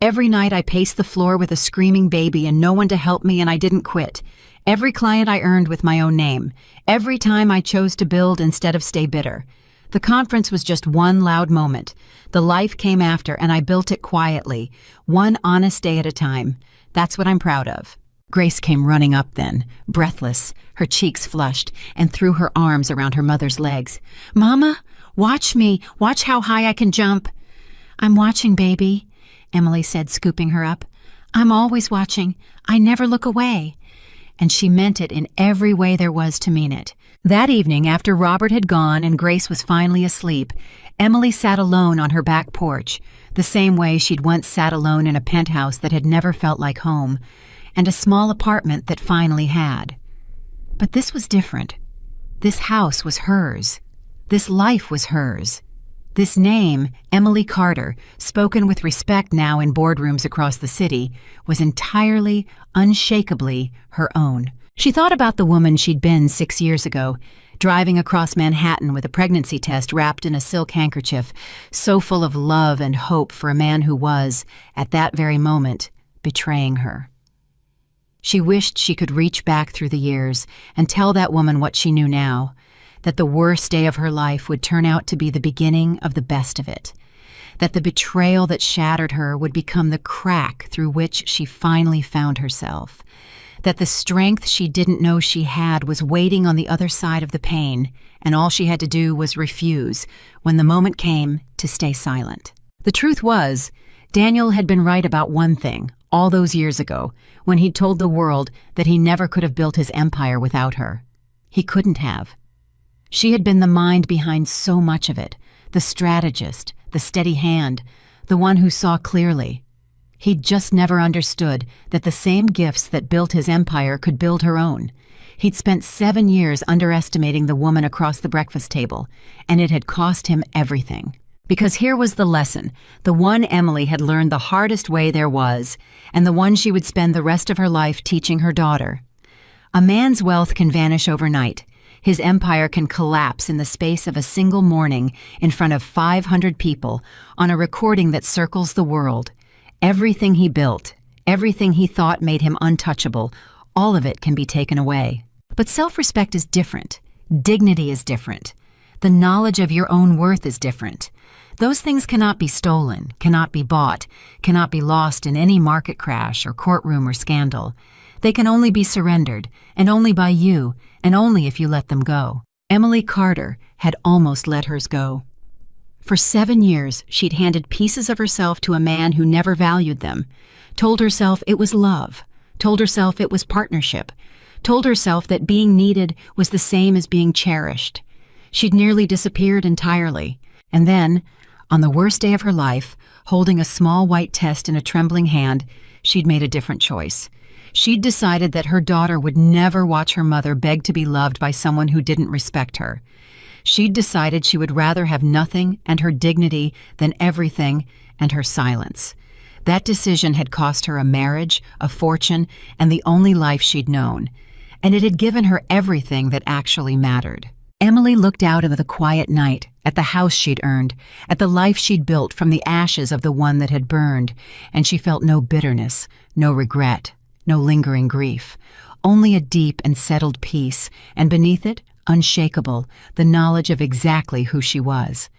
Every night I paced the floor with a screaming baby and no one to help me, and I didn't quit. Every client I earned with my own name. Every time I chose to build instead of stay bitter. The conference was just one loud moment. The life came after, and I built it quietly, one honest day at a time. That's what I'm proud of. Grace came running up then, breathless, her cheeks flushed, and threw her arms around her mother's legs. Mama, watch me. Watch how high I can jump. I'm watching, baby, Emily said, scooping her up. I'm always watching. I never look away. And she meant it in every way there was to mean it. That evening, after Robert had gone and Grace was finally asleep, Emily sat alone on her back porch, the same way she'd once sat alone in a penthouse that had never felt like home, and a small apartment that finally had. But this was different. This house was hers. This life was hers. This name, Emily Carter, spoken with respect now in boardrooms across the city, was entirely, unshakably her own. She thought about the woman she'd been 6 years ago, driving across Manhattan with a pregnancy test wrapped in a silk handkerchief, so full of love and hope for a man who was, at that very moment, betraying her. She wished she could reach back through the years and tell that woman what she knew now, that the worst day of her life would turn out to be the beginning of the best of it, that the betrayal that shattered her would become the crack through which she finally found herself, that the strength she didn't know she had was waiting on the other side of the pain, and all she had to do was refuse, when the moment came, to stay silent. The truth was, Daniel had been right about one thing, all those years ago, when he'd told the world that he never could have built his empire without her. He couldn't have. She had been the mind behind so much of it, the strategist, the steady hand, the one who saw clearly. He'd just never understood that the same gifts that built his empire could build her own. He'd spent 7 years underestimating the woman across the breakfast table, and it had cost him everything. Because here was the lesson, the one Emily had learned the hardest way there was, and the one she would spend the rest of her life teaching her daughter. A man's wealth can vanish overnight. His empire can collapse in the space of a single morning in front of 500 people on a recording that circles the world. Everything he built, everything he thought made him untouchable, all of it can be taken away. But self-respect is different. Dignity is different. The knowledge of your own worth is different. Those things cannot be stolen, cannot be bought, cannot be lost in any market crash or courtroom or scandal. They can only be surrendered, and only by you, and only if you let them go. Emily Carter had almost let hers go. For 7 years, she'd handed pieces of herself to a man who never valued them, told herself it was love, told herself it was partnership, told herself that being needed was the same as being cherished. She'd nearly disappeared entirely, and then, on the worst day of her life, holding a small white test in a trembling hand, she'd made a different choice. She'd decided that her daughter would never watch her mother beg to be loved by someone who didn't respect her. She'd decided she would rather have nothing and her dignity than everything and her silence. That decision had cost her a marriage, a fortune, and the only life she'd known. And it had given her everything that actually mattered. Emily looked out into the quiet night, at the house she'd earned, at the life she'd built from the ashes of the one that had burned, and she felt no bitterness, no regret, no lingering grief, only a deep and settled peace, and beneath it, unshakable, the knowledge of exactly who she was.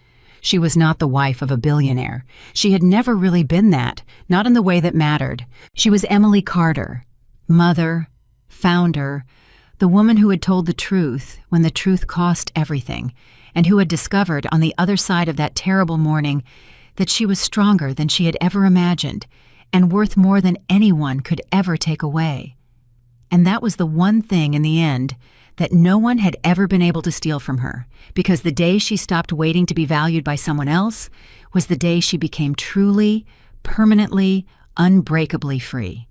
She was not the wife of a billionaire. She had never really been that, not in the way that mattered. She was Emily Carter, mother, founder, the woman who had told the truth when the truth cost everything, and who had discovered on the other side of that terrible morning that she was stronger than she had ever imagined, and worth more than anyone could ever take away. And that was the one thing in the end that no one had ever been able to steal from her, because the day she stopped waiting to be valued by someone else was the day she became truly, permanently, unbreakably free.